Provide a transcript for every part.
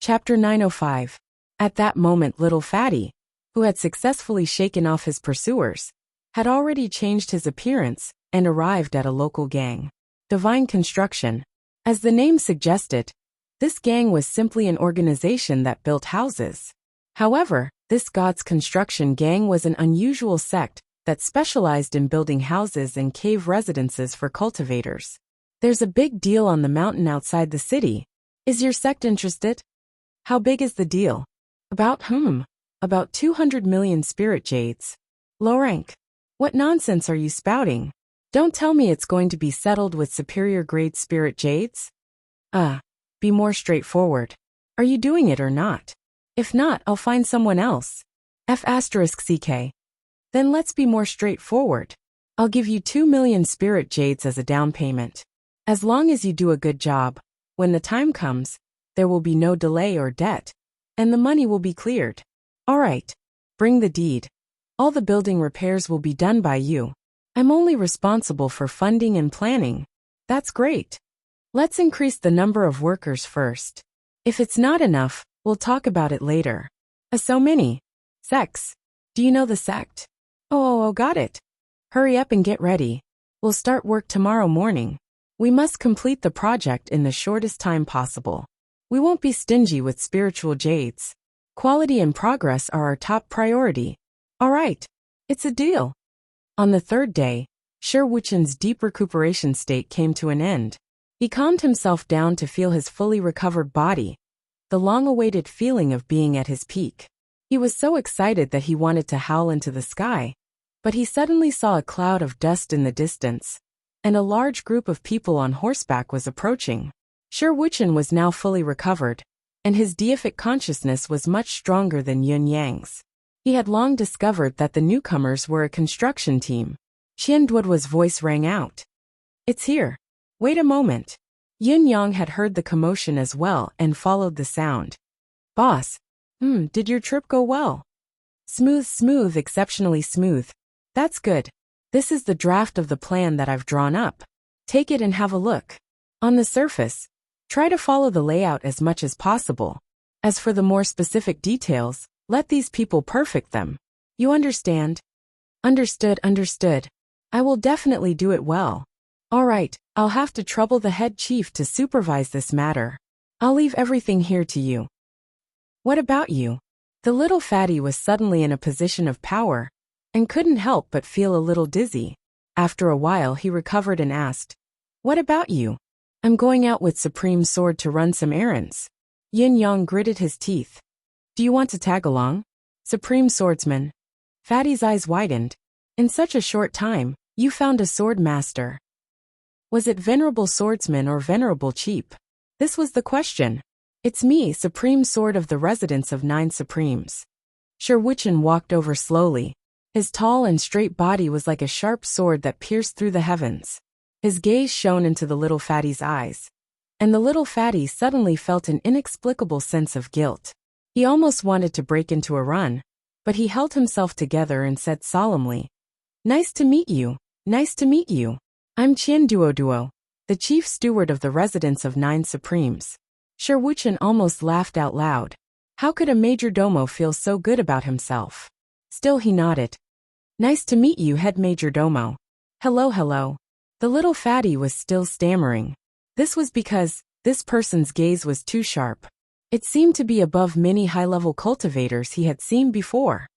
Chapter 905. At that moment little Fatty, who had successfully shaken off his pursuers, had already changed his appearance and arrived at a local gang. Divine Construction. As the name suggested, this gang was simply an organization that built houses. However, this God's Construction gang was an unusual sect that specialized in building houses and cave residences for cultivators. There's a big deal on the mountain outside the city. Is your sect interested? How big is the deal? About 200 million spirit jades. Low rank. What nonsense are you spouting? Don't tell me it's going to be settled with superior grade spirit jades? Be more straightforward. Are you doing it or not? If not, I'll find someone else. F***CK. Then let's be more straightforward. I'll give you 2 million spirit jades as a down payment. As long as you do a good job, when the time comes, there will be no delay or debt, and the money will be cleared. All right. Bring the deed. All the building repairs will be done by you. I'm only responsible for funding and planning. That's great. Let's increase the number of workers first. If it's not enough, we'll talk about it later. So many. Sects. Do you know the sect? Oh, got it. Hurry up and get ready. We'll start work tomorrow morning. We must complete the project in the shortest time possible. We won't be stingy with spiritual jades. Quality and progress are our top priority. All right. It's a deal. On the third day, Sher Wuchen's deep recuperation state came to an end. He calmed himself down to feel his fully recovered body, the long-awaited feeling of being at his peak. He was so excited that he wanted to howl into the sky, but he suddenly saw a cloud of dust in the distance, and a large group of people on horseback was approaching. Sher Wuchen was now fully recovered, and his deific consciousness was much stronger than Yun Yang's. He had long discovered that the newcomers were a construction team. Qian Duoduo's voice rang out. It's here. Wait a moment. Yun Yang had heard the commotion as well and followed the sound. Boss. Did your trip go well? Smooth, exceptionally smooth. That's good. This is the draft of the plan that I've drawn up. Take it and have a look. On the surface, try to follow the layout as much as possible. As for the more specific details, let these people perfect them. You understand? Understood. I will definitely do it well. All right, I'll have to trouble the head chief to supervise this matter. I'll leave everything here to you. What about you? The little fatty was suddenly in a position of power, and couldn't help but feel a little dizzy. After a while he recovered and asked, What about you? I'm going out with Supreme Sword to run some errands. Yin Yang gritted his teeth. Do you want to tag along? Supreme Swordsman. Fatty's eyes widened. In such a short time, you found a sword master. Was it Venerable Swordsman or Venerable Cheap? This was the question. It's me, Supreme Sword of the Residence of 9 Supremes. Sher Wuchen walked over slowly. His tall and straight body was like a sharp sword that pierced through the heavens. His gaze shone into the little fatty's eyes, and the little fatty suddenly felt an inexplicable sense of guilt. He almost wanted to break into a run, but he held himself together and said solemnly, Nice to meet you. I'm Qian Duoduo, the chief steward of the Residence of 9 Supremes. Sher Wuchen almost laughed out loud. How could a major domo feel so good about himself? Still he nodded. Nice to meet you, head major domo. Hello. The little fatty was still stammering. This was because this person's gaze was too sharp. It seemed to be above many high-level cultivators he had seen before.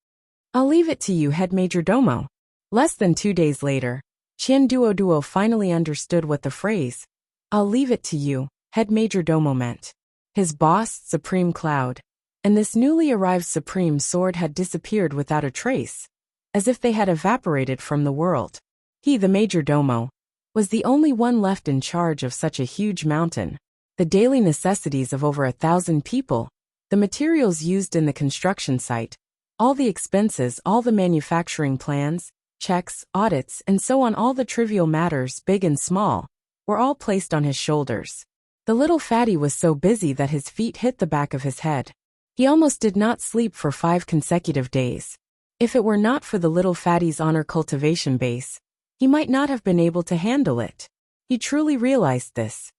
I'll leave it to you, head major domo. Less than 2 days later, Qian Duoduo finally understood what the phrase, I'll leave it to you, head major domo meant. His boss, Supreme Cloud, and this newly arrived Supreme Sword had disappeared without a trace, as if they had evaporated from the world. He, the major domo, was the only one left in charge of such a huge mountain. The daily necessities of over 1,000 people, the materials used in the construction site, all the expenses, all the manufacturing plans, checks, audits, and so on, all the trivial matters, big and small, were all placed on his shoulders. The little fatty was so busy that his feet hit the back of his head. He almost did not sleep for 5 consecutive days. If it were not for the little fatty's honor cultivation base, he might not have been able to handle it. He truly realized this.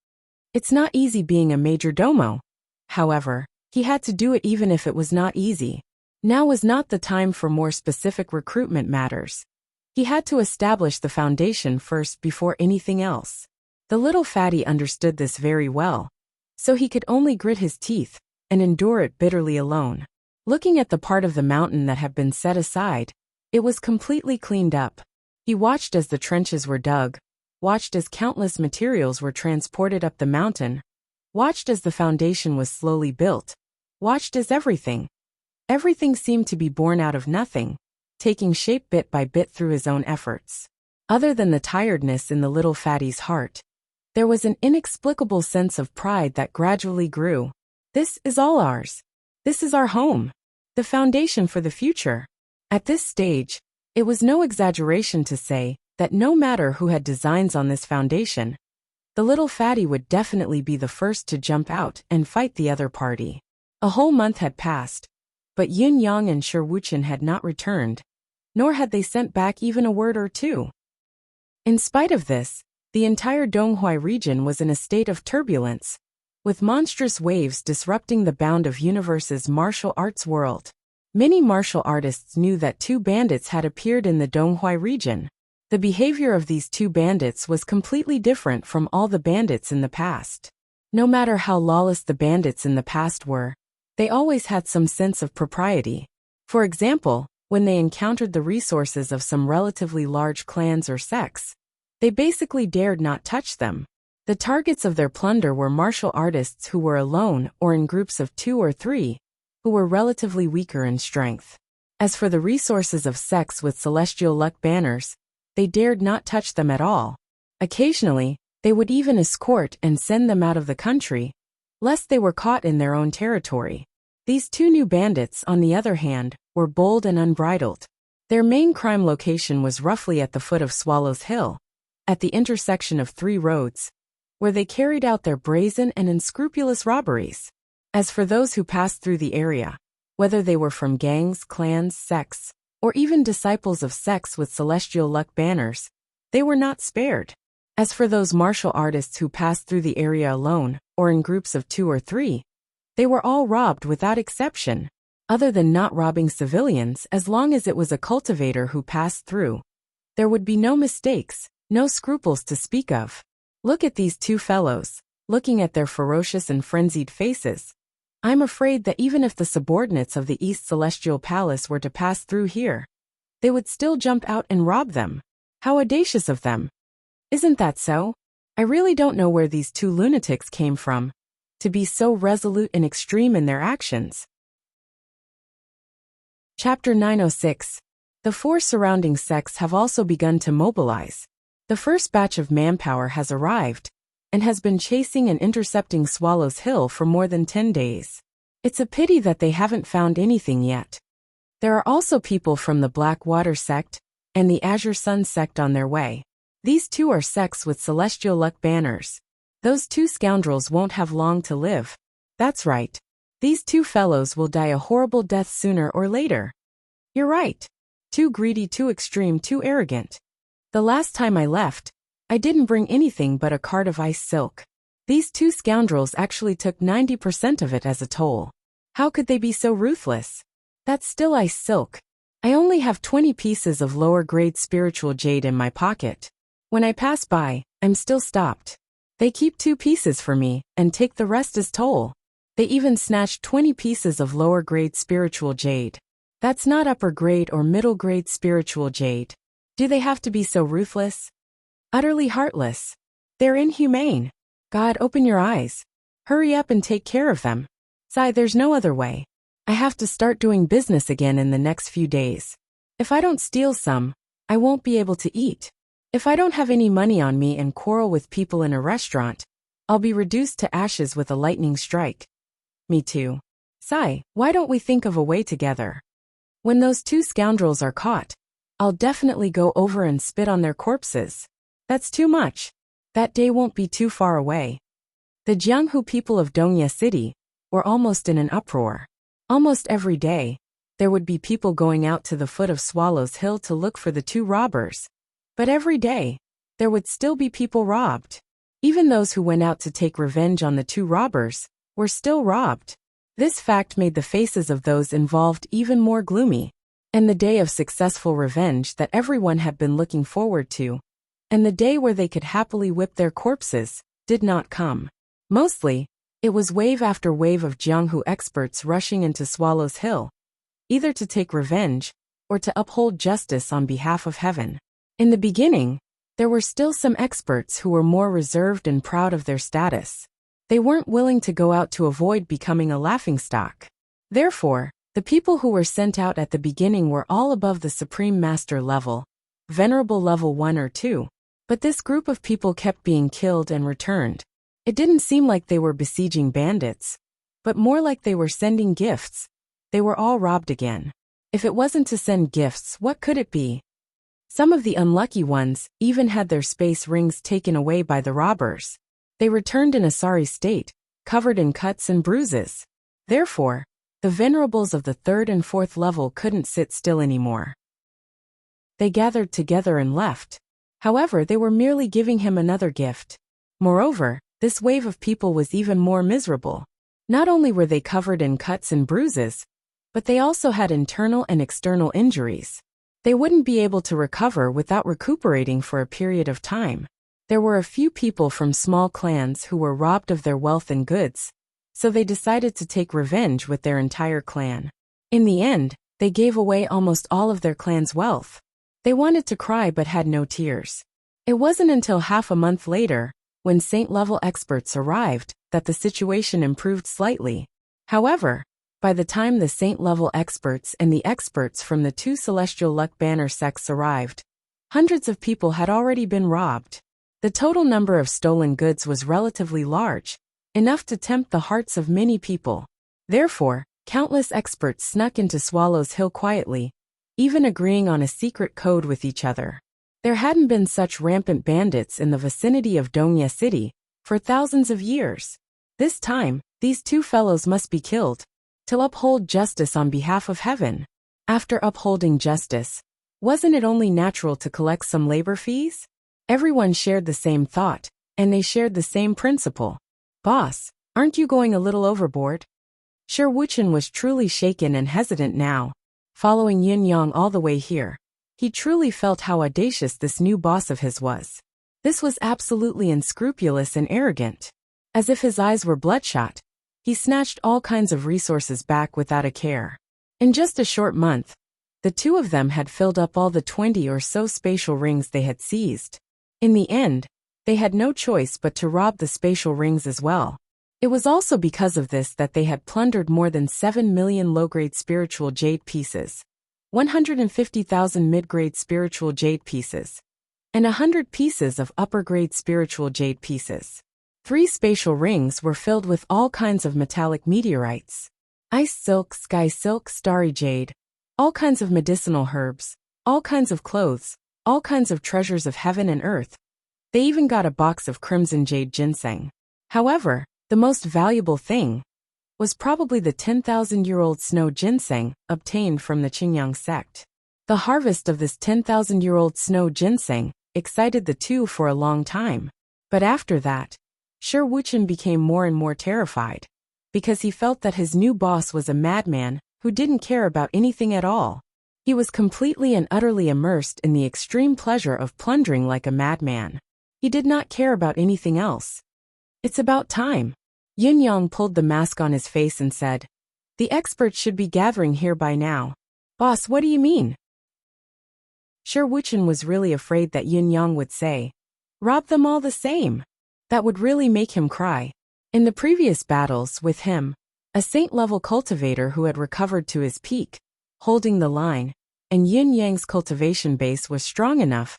It's not easy being a major domo. However, He had to do it even if it was not easy. Now was not the time for more specific recruitment matters. He had to establish the foundation first before anything else. The little fatty understood this very well, so he could only grit his teeth and endure it bitterly alone. Looking at the part of the mountain that had been set aside, it was completely cleaned up. He watched as the trenches were dug, watched as countless materials were transported up the mountain, watched as the foundation was slowly built, watched as everything seemed to be born out of nothing, taking shape bit by bit through his own efforts. Other than the tiredness in the little fatty's heart, there was an inexplicable sense of pride that gradually grew. This is all ours. This is our home. The foundation for the future. At this stage, it was no exaggeration to say that no matter who had designs on this foundation, the little fatty would definitely be the first to jump out and fight the other party. A whole month had passed, but Yin Yang and Sherwuchen had not returned, nor had they sent back even a word or two. In spite of this, the entire Donghuai region was in a state of turbulence, with monstrous waves disrupting the bound of universe's martial arts world. Many martial artists knew that two bandits had appeared in the Donghuai region. The behavior of these two bandits was completely different from all the bandits in the past. No matter how lawless the bandits in the past were, they always had some sense of propriety. For example, when they encountered the resources of some relatively large clans or sects, they basically dared not touch them. The targets of their plunder were martial artists who were alone or in groups of 2 or 3, who were relatively weaker in strength. As for the resources of sects with celestial luck banners, they dared not touch them at all. Occasionally, they would even escort and send them out of the country, lest they were caught in their own territory. These two new bandits, on the other hand, were bold and unbridled. Their main crime location was roughly at the foot of Swallow's Hill, at the intersection of 3 roads, where they carried out their brazen and unscrupulous robberies. As for those who passed through the area, whether they were from gangs, clans, sects, or even disciples of sects with celestial luck banners, they were not spared. As for those martial artists who passed through the area alone, or in groups of 2 or 3, they were all robbed without exception. Other than not robbing civilians, as long as it was a cultivator who passed through, there would be no mistakes, no scruples to speak of. Look at these two fellows, looking at their ferocious and frenzied faces. I'm afraid that even if the subordinates of the East Celestial Palace were to pass through here, they would still jump out and rob them. How audacious of them! Isn't that so? I really don't know where these two lunatics came from, to be so resolute and extreme in their actions. Chapter 906. The 4 surrounding sects have also begun to mobilize. The first batch of manpower has arrived, and has been chasing and intercepting Swallow's Hill for more than 10 days. It's a pity that they haven't found anything yet. There are also people from the Blackwater sect and the Azure Sun sect on their way. These two are sects with celestial luck banners. Those two scoundrels won't have long to live. That's right. These two fellows will die a horrible death sooner or later. You're right. Too greedy, too extreme, too arrogant. The last time I left, I didn't bring anything but a card of ice silk. These two scoundrels actually took 90% of it as a toll. How could they be so ruthless? That's still ice silk. I only have 20 pieces of lower-grade spiritual jade in my pocket. When I pass by, I'm still stopped. They keep 2 pieces for me and take the rest as toll. They even snatched 20 pieces of lower-grade spiritual jade. That's not upper-grade or middle-grade spiritual jade. Do they have to be so ruthless? Utterly heartless. They're inhumane. God, open your eyes. Hurry up and take care of them. There's no other way. I have to start doing business again in the next few days. If I don't steal some, I won't be able to eat. If I don't have any money on me and quarrel with people in a restaurant, I'll be reduced to ashes with a lightning strike. Me too. Why don't we think of a way together? When those 2 scoundrels are caught, I'll definitely go over and spit on their corpses. That's too much. That day won't be too far away. The Jianghu people of Dongya City were almost in an uproar. Almost every day, there would be people going out to the foot of Swallow's Hill to look for the 2 robbers. But every day, there would still be people robbed. Even those who went out to take revenge on the 2 robbers were still robbed. This fact made the faces of those involved even more gloomy, and the day of successful revenge that everyone had been looking forward to, and the day where they could happily whip their corpses, did not come. Mostly, it was wave after wave of Jianghu experts rushing into Swallows Hill, either to take revenge or to uphold justice on behalf of heaven. In the beginning, there were still some experts who were more reserved and proud of their status. They weren't willing to go out to avoid becoming a laughingstock. Therefore, the people who were sent out at the beginning were all above the Supreme Master level, Venerable level 1 or 2. But this group of people kept being killed and returned. It didn't seem like they were besieging bandits, but more like they were sending gifts. They were all robbed again. If it wasn't to send gifts, what could it be? Some of the unlucky ones even had their space rings taken away by the robbers. They returned in a sorry state, covered in cuts and bruises. Therefore, the venerables of the 3rd and 4th level couldn't sit still anymore. They gathered together and left. However, they were merely giving him another gift. Moreover, this wave of people was even more miserable. Not only were they covered in cuts and bruises, but they also had internal and external injuries. They wouldn't be able to recover without recuperating for a period of time. There were a few people from small clans who were robbed of their wealth and goods, so they decided to take revenge with their entire clan. In the end, they gave away almost all of their clan's wealth. They wanted to cry but had no tears. It wasn't until half a month later, when Saint-level experts arrived, that the situation improved slightly. However, by the time the Saint-level experts and the experts from the 2 Celestial Luck Banner sects arrived, hundreds of people had already been robbed. The total number of stolen goods was relatively large, enough to tempt the hearts of many people. Therefore, countless experts snuck into Swallows Hill quietly, even agreeing on a secret code with each other. There hadn't been such rampant bandits in the vicinity of Dongye City for thousands of years. This time, these 2 fellows must be killed to uphold justice on behalf of heaven. After upholding justice, wasn't it only natural to collect some labor fees? Everyone shared the same thought, and they shared the same principle. Boss, aren't you going a little overboard? Sure, Wuchen was truly shaken and hesitant now. Following Yin Yang all the way here, he truly felt how audacious this new boss of his was. This was absolutely unscrupulous and arrogant. As if his eyes were bloodshot, he snatched all kinds of resources back without a care. In just a short month, the 2 of them had filled up all the 20 or so spatial rings they had seized. In the end, they had no choice but to rob the spatial rings as well. It was also because of this that they had plundered more than 7 million low-grade spiritual jade pieces, 150,000 mid-grade spiritual jade pieces, and 100 pieces of upper-grade spiritual jade pieces. 3 spatial rings were filled with all kinds of metallic meteorites, ice silk, sky silk, starry jade, all kinds of medicinal herbs, all kinds of clothes, all kinds of treasures of heaven and earth. They even got a box of crimson jade ginseng. However, the most valuable thing was probably the 10,000-year-old snow ginseng obtained from the Qingyang sect. The harvest of this 10,000-year-old snow ginseng excited the 2 for a long time. But after that, Shi Wuchen became more and more terrified, because he felt that his new boss was a madman who didn't care about anything at all. He was completely and utterly immersed in the extreme pleasure of plundering like a madman. He did not care about anything else. It's about time. Yin Yang pulled the mask on his face and said, "The experts should be gathering here by now." "Boss, what do you mean?" Shi Wuchen was really afraid that Yin Yang would say, "Rob them all the same." That would really make him cry. In the previous battles with him, a saint-level cultivator who had recovered to his peak, holding the line, and Yin Yang's cultivation base was strong enough,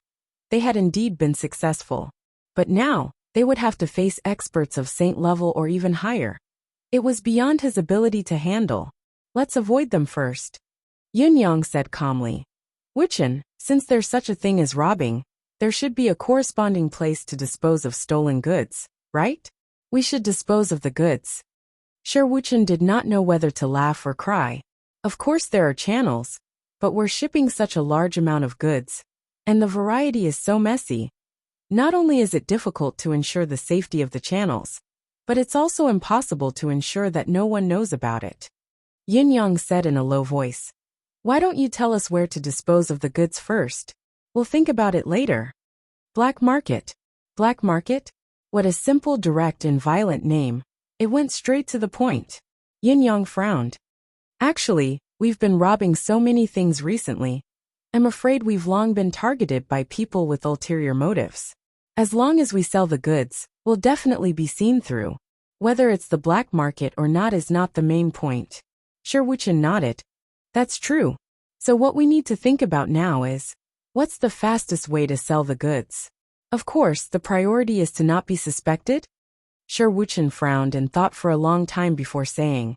they had indeed been successful. But now, they would have to face experts of saint level or even higher. It was beyond his ability to handle. Let's avoid them first. Yin Yang said calmly. Wuchen, since there's such a thing as robbing, there should be a corresponding place to dispose of stolen goods, right? We should dispose of the goods. Shi Wuchen did not know whether to laugh or cry. Of course there are channels, but we're shipping such a large amount of goods, and the variety is so messy. Not only is it difficult to ensure the safety of the channels, but it's also impossible to ensure that no one knows about it. Yin Yang said in a low voice. Why don't you tell us where to dispose of the goods first? We'll think about it later. Black market. Black market? What a simple, direct, and violent name. It went straight to the point. Yin Yang frowned. Actually, we've been robbing so many things recently. I'm afraid we've long been targeted by people with ulterior motives. As long as we sell the goods, we'll definitely be seen through. Whether it's the black market or not is not the main point. Sure, Wuchen nodded. That's true. So what we need to think about now is, what's the fastest way to sell the goods? Of course, the priority is to not be suspected. Sure, Wuchen frowned and thought for a long time before saying,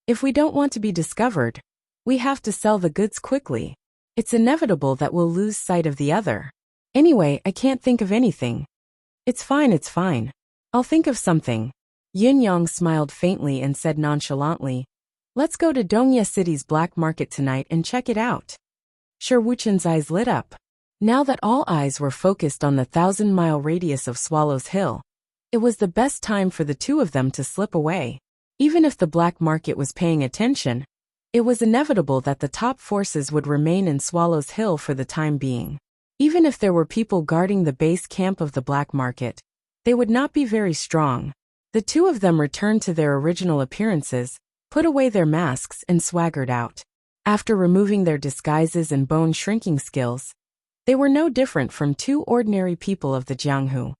if we don't want to be discovered, we have to sell the goods quickly. It's inevitable that we'll lose sight of the other. Anyway, I can't think of anything. It's fine. I'll think of something. Yin Yang smiled faintly and said nonchalantly, let's go to Dongye City's black market tonight and check it out. Sure, Wuchen's eyes lit up. Now that all eyes were focused on the 1,000-mile radius of Swallows Hill, it was the best time for the two of them to slip away. Even if the black market was paying attention, it was inevitable that the top forces would remain in Swallows Hill for the time being. Even if there were people guarding the base camp of the black market, they would not be very strong. The two of them returned to their original appearances, put away their masks and swaggered out. After removing their disguises and bone-shrinking skills, they were no different from two ordinary people of the Jianghu.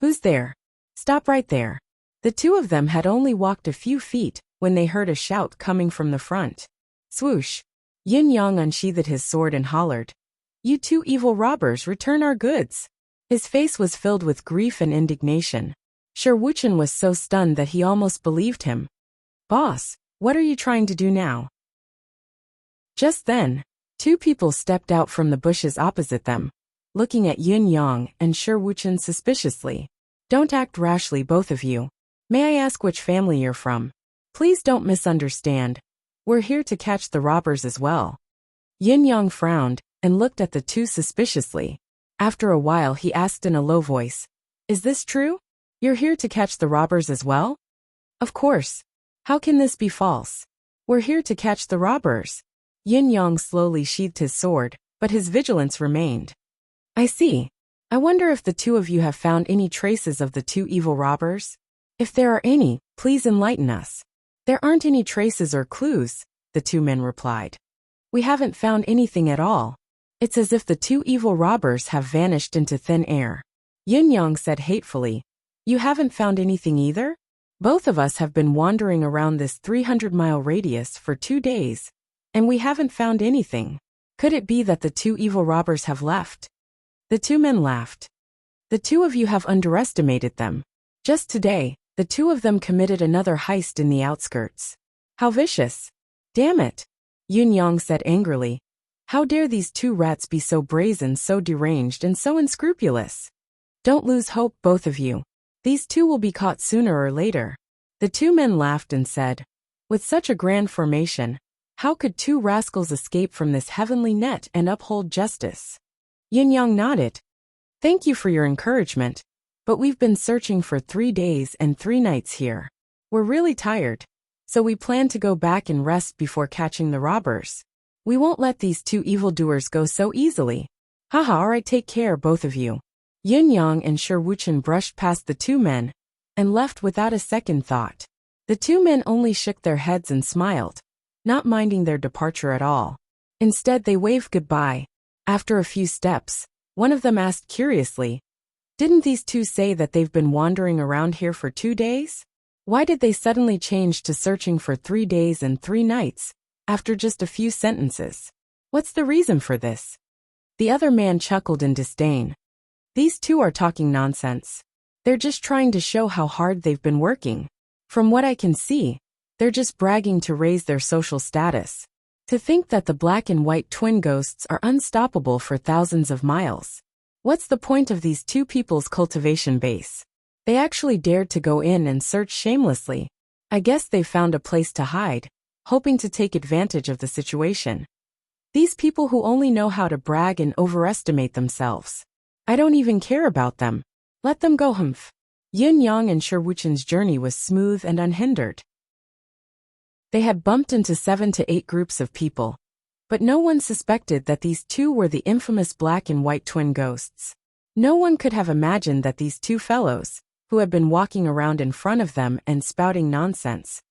Who's there? Stop right there. The two of them had only walked a few feet when they heard a shout coming from the front. Swoosh! Yin Yang unsheathed his sword and hollered, you two evil robbers, return our goods! His face was filled with grief and indignation. Sure, Wuchen was so stunned that he almost believed him. Boss, what are you trying to do now? Just then, two people stepped out from the bushes opposite them, looking at Yin Yang and Sure Wuchen suspiciously. Don't act rashly, both of you. May I ask which family you're from? Please don't misunderstand. We're here to catch the robbers as well. Yin Yang frowned and looked at the two suspiciously. After a while he asked in a low voice, is this true? You're here to catch the robbers as well? Of course. How can this be false? We're here to catch the robbers. Yin Yang slowly sheathed his sword, but his vigilance remained. I see. I wonder if the two of you have found any traces of the two evil robbers? If there are any, please enlighten us. There aren't any traces or clues, the two men replied. We haven't found anything at all. It's as if the two evil robbers have vanished into thin air. Yin Yang said hatefully, you haven't found anything either? Both of us have been wandering around this 300-mile radius for 2 days, and we haven't found anything. Could it be that the two evil robbers have left? The two men laughed. The two of you have underestimated them. Just today, the two of them committed another heist in the outskirts. How vicious! Damn it! Yin Yang said angrily. How dare these two rats be so brazen, so deranged, and so unscrupulous? Don't lose hope, both of you. These two will be caught sooner or later. The two men laughed and said, with such a grand formation, how could two rascals escape from this heavenly net and uphold justice? Yin Yang nodded. Thank you for your encouragement, but we've been searching for 3 days and 3 nights here. We're really tired, so we plan to go back and rest before catching the robbers. We won't let these two evildoers go so easily. Haha, alright, take care, both of you. Yin Yang and Sure Wuchen brushed past the two men and left without a second thought. The two men only shook their heads and smiled, not minding their departure at all. Instead, they waved goodbye. After a few steps, one of them asked curiously, didn't these two say that they've been wandering around here for 2 days? Why did they suddenly change to searching for 3 days and 3 nights, after just a few sentences? What's the reason for this? The other man chuckled in disdain. These two are talking nonsense. They're just trying to show how hard they've been working. From what I can see, they're just bragging to raise their social status. To think that the black and white twin ghosts are unstoppable for thousands of miles. What's the point of these two people's cultivation base? They actually dared to go in and search shamelessly. I guess they found a place to hide, hoping to take advantage of the situation. These people who only know how to brag and overestimate themselves. I don't even care about them. Let them go, humph. Yin Yang and Sherwuchen's journey was smooth and unhindered. They had bumped into 7 to 8 groups of people, but no one suspected that these two were the infamous black and white twin ghosts. No one could have imagined that these two fellows, who had been walking around in front of them and spouting nonsense,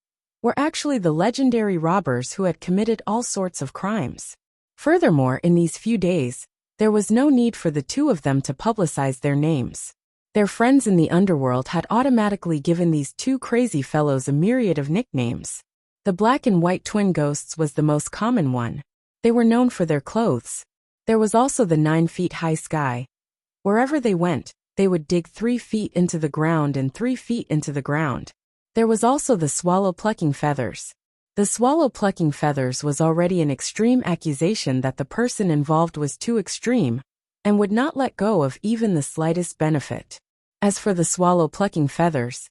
were actually the legendary robbers who had committed all sorts of crimes. Furthermore, in these few days, there was no need for the two of them to publicize their names. Their friends in the underworld had automatically given these two crazy fellows a myriad of nicknames. The black and white twin ghosts was the most common one. They were known for their clothes. There was also the 9-feet-high sky. Wherever they went, they would dig 3 feet into the ground and 3 feet into the ground. There was also the swallow plucking feathers. The swallow plucking feathers was already an extreme accusation that the person involved was too extreme and would not let go of even the slightest benefit. As for the swallow plucking feathers,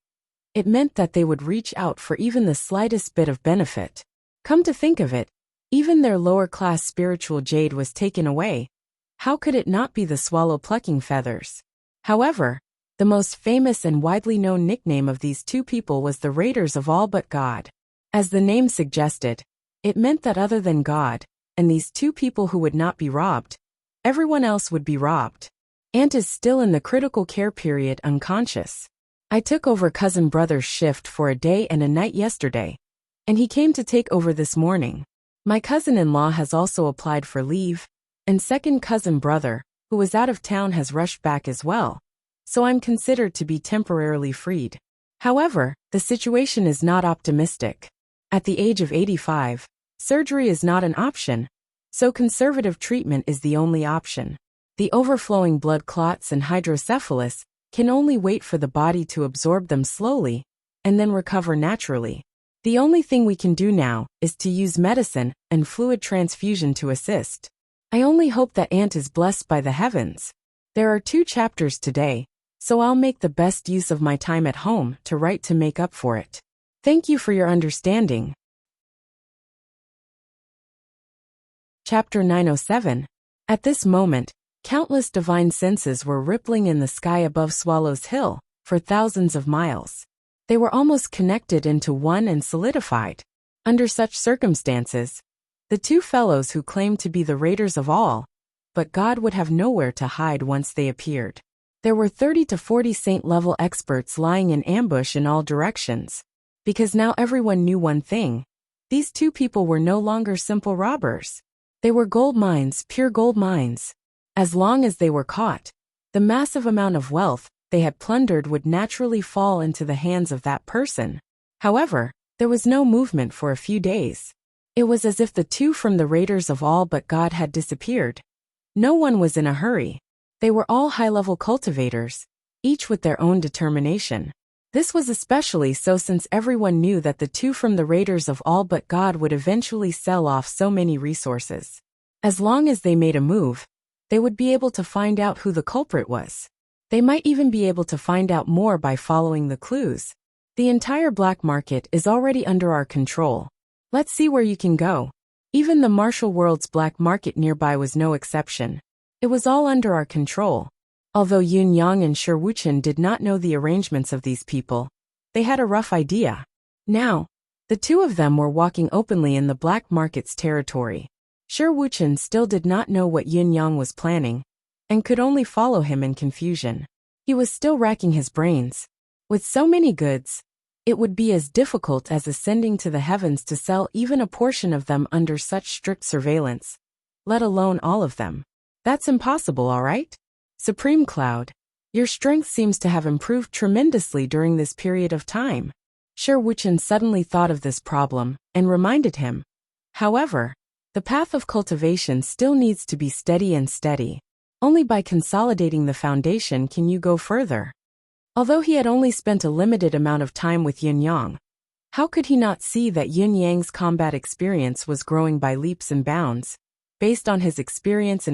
it meant that they would reach out for even the slightest bit of benefit. Come to think of it, even their lower-class spiritual jade was taken away. How could it not be the swallow plucking feathers? However, the most famous and widely known nickname of these two people was the Raiders of All But God. As the name suggested, it meant that other than God, and these two people who would not be robbed, everyone else would be robbed. Aunt is still in the critical care period, unconscious. I took over cousin brother's shift for a day and a night yesterday, and he came to take over this morning. My cousin-in-law has also applied for leave, and second cousin brother, who was out of town, has rushed back as well, so I'm considered to be temporarily freed. However, the situation is not optimistic. At the age of 85, surgery is not an option, so conservative treatment is the only option. The overflowing blood clots and hydrocephalus can only wait for the body to absorb them slowly and then recover naturally. The only thing we can do now is to use medicine and fluid transfusion to assist. I only hope that Aunt is blessed by the heavens. There are 2 chapters today, so I'll make the best use of my time at home to write to make up for it. Thank you for your understanding. Chapter 907. At this moment, countless divine senses were rippling in the sky above Swallow's Hill for thousands of miles. They were almost connected into one and solidified. Under such circumstances, the two fellows who claimed to be the Raiders of All But God would have nowhere to hide once they appeared. There were 30 to 40 saint-level experts lying in ambush in all directions. Because now everyone knew one thing. These two people were no longer simple robbers. They were gold mines, pure gold mines. As long as they were caught, the massive amount of wealth they had plundered would naturally fall into the hands of that person. However, there was no movement for a few days. It was as if the two from the Raiders of All But God had disappeared. No one was in a hurry. They were all high-level cultivators, each with their own determination. This was especially so since everyone knew that the two from the Raiders of All But God would eventually sell off so many resources. As long as they made a move, they would be able to find out who the culprit was. They might even be able to find out more by following the clues. The entire black market is already under our control. Let's see where you can go. Even the Martial World's black market nearby was no exception. It was all under our control. Although Yun Yang and Shi Wuchen did not know the arrangements of these people, they had a rough idea. Now, the two of them were walking openly in the black market's territory. Shi Wuchen still did not know what Yun Yang was planning, and could only follow him in confusion. He was still racking his brains. With so many goods, it would be as difficult as ascending to the heavens to sell even a portion of them under such strict surveillance, let alone all of them. That's impossible, all right? Supreme Cloud, your strength seems to have improved tremendously during this period of time. Shi Wuchen suddenly thought of this problem and reminded him. However, the path of cultivation still needs to be steady and steady. Only by consolidating the foundation can you go further. Although he had only spent a limited amount of time with Yin Yang, how could he not see that Yin Yang's combat experience was growing by leaps and bounds, based on his experience,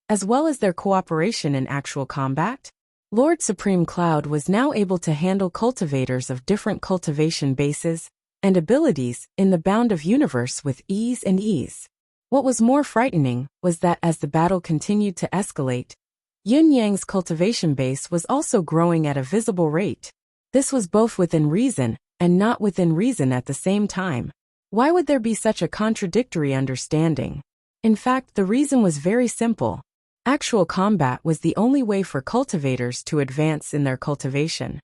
as well as their cooperation in actual combat? Lord Supreme Cloud was now able to handle cultivators of different cultivation bases and abilities in the bound of universe with ease. What was more frightening was that as the battle continued to escalate, Yin-Yang's cultivation base was also growing at a visible rate. This was both within reason and not within reason at the same time. Why would there be such a contradictory understanding? In fact, the reason was very simple. Actual combat was the only way for cultivators to advance in their cultivation.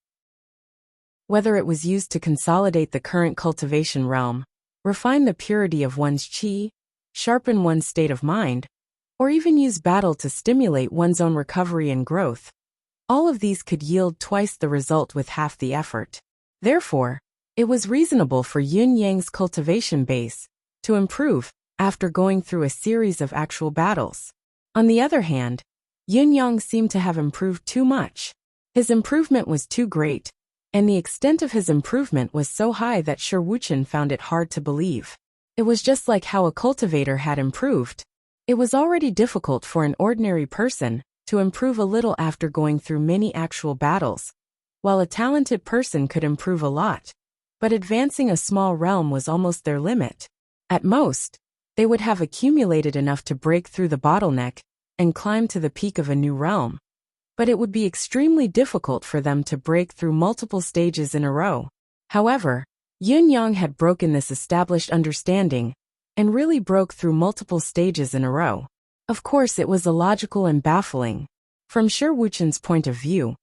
Whether it was used to consolidate the current cultivation realm, refine the purity of one's qi, sharpen one's state of mind, or even use battle to stimulate one's own recovery and growth, all of these could yield twice the result with half the effort. Therefore, it was reasonable for Yin-Yang's cultivation base to improve after going through a series of actual battles. On the other hand, Yin-Yang seemed to have improved too much. His improvement was too great, and the extent of his improvement was so high that Shi Wuchen found it hard to believe. It was just like how a cultivator had improved. It was already difficult for an ordinary person to improve a little after going through many actual battles, while a talented person could improve a lot. But advancing a small realm was almost their limit. At most, they would have accumulated enough to break through the bottleneck and climb to the peak of a new realm. But it would be extremely difficult for them to break through multiple stages in a row. However, Yin-Yang had broken this established understanding and really broke through multiple stages in a row. Of course, it was illogical and baffling. From Shi Wuchen's point of view,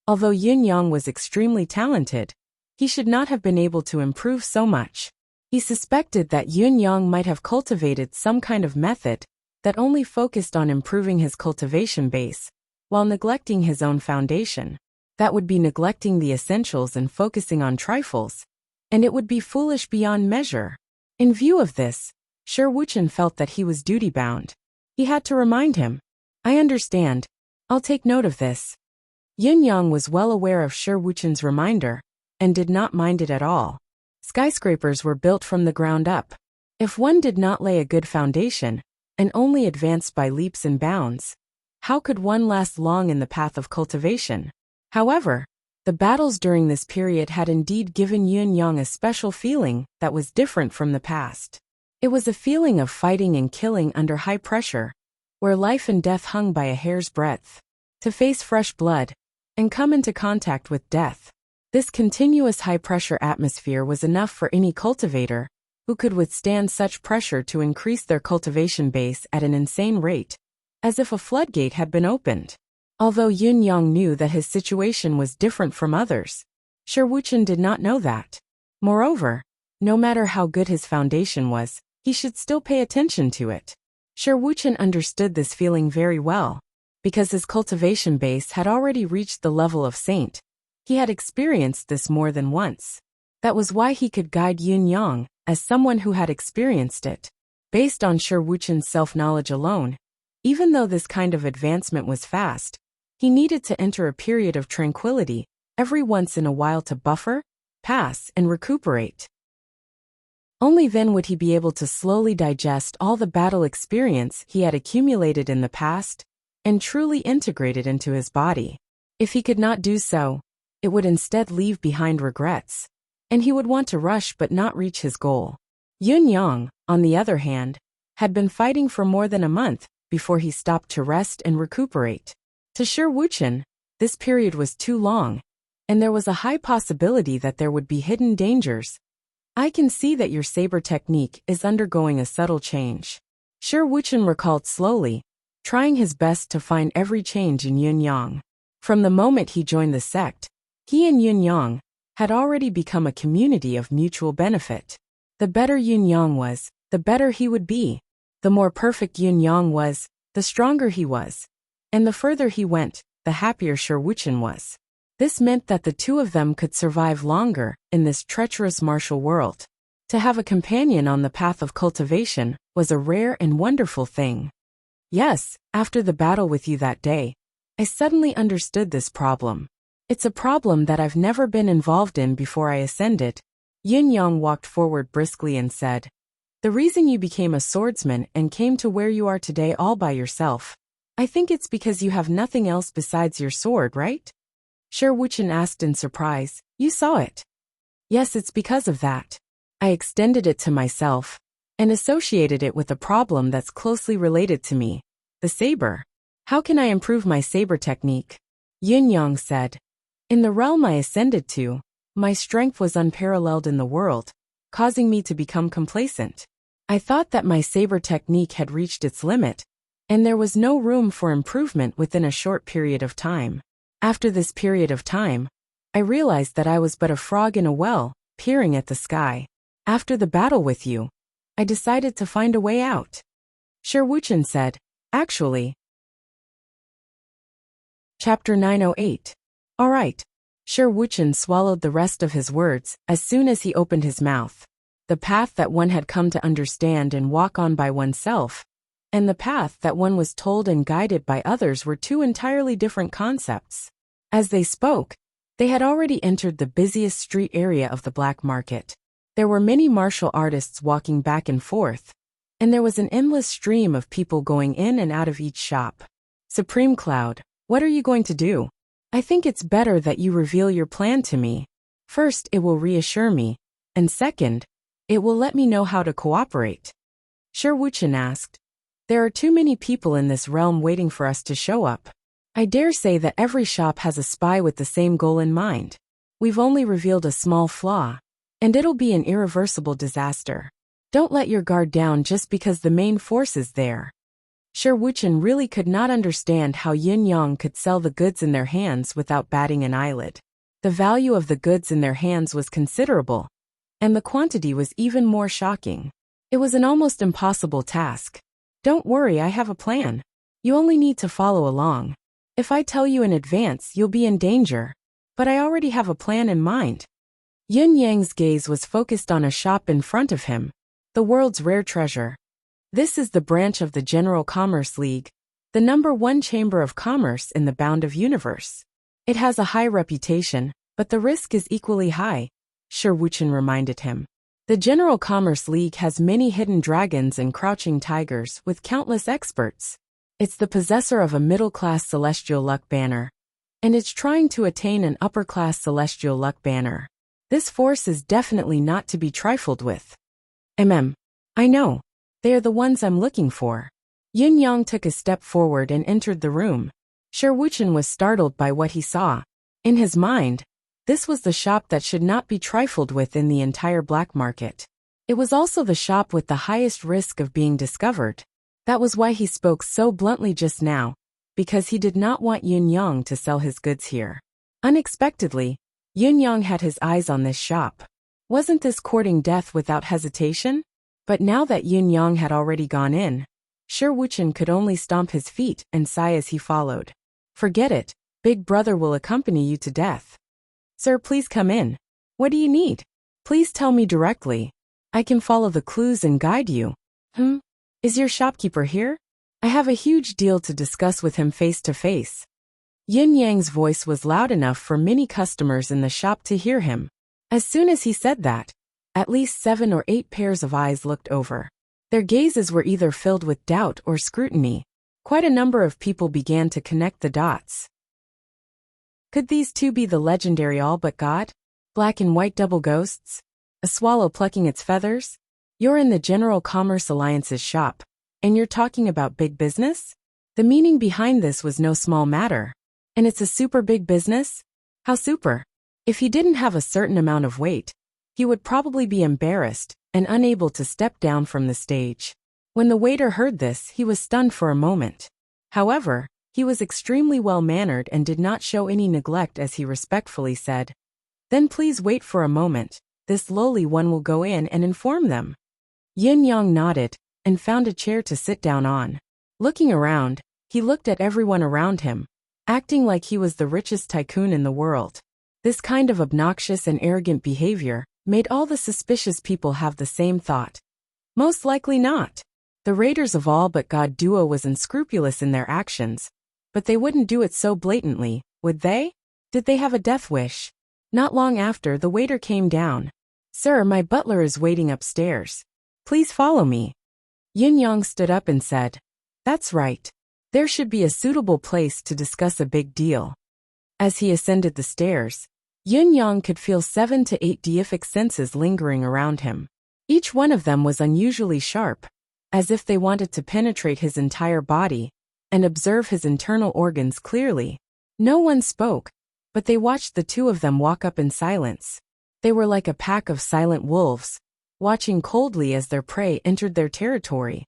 although Yin-Yang was extremely talented, he should not have been able to improve so much. He suspected that Yin-Yang might have cultivated some kind of method that only focused on improving his cultivation base, while neglecting his own foundation. That would be neglecting the essentials and focusing on trifles, and it would be foolish beyond measure. In view of this, Shi Wuchen felt that he was duty-bound. He had to remind him. I understand. I'll take note of this. Yin-Yang was well aware of Shi Wuchen's reminder, and did not mind it at all. Skyscrapers were built from the ground up. If one did not lay a good foundation, and only advanced by leaps and bounds, how could one last long in the path of cultivation? However, the battles during this period had indeed given Yin-Yang a special feeling that was different from the past. It was a feeling of fighting and killing under high pressure, where life and death hung by a hair's breadth. To face fresh blood, and come into contact with death. This continuous high-pressure atmosphere was enough for any cultivator who could withstand such pressure to increase their cultivation base at an insane rate, as if a floodgate had been opened. Although Yin-Yang knew that his situation was different from others, Shi Wuchen did not know that. Moreover, no matter how good his foundation was, he should still pay attention to it. Shi Wuchen understood this feeling very well, because his cultivation base had already reached the level of saint. He had experienced this more than once. That was why he could guide Yin-Yang as someone who had experienced it. Based on Shi Wuchen's self-knowledge alone, even though this kind of advancement was fast, he needed to enter a period of tranquility every once in a while to buffer, pass, and recuperate. Only then would he be able to slowly digest all the battle experience he had accumulated in the past and truly integrate it into his body. If he could not do so, it would instead leave behind regrets, and he would want to rush but not reach his goal. Yin-Yang, on the other hand, had been fighting for more than a month before he stopped to rest and recuperate. To Shi Wuchen, this period was too long, and there was a high possibility that there would be hidden dangers. I can see that your saber technique is undergoing a subtle change. Shi Wuchen recalled slowly, trying his best to find every change in Yin-Yang. From the moment he joined the sect, he and Yin-Yang had already become a community of mutual benefit. The better Yin-Yang was, the better he would be. The more perfect Yin-Yang was, the stronger he was. And the further he went, the happier Shi Wuchen was. This meant that the two of them could survive longer in this treacherous martial world. To have a companion on the path of cultivation was a rare and wonderful thing. Yes, after the battle with you that day, I suddenly understood this problem. It's a problem that I've never been involved in before I ascended. Yin-Yang walked forward briskly and said, the reason you became a swordsman and came to where you are today all by yourself, I think it's because you have nothing else besides your sword, right? Shi Wuchen asked in surprise, you saw it? Yes, it's because of that. I extended it to myself, and associated it with a problem that's closely related to me, the saber. How can I improve my saber technique? Yin Yang said. In the realm I ascended to, my strength was unparalleled in the world, causing me to become complacent. I thought that my saber technique had reached its limit, and there was no room for improvement within a short period of time. After this period of time, I realized that I was but a frog in a well, peering at the sky. After the battle with you, I decided to find a way out. Shi Wuchen said, actually. Chapter 908. All right. Shi Wuchen swallowed the rest of his words as soon as he opened his mouth. The path that one had come to understand and walk on by oneself, and the path that one was told and guided by others were two entirely different concepts. As they spoke, they had already entered the busiest street area of the black market. There were many martial artists walking back and forth, and there was an endless stream of people going in and out of each shop. Supreme Cloud, what are you going to do? I think it's better that you reveal your plan to me. First, it will reassure me, and second, it will let me know how to cooperate. Shi Wuchen asked. There are too many people in this realm waiting for us to show up. I dare say that every shop has a spy with the same goal in mind. We've only revealed a small flaw, and it'll be an irreversible disaster. Don't let your guard down just because the main force is there. Shi Wuchen really could not understand how Yin Yang could sell the goods in their hands without batting an eyelid. The value of the goods in their hands was considerable, and the quantity was even more shocking. It was an almost impossible task. Don't worry, I have a plan. You only need to follow along. If I tell you in advance, you'll be in danger. But I already have a plan in mind. Yin Yang's gaze was focused on a shop in front of him, the world's rare treasure. This is the branch of the General Commerce League, the #1 chamber of commerce in the bound of universe. It has a high reputation, but the risk is equally high, Shi Wuchen reminded him. The General Commerce League has many hidden dragons and crouching tigers with countless experts. It's the possessor of a middle-class celestial luck banner, and it's trying to attain an upper-class celestial luck banner. This force is definitely not to be trifled with. I know. They are the ones I'm looking for. Yin Yang took a step forward and entered the room. Shi Wuchen was startled by what he saw. In his mind, this was the shop that should not be trifled with in the entire black market. It was also the shop with the highest risk of being discovered. That was why he spoke so bluntly just now, because he did not want Yin Yang to sell his goods here. Unexpectedly, Yin Yang had his eyes on this shop. Wasn't this courting death without hesitation? But now that Yin Yang had already gone in, Shi Wuchen could only stomp his feet and sigh as he followed. Forget it, Big Brother will accompany you to death. Sir, please come in. What do you need? Please tell me directly. I can follow the clues and guide you. Is your shopkeeper here? I have a huge deal to discuss with him face to face. Yin Yang's voice was loud enough for many customers in the shop to hear him. As soon as he said that, at least 7 or 8 pairs of eyes looked over. Their gazes were either filled with doubt or scrutiny. Quite a number of people began to connect the dots. Could these two be the legendary All But God? Black and white double ghosts? A swallow plucking its feathers? You're in the General Commerce Alliance's shop, and you're talking about big business? The meaning behind this was no small matter. And it's a super big business? How super? If he didn't have a certain amount of weight, he would probably be embarrassed and unable to step down from the stage. When the waiter heard this, he was stunned for a moment. However, he was extremely well-mannered and did not show any neglect as he respectfully said, "Then please wait for a moment. This lowly one will go in and inform them." Yin Yang nodded and found a chair to sit down on. Looking around, he looked at everyone around him, acting like he was the richest tycoon in the world. This kind of obnoxious and arrogant behavior made all the suspicious people have the same thought. Most likely not. The Raiders of All But God duo was unscrupulous in their actions, but they wouldn't do it so blatantly, would they? Did they have a death wish? Not long after, the waiter came down. "Sir, my butler is waiting upstairs. Please follow me." Yin Yang stood up and said, "That's right. There should be a suitable place to discuss a big deal." As he ascended the stairs, Yin Yang could feel 7 to 8 deific senses lingering around him. Each one of them was unusually sharp, as if they wanted to penetrate his entire body, and observe his internal organs clearly. No one spoke, but they watched the two of them walk up in silence. They were like a pack of silent wolves, watching coldly as their prey entered their territory,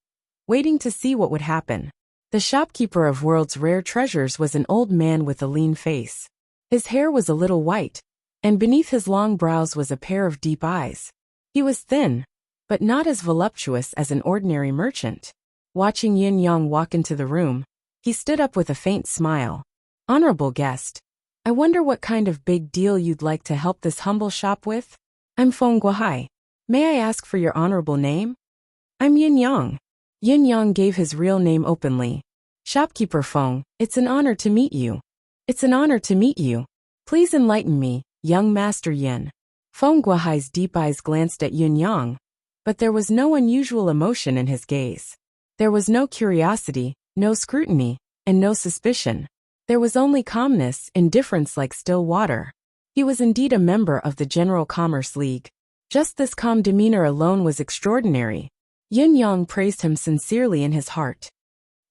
waiting to see what would happen. The shopkeeper of World's Rare Treasures was an old man with a lean face. His hair was a little white, and beneath his long brows was a pair of deep eyes. He was thin, but not as voluptuous as an ordinary merchant. Watching Yin Yang walk into the room, he stood up with a faint smile. "Honorable guest, I wonder what kind of big deal you'd like to help this humble shop with? I'm Feng Guohai. May I ask for your honorable name?" "I'm Yin Yang." Yin Yang gave his real name openly. "Shopkeeper Feng, it's an honor to meet you." "It's an honor to meet you. Please enlighten me, young Master Yin." Feng Guohai's deep eyes glanced at Yin Yang, but there was no unusual emotion in his gaze. There was no curiosity, no scrutiny, and no suspicion. There was only calmness, indifference like still water. He was indeed a member of the General Commerce League. Just this calm demeanor alone was extraordinary. Yin Yang praised him sincerely in his heart.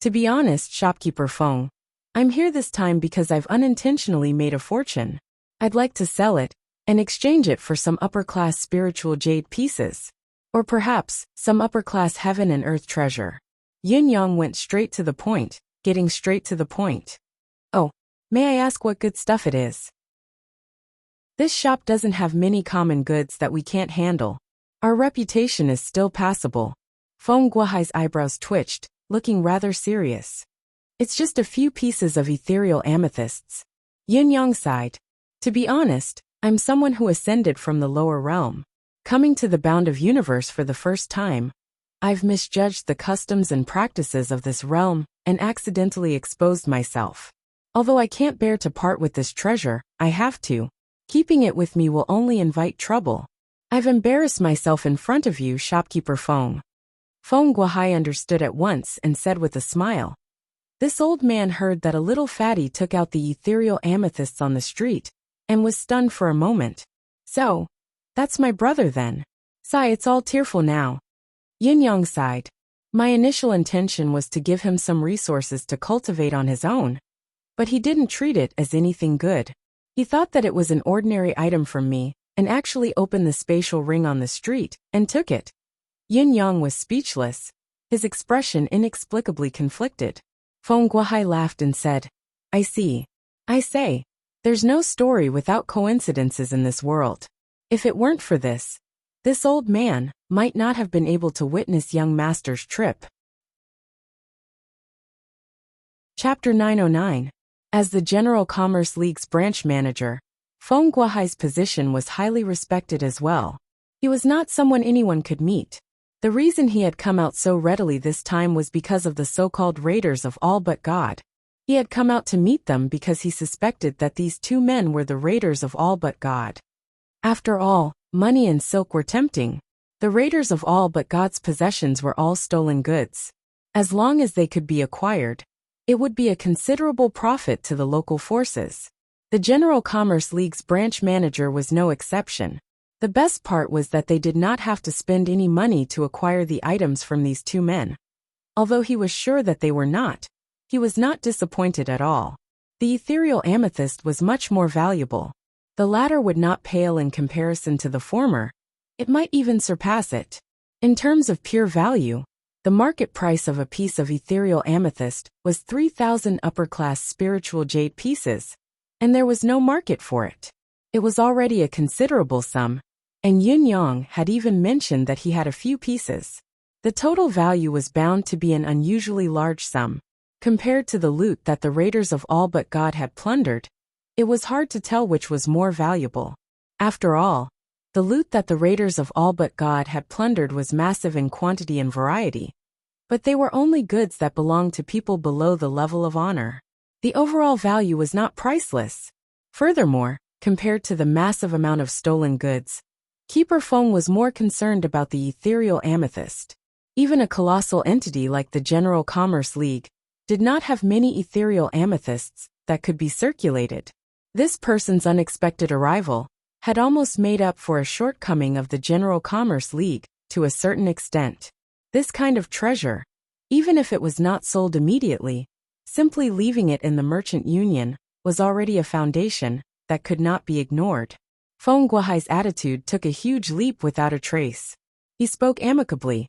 "To be honest, Shopkeeper Feng, I'm here this time because I've unintentionally made a fortune. I'd like to sell it, and exchange it for some upper-class spiritual jade pieces. Or perhaps, some upper-class heaven and earth treasure." Yin Yang went straight to the point, getting straight to the point. "Oh, may I ask what good stuff it is?" "This shop doesn't have many common goods that we can't handle. Our reputation is still passable." Feng Guohai's eyebrows twitched, looking rather serious. "It's just a few pieces of ethereal amethysts." Yin Yang sighed. "To be honest, I'm someone who ascended from the lower realm. Coming to the bound of universe for the first time, I've misjudged the customs and practices of this realm and accidentally exposed myself. Although I can't bear to part with this treasure, I have to. Keeping it with me will only invite trouble. I've embarrassed myself in front of you, Shopkeeper Feng." Feng Guohai understood at once and said with a smile. This old man heard that a little fatty took out the ethereal amethysts on the street, and was stunned for a moment. "So, that's my brother then. Sigh, it's all tearful now." Yin Yang sighed. "My initial intention was to give him some resources to cultivate on his own, but he didn't treat it as anything good. He thought that it was an ordinary item from me, and actually opened the spatial ring on the street, and took it." Yin Yang was speechless, his expression inexplicably conflicted. Feng Guohai laughed and said, "I see. I say, there's no story without coincidences in this world. If it weren't for this old man might not have been able to witness young master's trip." Chapter 909. As the General Commerce League's branch manager, Feng Guohai's position was highly respected as well. He was not someone anyone could meet. The reason he had come out so readily this time was because of the so-called raiders of all but God. He had come out to meet them because he suspected that these two men were the raiders of all but God. After all, money and silk were tempting. The raiders of all but God's possessions were all stolen goods. As long as they could be acquired, it would be a considerable profit to the local forces. The General Commerce League's branch manager was no exception. The best part was that they did not have to spend any money to acquire the items from these two men. Although he was sure that they were not, he was not disappointed at all. The ethereal amethyst was much more valuable. The latter would not pale in comparison to the former. It might even surpass it. In terms of pure value, the market price of a piece of ethereal amethyst was 3,000 upper-class spiritual jade pieces, and there was no market for it. It was already a considerable sum, and Yin Yang had even mentioned that he had a few pieces. The total value was bound to be an unusually large sum. Compared to the loot that the raiders of all but God had plundered, it was hard to tell which was more valuable. After all, the loot that the raiders of all but God had plundered was massive in quantity and variety, but they were only goods that belonged to people below the level of honor. The overall value was not priceless. Furthermore, compared to the massive amount of stolen goods, Keeper Feng was more concerned about the ethereal amethyst. Even a colossal entity like the General Commerce League did not have many ethereal amethysts that could be circulated. This person's unexpected arrival had almost made up for a shortcoming of the General Commerce League to a certain extent. This kind of treasure, even if it was not sold immediately, Simply leaving it in the merchant union was already a foundation that could not be ignored. Feng Guohai's attitude took a huge leap without a trace. He spoke amicably.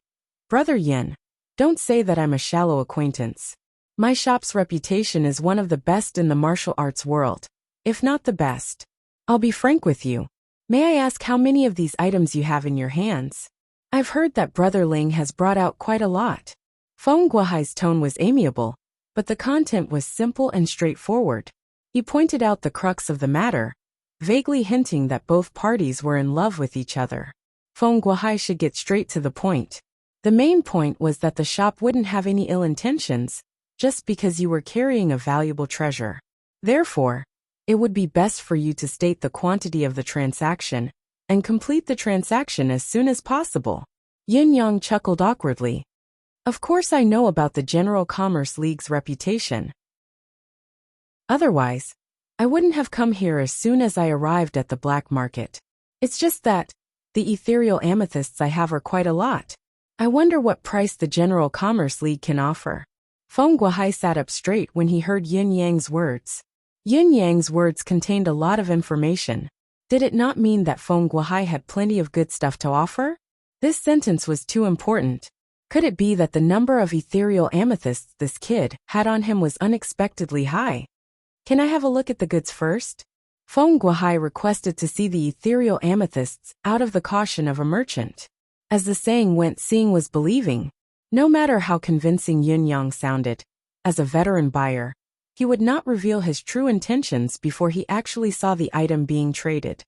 Brother Yin, don't say that I'm a shallow acquaintance. My shop's reputation is one of the best in the martial arts world, if not the best. I'll be frank with you. May I ask how many of these items you have in your hands? I've heard that Brother Ling has brought out quite a lot. Feng Guohai's tone was amiable, but the content was simple and straightforward. He pointed out the crux of the matter, vaguely hinting that both parties were in love with each other. Feng Guohai should get straight to the point. The main point was that the shop wouldn't have any ill intentions, just because you were carrying a valuable treasure. Therefore, it would be best for you to state the quantity of the transaction and complete the transaction as soon as possible. Yin Yang chuckled awkwardly. Of course I know about the General Commerce League's reputation. Otherwise, I wouldn't have come here as soon as I arrived at the black market. It's just that the ethereal amethysts I have are quite a lot. I wonder what price the General Commerce League can offer. Feng Guohai sat up straight when he heard Yin Yang's words. Yin Yang's words contained a lot of information. Did it not mean that Feng Guohai had plenty of good stuff to offer? This sentence was too important. Could it be that the number of ethereal amethysts this kid had on him was unexpectedly high? Can I have a look at the goods first? Feng Guohai requested to see the ethereal amethysts out of the caution of a merchant. As the saying went, seeing was believing. No matter how convincing Yin Yang sounded, as a veteran buyer, he would not reveal his true intentions before he actually saw the item being traded.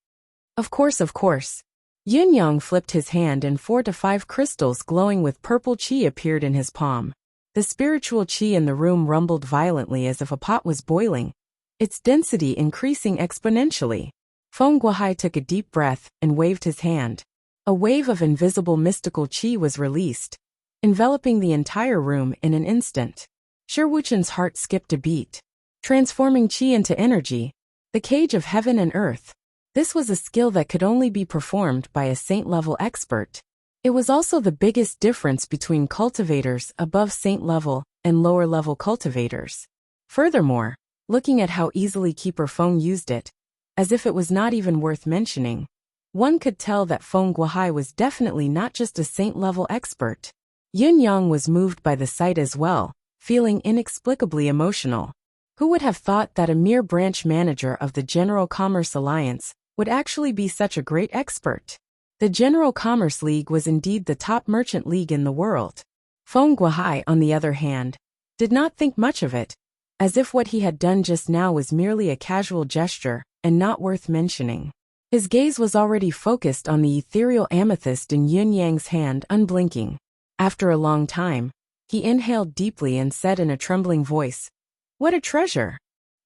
Of course. Yin Yang flipped his hand and 4 to 5 crystals glowing with purple qi appeared in his palm. The spiritual qi in the room rumbled violently as if a pot was boiling, its density increasing exponentially. Feng Guohai took a deep breath and waved his hand. A wave of invisible mystical qi was released, enveloping the entire room in an instant. Shi Wuchen's heart skipped a beat. Transforming qi into energy, the cage of heaven and earth. This was a skill that could only be performed by a saint-level expert. It was also the biggest difference between cultivators above saint level and lower-level cultivators. Furthermore, looking at how easily Keeper Feng used it, as if it was not even worth mentioning, one could tell that Feng Guohai was definitely not just a saint-level expert. Yin Yang was moved by the sight as well, feeling inexplicably emotional. Who would have thought that a mere branch manager of the General Commerce Alliance would actually be such a great expert? The General Commerce League was indeed the top merchant league in the world. Feng Guohai, on the other hand, did not think much of it, as if what he had done just now was merely a casual gesture and not worth mentioning. His gaze was already focused on the ethereal amethyst in Yin Yang's hand, unblinking. After a long time, he inhaled deeply and said in a trembling voice, "What a treasure!"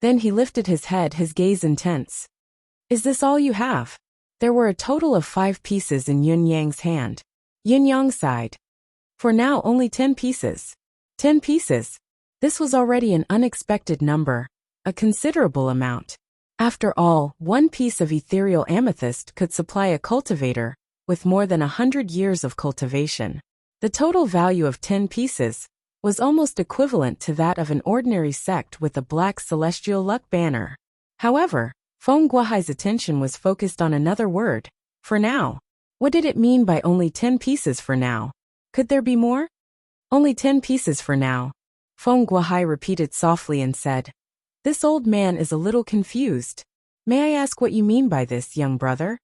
Then he lifted his head, his gaze intense. "Is this all you have?" There were a total of 5 pieces in Yin Yang's hand. Yin Yang sighed. "For now, only 10 pieces. 10 pieces. This was already an unexpected number, a considerable amount. After all, 1 piece of ethereal amethyst could supply a cultivator with more than 100 years of cultivation. The total value of 10 pieces was almost equivalent to that of an ordinary sect with a black celestial luck banner. However, Feng Guohai's attention was focused on another word, for now. What did it mean by only 10 pieces for now? Could there be more? Only 10 pieces for now. Feng Guohai repeated softly and said, "This old man is a little confused. May I ask what you mean by this, young brother?"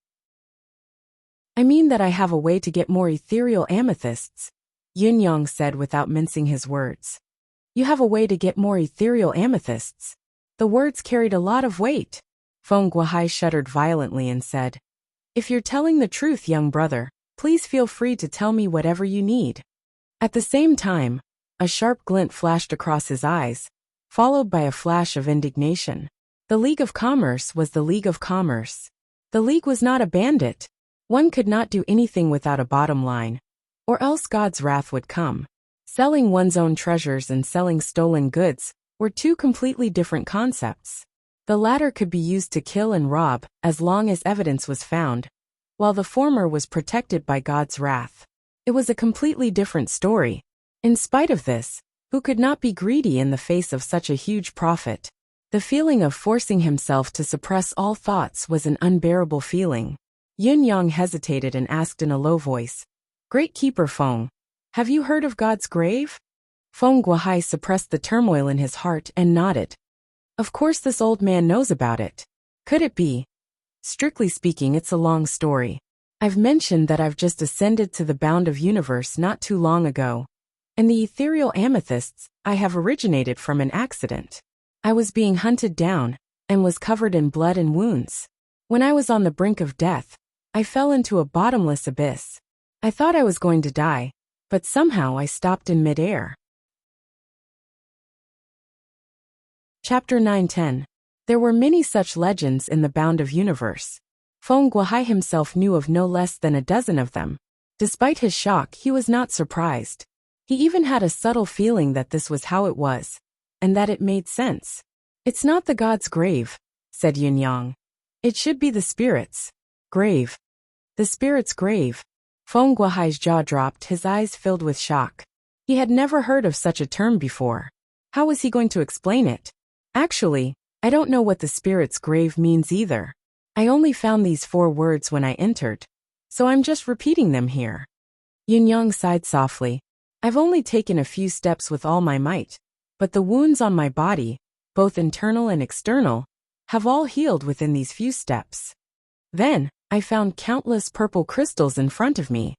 "I mean that I have a way to get more ethereal amethysts," Yin Yang said without mincing his words. "You have a way to get more ethereal amethysts." The words carried a lot of weight. Feng Guohai shuddered violently and said, "If you're telling the truth, young brother, please feel free to tell me whatever you need." At the same time, a sharp glint flashed across his eyes, followed by a flash of indignation. The League of Commerce was the League of Commerce. The League was not a bandit. One could not do anything without a bottom line, or else God's wrath would come. Selling one's own treasures and selling stolen goods were 2 completely different concepts. The latter could be used to kill and rob as long as evidence was found, while the former was protected by God's wrath. It was a completely different story. In spite of this, who could not be greedy in the face of such a huge profit. The feeling of forcing himself to suppress all thoughts was an unbearable feeling. Yun Yang hesitated and asked in a low voice, "Great Keeper Feng, have you heard of God's grave?" Feng Guohai suppressed the turmoil in his heart and nodded. Of course this old man knows about it. Could it be? Strictly speaking, it's a long story. I've mentioned that I've just ascended to the bound of universe not too long ago. And the ethereal amethysts I have originated from an accident. I was being hunted down, and was covered in blood and wounds. When I was on the brink of death, I fell into a bottomless abyss. I thought I was going to die, but somehow I stopped in midair. Chapter 9-10. There were many such legends in the bound of universe. Feng Guohai himself knew of no less than a dozen of them. Despite his shock, he was not surprised. He even had a subtle feeling that this was how it was, and that it made sense. "It's not the god's grave," said Yun Yang. "It should be the spirit's grave." The spirit's grave. Feng Guohai's jaw dropped, his eyes filled with shock. He had never heard of such a term before. How was he going to explain it? "Actually, I don't know what the spirit's grave means either. I only found these 4 words when I entered, so I'm just repeating them here." Yun Yang sighed softly. "I've only taken a few steps with all my might, but the wounds on my body, both internal and external, have all healed within these few steps. Then, I found countless purple crystals in front of me,"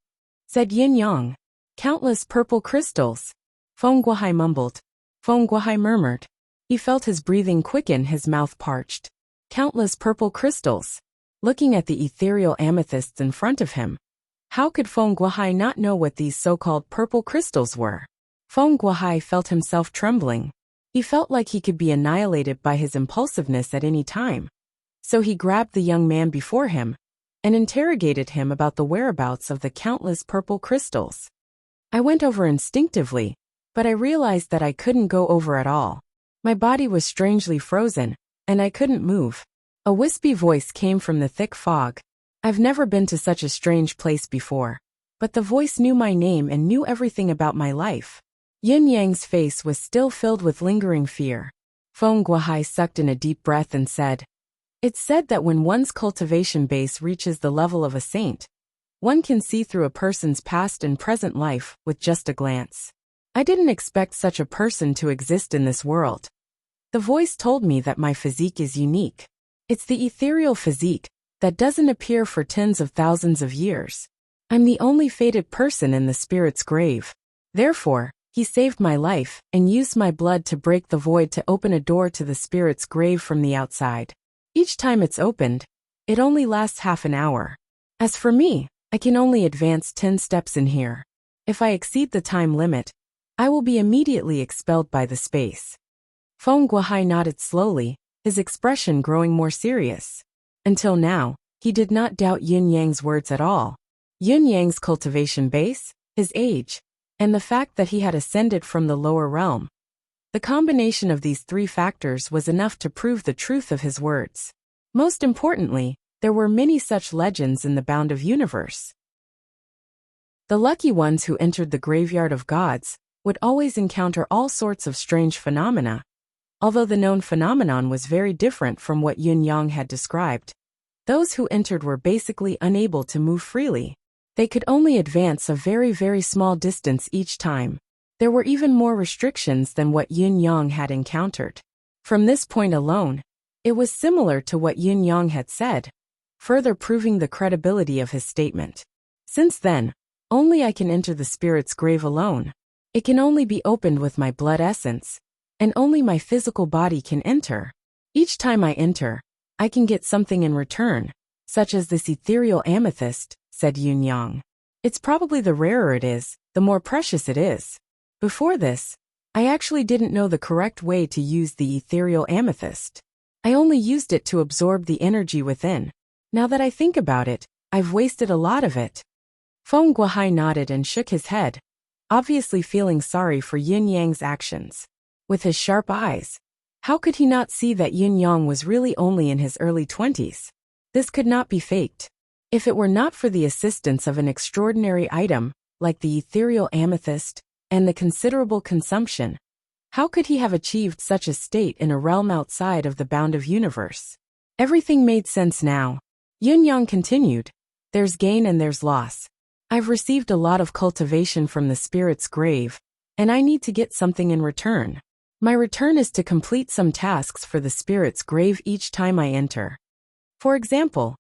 said Yin Yang. "Countless purple crystals," Feng Guohai mumbled. Feng Guohai murmured. He felt his breathing quicken, his mouth parched. Countless purple crystals. Looking at the ethereal amethysts in front of him, how could Feng Guohai not know what these so-called purple crystals were? Feng Guohai felt himself trembling. He felt like he could be annihilated by his impulsiveness at any time. So he grabbed the young man before him and interrogated him about the whereabouts of the countless purple crystals. "I went over instinctively, but I realized that I couldn't go over at all. My body was strangely frozen, and I couldn't move." A wispy voice came from the thick fog. "I've never been to such a strange place before." But the voice knew my name and knew everything about my life. Yin Yang's face was still filled with lingering fear. Feng Guohai sucked in a deep breath and said, "It's said that when one's cultivation base reaches the level of a saint, one can see through a person's past and present life with just a glance. I didn't expect such a person to exist in this world. The voice told me that my physique is unique. It's the ethereal physique that doesn't appear for tens of thousands of years. I'm the only fated person in the spirit's grave. Therefore, he saved my life and used my blood to break the void to open a door to the spirit's grave from the outside. Each time it's opened, it only lasts half an hour. As for me, I can only advance 10 steps in here. If I exceed the time limit, I will be immediately expelled by the space." Feng Guohai nodded slowly, his expression growing more serious. Until now, he did not doubt Yin Yang's words at all. Yin Yang's cultivation base, his age, and the fact that he had ascended from the lower realm. The combination of these 3 factors was enough to prove the truth of his words. Most importantly, there were many such legends in the bound of universe. The lucky ones who entered the graveyard of gods would always encounter all sorts of strange phenomena, although the known phenomenon was very different from what Yun Yang had described. Those who entered were basically unable to move freely. They could only advance a very, very small distance each time. There were even more restrictions than what Yun Yang had encountered. From this point alone, it was similar to what Yun Yang had said, further proving the credibility of his statement. Since then, only I can enter the spirit's grave alone. It can only be opened with my blood essence, and only my physical body can enter. Each time I enter, I can get something in return, such as this ethereal amethyst, said Yun Yang. It's probably the rarer it is, the more precious it is. Before this, I actually didn't know the correct way to use the ethereal amethyst. I only used it to absorb the energy within. Now that I think about it, I've wasted a lot of it. Feng Guohai nodded and shook his head, obviously feeling sorry for Yin Yang's actions. With his sharp eyes, how could he not see that Yin Yang was really only in his early 20s? This could not be faked. If it were not for the assistance of an extraordinary item, like the ethereal amethyst, and the considerable consumption, How could he have achieved such a state in a realm outside of the bound of universe? Everything made sense now. Yin Yang continued, there's gain and there's loss. I've received a lot of cultivation from the spirit's grave, and I need to get something in return. My return is to complete some tasks for the spirit's grave each time I enter. For example,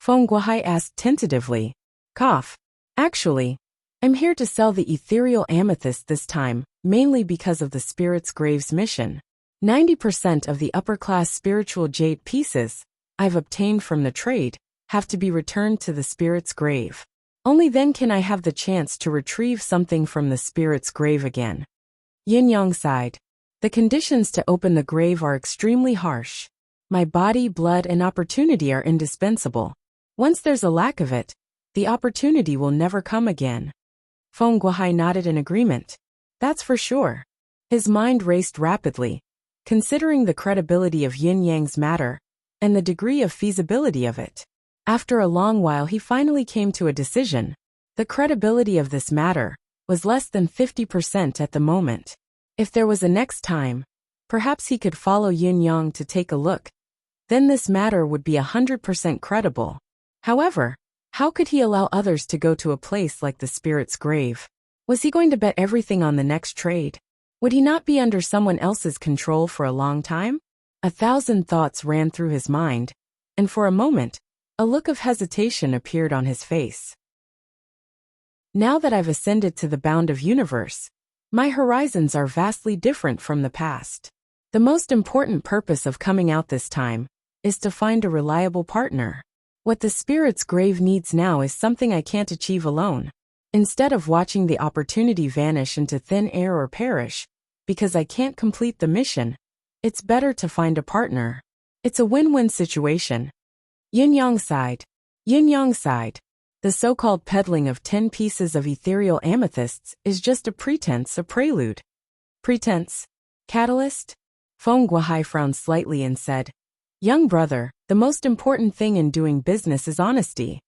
Feng Guohai asked tentatively, cough. Actually, I'm here to sell the ethereal amethyst this time, mainly because of the spirit's grave's mission. 90% of the upper-class spiritual jade pieces I've obtained from the trade have to be returned to the spirit's grave. Only then can I have the chance to retrieve something from the spirit's grave again. Yin Yang sighed. The conditions to open the grave are extremely harsh. My body, blood, and opportunity are indispensable. Once there's a lack of it, the opportunity will never come again. Feng Guohai nodded in agreement. That's for sure. His mind raced rapidly, considering the credibility of Yin Yang's matter and the degree of feasibility of it. After a long while he finally came to a decision. The credibility of this matter was less than 50% at the moment. If there was a next time, perhaps he could follow Yin Yang to take a look. Then this matter would be 100% credible. However, how could he allow others to go to a place like the spirit's grave? Was he going to bet everything on the next trade? Would he not be under someone else's control for a long time? 1,000 thoughts ran through his mind, and for a moment, a look of hesitation appeared on his face. Now that I've ascended to the bound of universe, my horizons are vastly different from the past. The most important purpose of coming out this time is to find a reliable partner. What the spirit's grave needs now is something I can't achieve alone. Instead of watching the opportunity vanish into thin air or perish, because I can't complete the mission, it's better to find a partner. It's a win-win situation. Yin Yang sighed. Yin Yang sighed. The so-called peddling of 10 pieces of ethereal amethysts is just a pretense, a prelude. Pretense? Catalyst? Feng Guohai frowned slightly and said, young brother, the most important thing in doing business is honesty.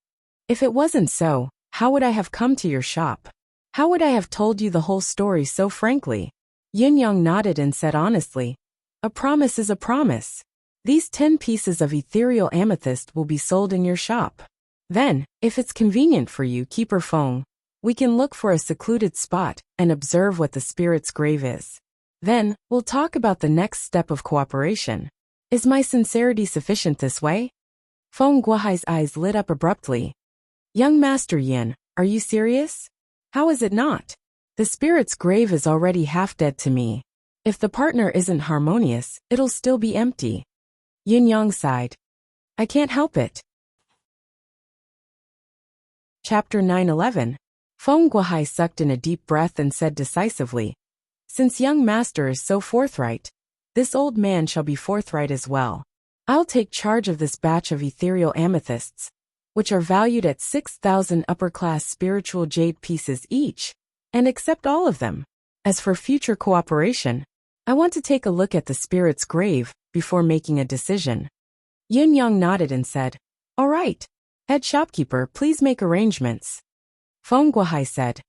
If it wasn't so, how would I have come to your shop? How would I have told you the whole story so frankly? Yin Yang nodded and said honestly, a promise is a promise. These 10 pieces of ethereal amethyst will be sold in your shop. Then, if it's convenient for you, Keeper Feng, we can look for a secluded spot and observe what the spirit's grave is. Then, we'll talk about the next step of cooperation. Is my sincerity sufficient this way? Feng Guohai's eyes lit up abruptly. Young Master Yin, are you serious? How is it not? The spirit's grave is already half dead to me. If the partner isn't harmonious, it'll still be empty. Yin Yang sighed. I can't help it. Chapter 9:11. Feng Guohai sucked in a deep breath and said decisively, since young master is so forthright, this old man shall be forthright as well. I'll take charge of this batch of ethereal amethysts, which are valued at 6,000 upper-class spiritual jade pieces each, and accept all of them. As for future cooperation, I want to take a look at the spirit's grave before making a decision. Yin Yang nodded and said, all right. Head shopkeeper, please make arrangements. Feng Guohai said,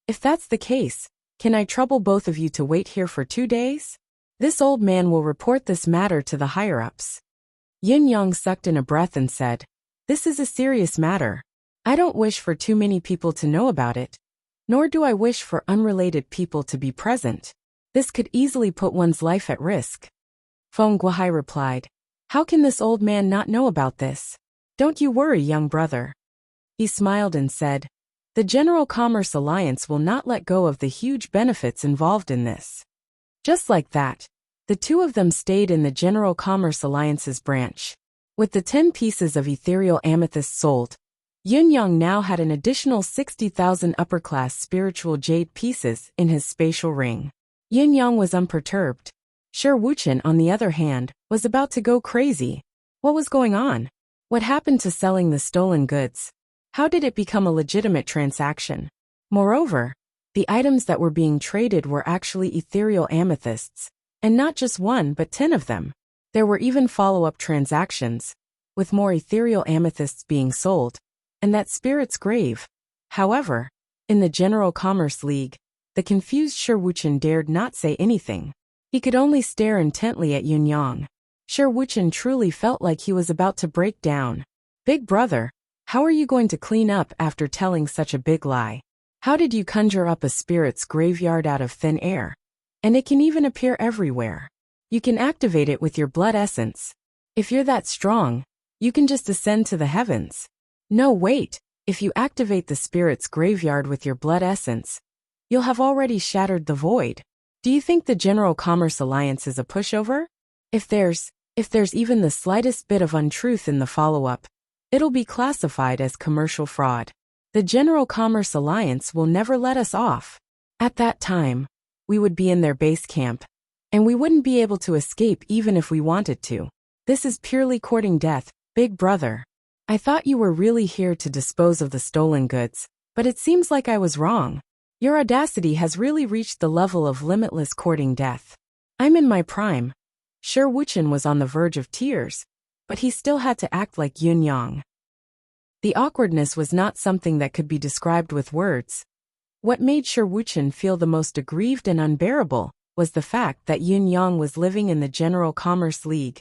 if that's the case, can I trouble both of you to wait here for 2 days? This old man will report this matter to the higher-ups. Yin Yang sucked in a breath and said, this is a serious matter. I don't wish for too many people to know about it, nor do I wish for unrelated people to be present. This could easily put one's life at risk. Feng Guohai replied, how can this old man not know about this? Don't you worry, young brother. He smiled and said, the General Commerce Alliance will not let go of the huge benefits involved in this. Just like that, the two of them stayed in the General Commerce Alliance's branch. With the 10 pieces of ethereal amethyst sold, Yin Yang now had an additional 60,000 upper-class spiritual jade pieces in his spatial ring. Yin Yang was unperturbed. Shi Wuchen, on the other hand, was about to go crazy. What was going on? What happened to selling the stolen goods? How did it become a legitimate transaction? Moreover, the items that were being traded were actually ethereal amethysts, and not just one but 10 of them. There were even follow-up transactions, with more ethereal amethysts being sold, and that spirit's grave. However, in the General Commerce League, the confused Shi Wuchen dared not say anything. He could only stare intently at Yun Yang. Sher Wuchen truly felt like he was about to break down. Big brother, how are you going to clean up after telling such a big lie? How did you conjure up a spirit's graveyard out of thin air? And it can even appear everywhere. You can activate it with your blood essence. If you're that strong, you can just ascend to the heavens. No, wait, if you activate the spirit's graveyard with your blood essence, you'll have already shattered the void. Do you think the General Commerce Alliance is a pushover? If there's even the slightest bit of untruth in the follow-up, it'll be classified as commercial fraud. The General Commerce Alliance will never let us off. At that time, we would be in their base camp, and we wouldn't be able to escape even if we wanted to. This is purely courting death, big brother. I thought you were really here to dispose of the stolen goods, but it seems like I was wrong. Your audacity has really reached the level of limitless courting death. I'm in my prime. Sher Wuchen was on the verge of tears, but he still had to act like Yun Yang. The awkwardness was not something that could be described with words. What made Sher Wuchen feel the most aggrieved and unbearable was the fact that Yun Yang was living in the General Commerce League,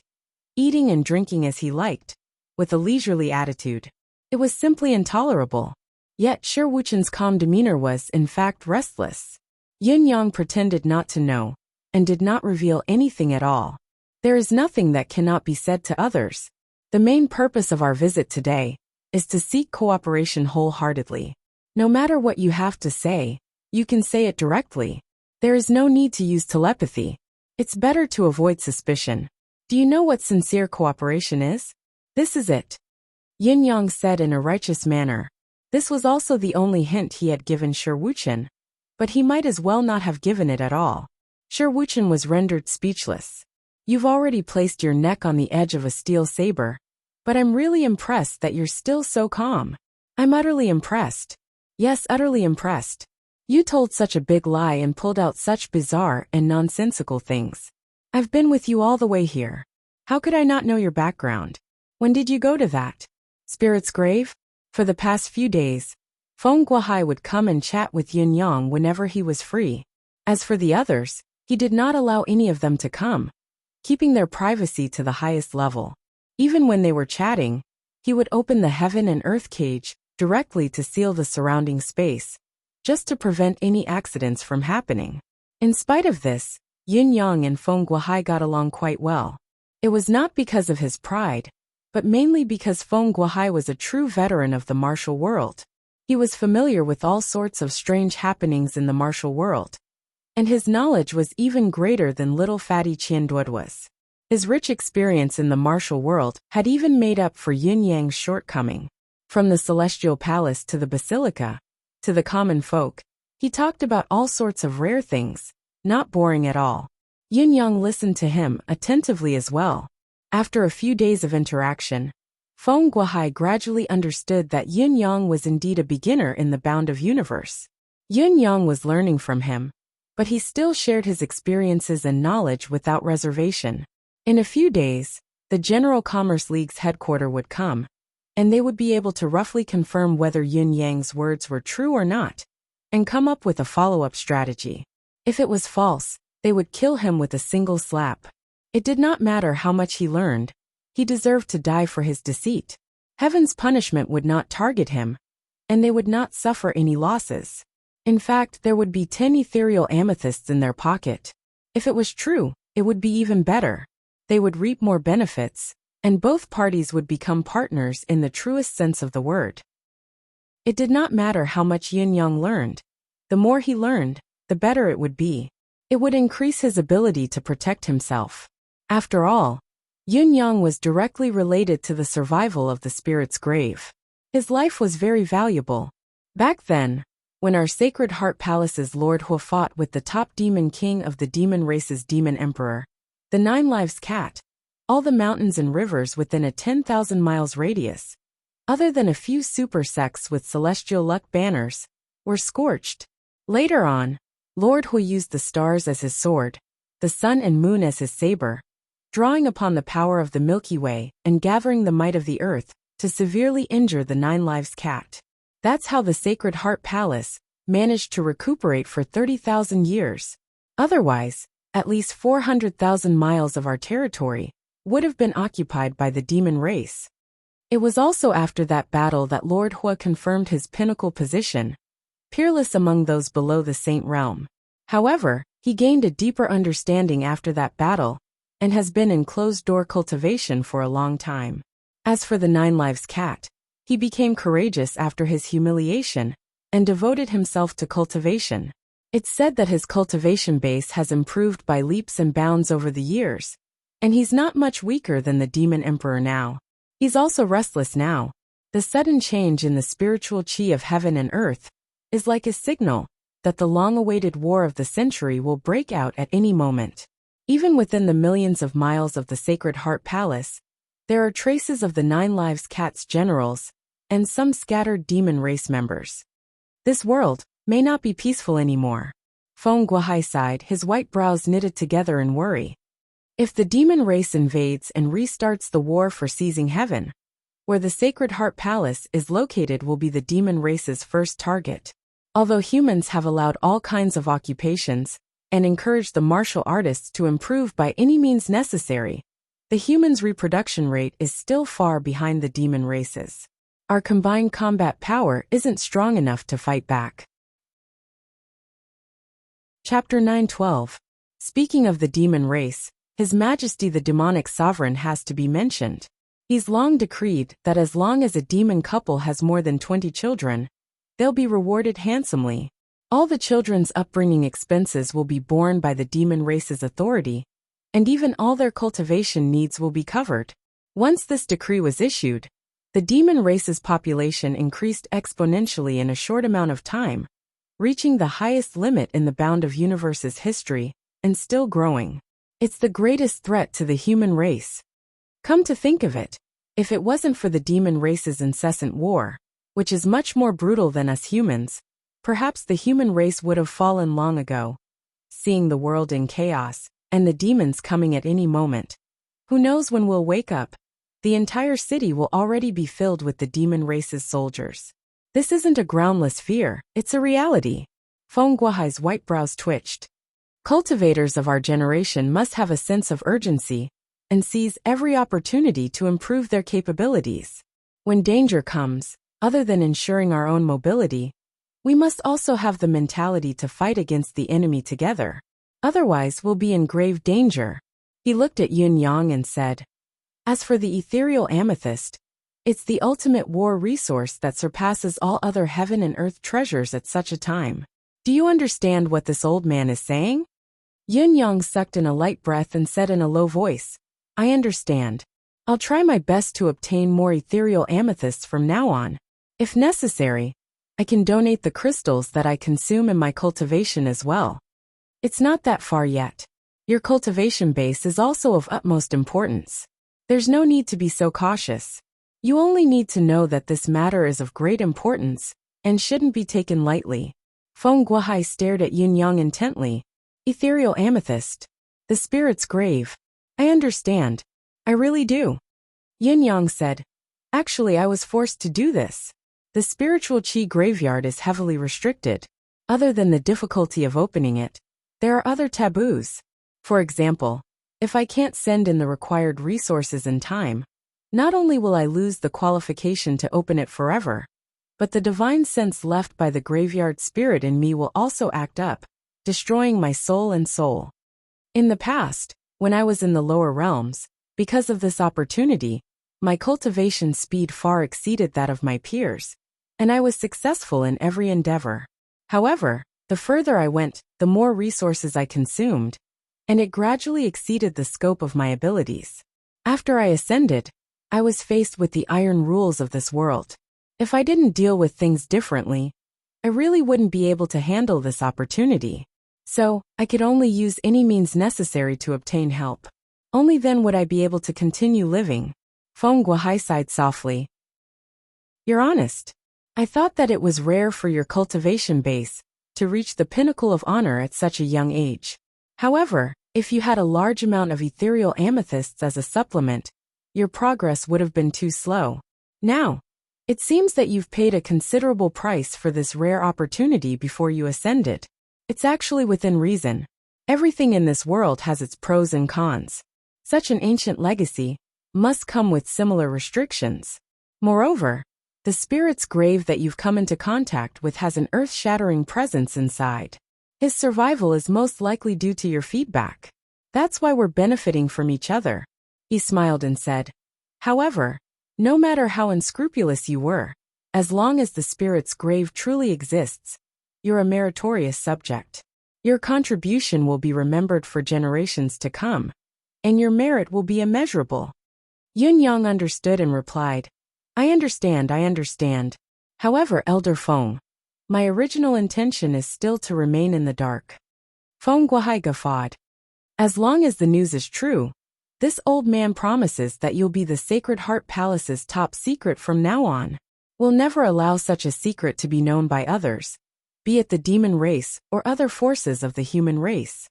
eating and drinking as he liked, with a leisurely attitude. It was simply intolerable. Yet Sher Wuchen's calm demeanor was, in fact, restless. Yun Yang pretended not to know, and did not reveal anything at all. There is nothing that cannot be said to others. The main purpose of our visit today is to seek cooperation wholeheartedly. No matter what you have to say, you can say it directly. There is no need to use telepathy. It's better to avoid suspicion. Do you know what sincere cooperation is? This is it. Yun Yang said in a righteous manner. This was also the only hint he had given Sher Wuchen, but he might as well not have given it at all. Sher Wuchen was rendered speechless. You've already placed your neck on the edge of a steel saber, but I'm really impressed that you're still so calm. I'm utterly impressed. Yes, utterly impressed. You told such a big lie and pulled out such bizarre and nonsensical things. I've been with you all the way here. How could I not know your background? When did you go to that spirit's grave? For the past few days, Feng Guohai would come and chat with Yun Yang whenever he was free. As for the others, he did not allow any of them to come, keeping their privacy to the highest level. Even when they were chatting, he would open the heaven and earth cage directly to seal the surrounding space, just to prevent any accidents from happening. In spite of this, Yun Yang and Feng Guohai got along quite well. It was not because of his pride, but mainly because Feng Guohai was a true veteran of the martial world. He was familiar with all sorts of strange happenings in the martial world, and his knowledge was even greater than little fatty Qian Duod was. His rich experience in the martial world had even made up for Yun Yang's shortcoming. From the celestial palace to the basilica, to the common folk, he talked about all sorts of rare things, not boring at all. Yun Yang listened to him attentively as well. After a few days of interaction, Feng Guohai gradually understood that Yun Yang was indeed a beginner in the bound of universe. Yun Yang was learning from him, but he still shared his experiences and knowledge without reservation. In a few days, the General Commerce League's headquarters would come, and they would be able to roughly confirm whether Yun Yang's words were true or not, and come up with a follow-up strategy. If it was false, they would kill him with a single slap. It did not matter how much he learned, he deserved to die for his deceit. Heaven's punishment would not target him, and they would not suffer any losses. In fact, there would be 10 ethereal amethysts in their pocket. If it was true, it would be even better. They would reap more benefits, and both parties would become partners in the truest sense of the word. It did not matter how much Yun Yang learned. The more he learned, the better it would be. It would increase his ability to protect himself. After all, Yun Yang was directly related to the survival of the spirit's grave. His life was very valuable. Back then, when our Sacred Heart Palace's Lord Hu fought with the top demon king of the demon race's demon emperor, the Nine Lives Cat, all the mountains and rivers within a 10,000 miles radius, other than a few super sects with celestial luck banners, were scorched. Later on, Lord Hu used the stars as his sword, the sun and moon as his saber, drawing upon the power of the Milky Way and gathering the might of the earth to severely injure the Nine Lives Cat. That's how the Sacred Heart Palace managed to recuperate for 30,000 years. Otherwise, at least 400,000 miles of our territory would have been occupied by the demon race. It was also after that battle that Lord Hua confirmed his pinnacle position, peerless among those below the Saint Realm. However, he gained a deeper understanding after that battle, and has been in closed-door cultivation for a long time. As for the Nine Lives cat, he became courageous after his humiliation, and devoted himself to cultivation. It's said that his cultivation base has improved by leaps and bounds over the years, and he's not much weaker than the Demon Emperor now. He's also restless now. The sudden change in the spiritual chi of heaven and earth is like a signal that the long-awaited war of the century will break out at any moment. Even within the millions of miles of the Sacred Heart Palace, there are traces of the Nine Lives cat's generals and some scattered demon race members. This world may not be peaceful anymore. Feng Guohai sighed, his white brows knitted together in worry. If the demon race invades and restarts the war for seizing heaven, where the Sacred Heart Palace is located will be the demon race's first target. Although humans have allowed all kinds of occupations and encouraged the martial artists to improve by any means necessary, the humans' reproduction rate is still far behind the demon races. Our combined combat power isn't strong enough to fight back. Chapter 9:12. Speaking of the demon race, His Majesty the demonic sovereign has to be mentioned. He's long decreed that as long as a demon couple has more than 20 children, they'll be rewarded handsomely. All the children's upbringing expenses will be borne by the demon race's authority, and even all their cultivation needs will be covered. Once this decree was issued, the demon race's population increased exponentially in a short amount of time, reaching the highest limit in the bound of universe's history, and still growing. It's the greatest threat to the human race. Come to think of it, if it wasn't for the demon race's incessant war, which is much more brutal than us humans, perhaps the human race would have fallen long ago. Seeing the world in chaos, and the demons coming at any moment. Who knows when we'll wake up? The entire city will already be filled with the demon race's soldiers. This isn't a groundless fear, it's a reality. Feng Guohai's white brows twitched. Cultivators of our generation must have a sense of urgency, and seize every opportunity to improve their capabilities. When danger comes, other than ensuring our own mobility, we must also have the mentality to fight against the enemy together. Otherwise, we'll be in grave danger. He looked at Yun Yang and said, as for the ethereal amethyst, it's the ultimate war resource that surpasses all other heaven and earth treasures at such a time. Do you understand what this old man is saying? Yun Yang sucked in a light breath and said in a low voice, I understand. I'll try my best to obtain more ethereal amethysts from now on. If necessary, I can donate the crystals that I consume in my cultivation as well. It's not that far yet. Your cultivation base is also of utmost importance. There's no need to be so cautious. You only need to know that this matter is of great importance, and shouldn't be taken lightly. Feng Guohai stared at Yun Yang intently. Ethereal amethyst. The spirit's grave. I understand. I really do. Yun Yang said, actually I was forced to do this. The spiritual chi graveyard is heavily restricted. Other than the difficulty of opening it, there are other taboos. For example, if I can't send in the required resources in time, not only will I lose the qualification to open it forever, but the divine sense left by the graveyard spirit in me will also act up, destroying my soul and soul. In the past, when I was in the lower realms, because of this opportunity, my cultivation speed far exceeded that of my peers, and I was successful in every endeavor. However, the further I went, the more resources I consumed, and it gradually exceeded the scope of my abilities. After I ascended, I was faced with the iron rules of this world. If I didn't deal with things differently, I really wouldn't be able to handle this opportunity. So, I could only use any means necessary to obtain help. Only then would I be able to continue living. Feng Guohai sighed softly. You're honest. I thought that it was rare for your cultivation base to reach the pinnacle of honor at such a young age. However, if you had a large amount of ethereal amethysts as a supplement, your progress would have been too slow. Now, it seems that you've paid a considerable price for this rare opportunity before you ascended. It's actually within reason. Everything in this world has its pros and cons. Such an ancient legacy must come with similar restrictions. Moreover, the spirit's grave that you've come into contact with has an earth-shattering presence inside. His survival is most likely due to your feedback. That's why we're benefiting from each other. He smiled and said, however, no matter how unscrupulous you were, as long as the spirit's grave truly exists, you're a meritorious subject. Your contribution will be remembered for generations to come, and your merit will be immeasurable. Yun Yang understood and replied, I understand. However, Elder Feng, my original intention is still to remain in the dark. Feng Guohai guffawed. As long as the news is true, this old man promises that you'll be the Sacred Heart Palace's top secret from now on. We'll never allow such a secret to be known by others, be it the demon race or other forces of the human race.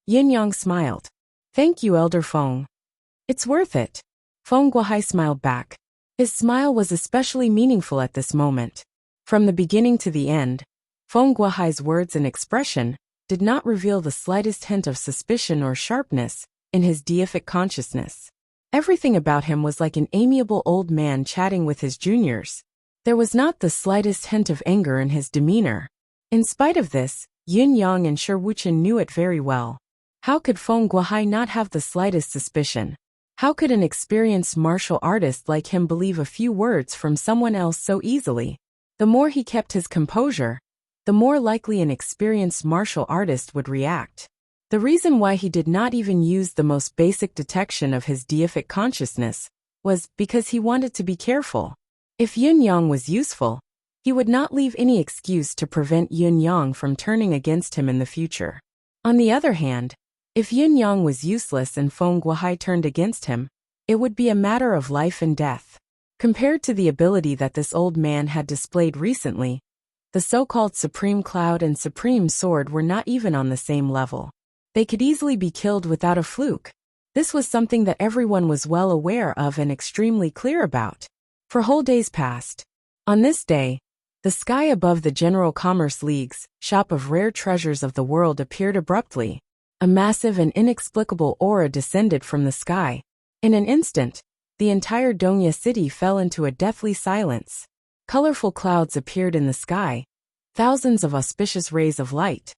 Yin Yang smiled. Thank you, Elder Feng. It's worth it. Feng Guohai smiled back. His smile was especially meaningful at this moment. From the beginning to the end, Feng Guohai's words and expression did not reveal the slightest hint of suspicion or sharpness in his deific consciousness. Everything about him was like an amiable old man chatting with his juniors. There was not the slightest hint of anger in his demeanor. In spite of this, Yin Yang and Shi Wuchen knew it very well. How could Feng Guohai not have the slightest suspicion? How could an experienced martial artist like him believe a few words from someone else so easily? The more he kept his composure, the more likely an experienced martial artist would react. The reason why he did not even use the most basic detection of his deific consciousness was because he wanted to be careful. If Yin Yang was useful, he would not leave any excuse to prevent Yin Yang from turning against him in the future. On the other hand, if Yin Yang was useless and Feng Guohai turned against him, it would be a matter of life and death. Compared to the ability that this old man had displayed recently, the so-called Supreme Cloud and Supreme Sword were not even on the same level. They could easily be killed without a fluke. This was something that everyone was well aware of and extremely clear about. For whole days passed. On this day, the sky above the General Commerce League's shop of rare treasures of the world appeared abruptly. A massive and inexplicable aura descended from the sky. In an instant, the entire Dongya city fell into a deathly silence. Colorful clouds appeared in the sky, thousands of auspicious rays of light.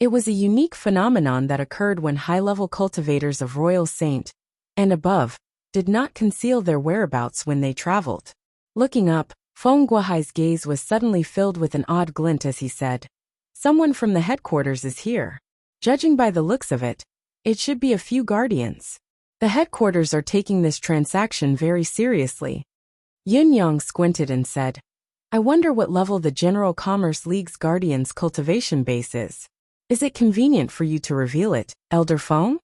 It was a unique phenomenon that occurred when high-level cultivators of Royal Saint, and above, did not conceal their whereabouts when they traveled. Looking up, Feng Guohai's gaze was suddenly filled with an odd glint as he said, Someone from the headquarters is here. Judging by the looks of it, it should be a few guardians. The headquarters are taking this transaction very seriously. Yin Yang squinted and said, I wonder what level the General Commerce League's Guardians' cultivation base is. Is it convenient for you to reveal it, Elder Feng?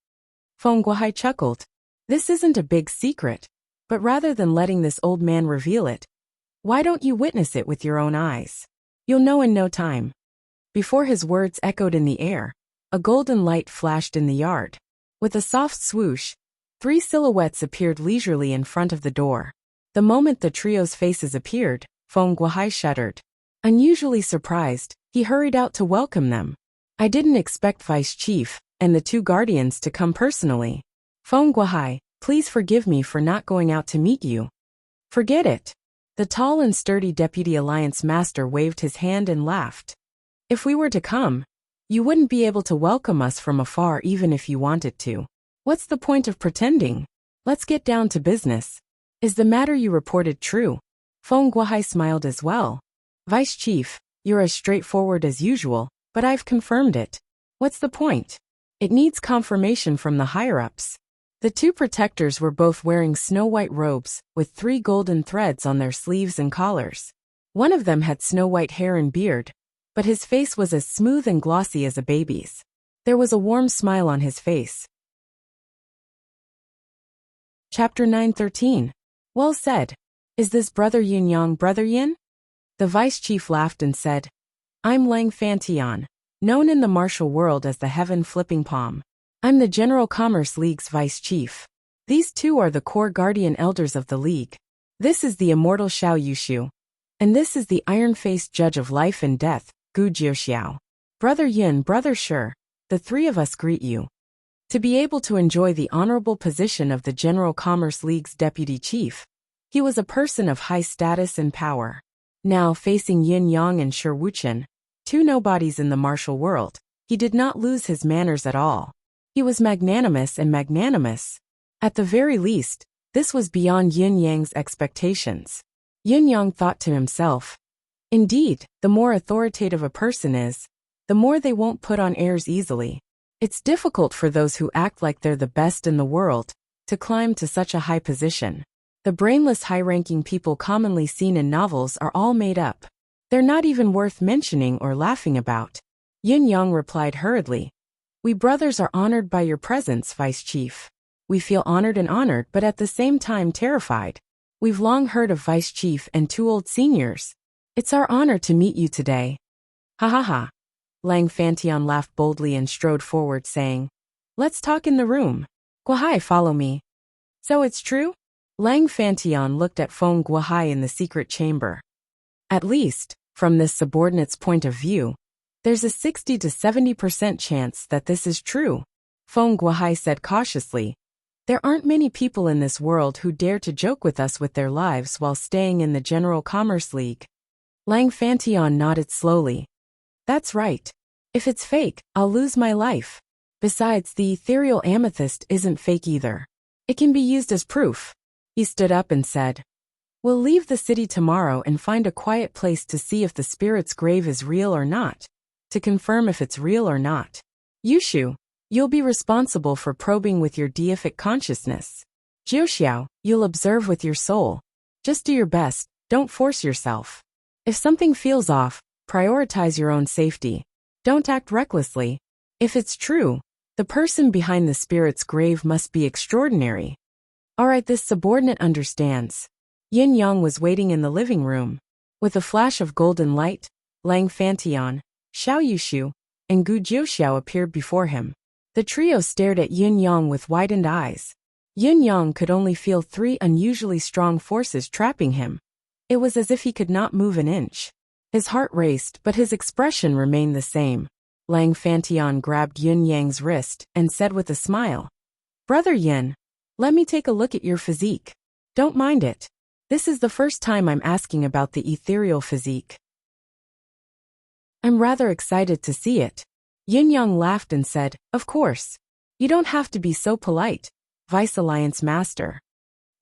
Feng Guohai chuckled. This isn't a big secret, but rather than letting this old man reveal it, why don't you witness it with your own eyes? You'll know in no time. Before his words echoed in the air, a golden light flashed in the yard. With a soft swoosh, 3 silhouettes appeared leisurely in front of the door. The moment the trio's faces appeared, Feng Guohai shuddered. Unusually surprised, he hurried out to welcome them. I didn't expect Vice Chief and the 2 guardians to come personally. Feng Guohai, please forgive me for not going out to meet you. Forget it. The tall and sturdy Deputy Alliance Master waved his hand and laughed. If we were to come, you wouldn't be able to welcome us from afar even if you wanted to. What's the point of pretending? Let's get down to business. Is the matter you reported true? Feng Guohai smiled as well. Vice Chief, you're as straightforward as usual, but I've confirmed it. What's the point? It needs confirmation from the higher-ups. The 2 protectors were both wearing snow-white robes, with 3 golden threads on their sleeves and collars. One of them had snow-white hair and beard, but his face was as smooth and glossy as a baby's. There was a warm smile on his face. Chapter 913. Well said. Is this Brother Yin Yang Brother Yin? The Vice Chief laughed and said, I'm Lang Fantian, known in the martial world as the Heaven Flipping Palm. I'm the General Commerce League's Vice Chief. These 2 are the core guardian elders of the League. This is the immortal Xiao Yushu. And this is the iron-faced judge of life and death, Gu Jioxiao. Brother Yin, Brother Shi, the three of us greet you. To be able to enjoy the honorable position of the General Commerce League's deputy chief, he was a person of high status and power. Now, facing Yin Yang and Shi Wuchen, two nobodies in the martial world, he did not lose his manners at all. He was magnanimous and magnanimous. At the very least, this was beyond Yin Yang's expectations. Yin Yang thought to himself, indeed, the more authoritative a person is, the more they won't put on airs easily. It's difficult for those who act like they're the best in the world to climb to such a high position. The brainless high-ranking people commonly seen in novels are all made up. They're not even worth mentioning or laughing about. Yin Yang replied hurriedly, "We brothers are honored by your presence, Vice Chief. We feel honored but at the same time terrified. We've long heard of Vice Chief and two old seniors. It's our honor to meet you today." Ha ha ha. Lang Fantian laughed boldly and strode forward, saying, "Let's talk in the room. Guahai, follow me." "So it's true?" Lang Fantian looked at Feng Guahai in the secret chamber. "At least, from this subordinate's point of view, there's a 60 to 70% chance that this is true," Feng Guahai said cautiously. "There aren't many people in this world who dare to joke with us with their lives while staying in the General Commerce League." Lang Fantian nodded slowly. "That's right. If it's fake, I'll lose my life. Besides, the ethereal amethyst isn't fake either. It can be used as proof." He stood up and said, "We'll leave the city tomorrow and find a quiet place to see if the spirit's grave is real or not, to confirm if it's real or not. Yushu, you'll be responsible for probing with your deific consciousness. Jiuxiao, you'll observe with your soul. Just do your best, don't force yourself. If something feels off, prioritize your own safety. Don't act recklessly. If it's true, the person behind the spirit's grave must be extraordinary." Alright, this subordinate understands. Yin Yang was waiting in the living room. With a flash of golden light, Lang Fantian, Xiao Yushu, and Gu Jiuxiao appeared before him. The trio stared at Yin Yang with widened eyes. Yin Yang could only feel three unusually strong forces trapping him. It was as if he could not move an inch. His heart raced, but his expression remained the same. Lang Fantian grabbed Yin Yang's wrist and said with a smile, "Brother Yin, let me take a look at your physique. Don't mind it. This is the first time I'm asking about the ethereal physique. I'm rather excited to see it." Yin Yang laughed and said, "Of course. You don't have to be so polite, Vice Alliance Master."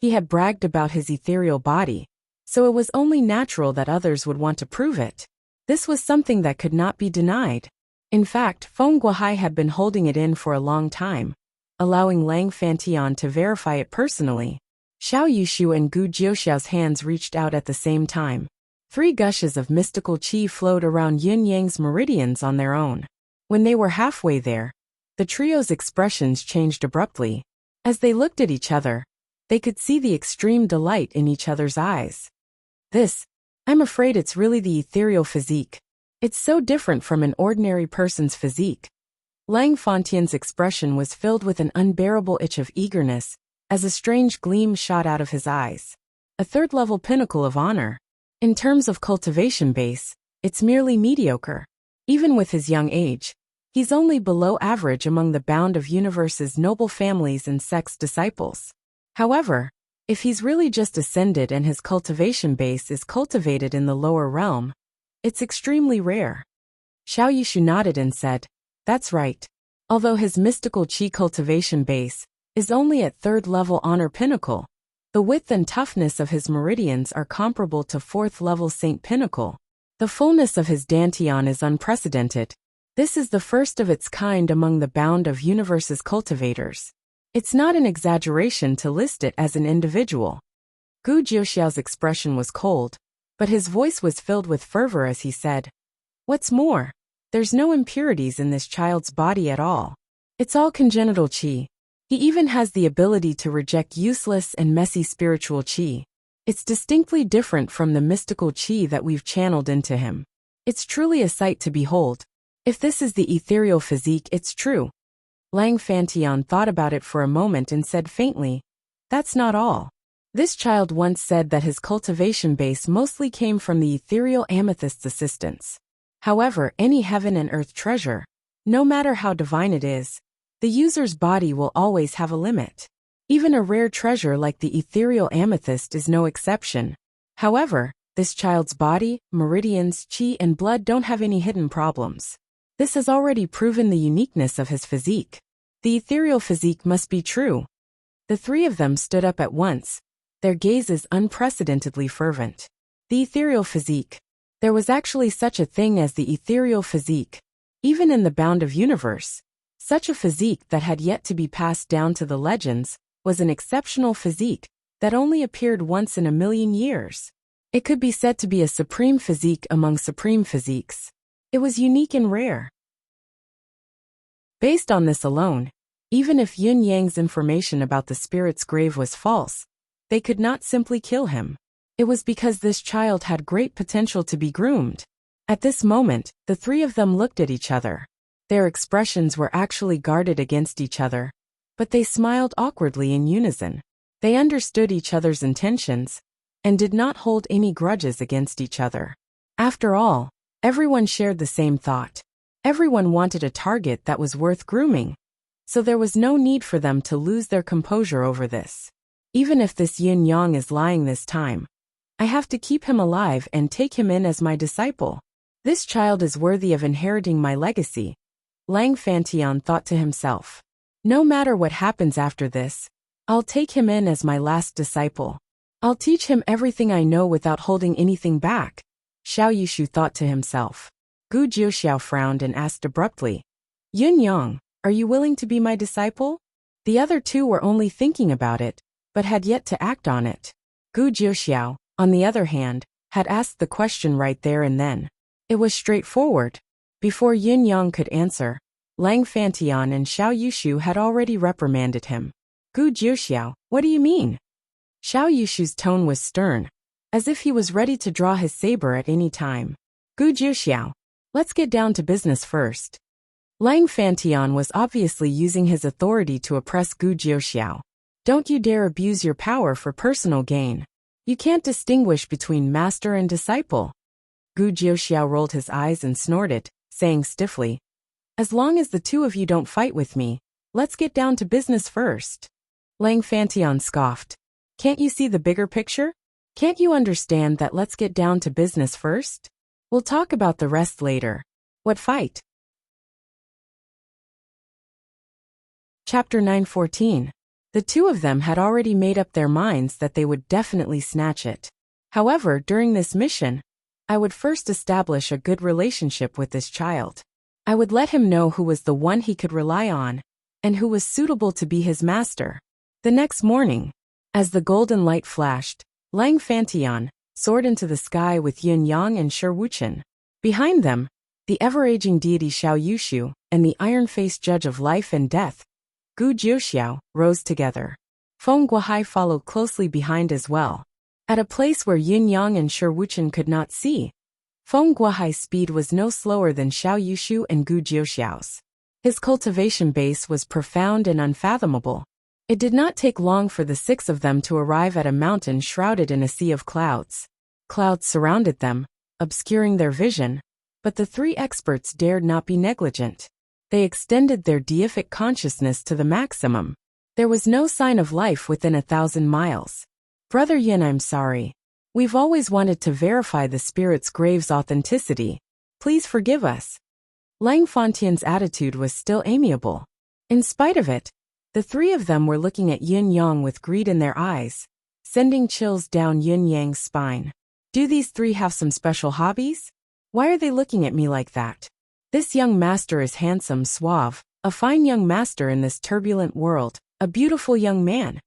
He had bragged about his ethereal body, so it was only natural that others would want to prove it. This was something that could not be denied. In fact, Feng Guahai had been holding it in for a long time, allowing Lang Fantian to verify it personally. Xiao Yushu and Gu Jiuxiao's hands reached out at the same time. 3 gushes of mystical qi flowed around Yin Yang's meridians on their own. When they were halfway there, the trio's expressions changed abruptly. As they looked at each other, they could see the extreme delight in each other's eyes. I'm afraid it's really the ethereal physique. It's so different from an ordinary person's physique." Lang Fantian's expression was filled with an unbearable itch of eagerness, as a strange gleam shot out of his eyes. A third-level pinnacle of honor. In terms of cultivation base, it's merely mediocre. Even with his young age, he's only below average among the bound of universe's noble families and sect's disciples. However, if he's really just ascended and his cultivation base is cultivated in the lower realm, it's extremely rare. Xiao Yushu nodded and said, "That's right. Although his mystical qi cultivation base is only at 3rd-level honor pinnacle, the width and toughness of his meridians are comparable to 4th-level saint pinnacle. The fullness of his dantian is unprecedented. This is the first of its kind among the bound of universe's cultivators. It's not an exaggeration to list it as an individual." Gu Jiuxiao's expression was cold, but his voice was filled with fervor as he said, "What's more, there's no impurities in this child's body at all. It's all congenital qi. He even has the ability to reject useless and messy spiritual qi. It's distinctly different from the mystical qi that we've channeled into him. It's truly a sight to behold. If this is the ethereal physique, it's true." Lang Fantian thought about it for a moment and said faintly, "That's not all. This child once said that his cultivation base mostly came from the ethereal amethyst's assistance. However, any heaven and earth treasure No matter how divine it is, the user's body will always have a limit. Even a rare treasure like the ethereal amethyst is no exception. However, this child's body, meridians, chi, and blood don't have any hidden problems. This has already proven the uniqueness of his physique. The ethereal physique must be true. The three of them stood up at once, their gazes unprecedentedly fervent. The ethereal physique. There was actually such a thing as the ethereal physique. Even in the bound of universe, such a physique that had yet to be passed down to the legends was an exceptional physique that only appeared once in a million years. It could be said to be a supreme physique among supreme physiques. It was unique and rare. Based on this alone, even if Yin Yang's information about the spirit's grave was false, they could not simply kill him. It was because this child had great potential to be groomed. At this moment, the three of them looked at each other. Their expressions were actually guarded against each other, but they smiled awkwardly in unison. They understood each other's intentions and did not hold any grudges against each other. After all, everyone shared the same thought. Everyone wanted a target that was worth grooming, so there was no need for them to lose their composure over this. Even if this Yin Yang is lying this time, I have to keep him alive and take him in as my disciple. This child is worthy of inheriting my legacy, Lang Fantian thought to himself. No matter what happens after this, I'll take him in as my last disciple. I'll teach him everything I know without holding anything back, Xiao Yushu thought to himself. Gu Jiuxiao frowned and asked abruptly, Yin Yang, are you willing to be my disciple? The other two were only thinking about it, but had yet to act on it. Gu Jiuxiao, on the other hand, had asked the question right there and then. It was straightforward. Before Yin Yang could answer, Lang Fantian and Xiao Yushu had already reprimanded him. Gu Jiuxiao, what do you mean? Xiao Yushu's tone was stern, as if he was ready to draw his saber at any time. Gu Jiuxiao, let's get down to business first. Lang Fantian was obviously using his authority to oppress Gu Jiuxiao. Don't you dare abuse your power for personal gain. You can't distinguish between master and disciple. Gu Jiuxiao rolled his eyes and snorted, saying stiffly, as long as the two of you don't fight with me, let's get down to business first. Lang Fantian scoffed. Can't you see the bigger picture? Can't you understand that let's get down to business first? We'll talk about the rest later. What fight? Chapter 9:14. The two of them had already made up their minds that they would definitely snatch it. However, during this mission, I would first establish a good relationship with this child. I would let him know who was the one he could rely on, and who was suitable to be his master. The next morning, as the golden light flashed, Lang Fantian soared into the sky with Yin Yang and Shi Wuchen. Behind them, the ever-aging deity Xiao Yushu and the iron-faced judge of life and death, Gu Jiuxiao, rose together. Feng Guohai followed closely behind as well. At a place where Yin Yang and Shi Wuchen could not see, Feng Guohai's speed was no slower than Xiao Yushu and Gu Jiuxiao's. His cultivation base was profound and unfathomable. It did not take long for the six of them to arrive at a mountain shrouded in a sea of clouds. Clouds surrounded them, obscuring their vision, but the three experts dared not be negligent. They extended their deific consciousness to the maximum. There was no sign of life within 1,000 miles. Brother Yin, I'm sorry. We've always wanted to verify the spirit's grave's authenticity. Please forgive us. Lang Fantian's attitude was still amiable. In spite of it, the three of them were looking at Yin Yang with greed in their eyes, sending chills down Yin Yang's spine. Do these three have some special hobbies? Why are they looking at me like that? This young master is handsome, suave, a fine young master in this turbulent world, a beautiful young man.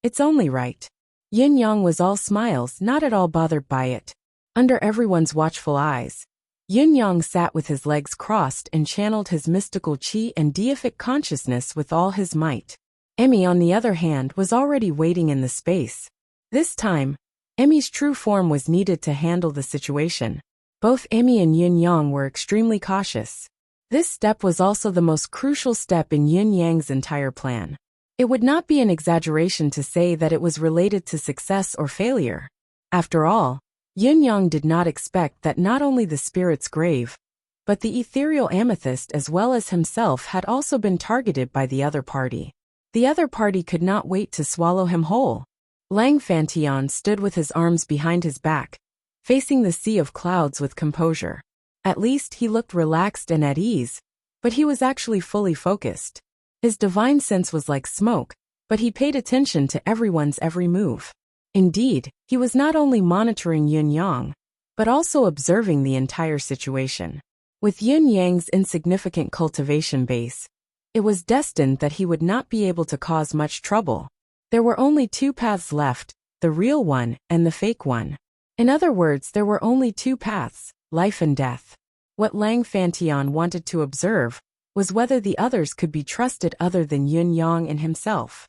It's only right. Yin Yang was all smiles, not at all bothered by it. Under everyone's watchful eyes, Yin Yang sat with his legs crossed and channeled his mystical chi and deific consciousness with all his might. Emmy, on the other hand, was already waiting in the space. This time, Emmy's true form was needed to handle the situation. Both Emmy and Yin Yang were extremely cautious. This step was also the most crucial step in Yin Yang's entire plan. It would not be an exaggeration to say that it was related to success or failure. After all, Yin Yang did not expect that not only the spirit's grave, But the ethereal amethyst as well as himself had also been targeted by the other party. The other party could not wait to swallow him whole. Lang Fantion stood with his arms behind his back, facing the sea of clouds with composure. At least he looked relaxed and at ease, but he was actually fully focused. His divine sense was like smoke, but he paid attention to everyone's every move. Indeed, he was not only monitoring Yun Yang, but also observing the entire situation. With Yun Yang's insignificant cultivation base, it was destined that he would not be able to cause much trouble. There were only two paths left, the real one and the fake one. In other words, there were only two paths, life and death. What Lang Fantion wanted to observe was whether the others could be trusted other than Yun Yang and himself.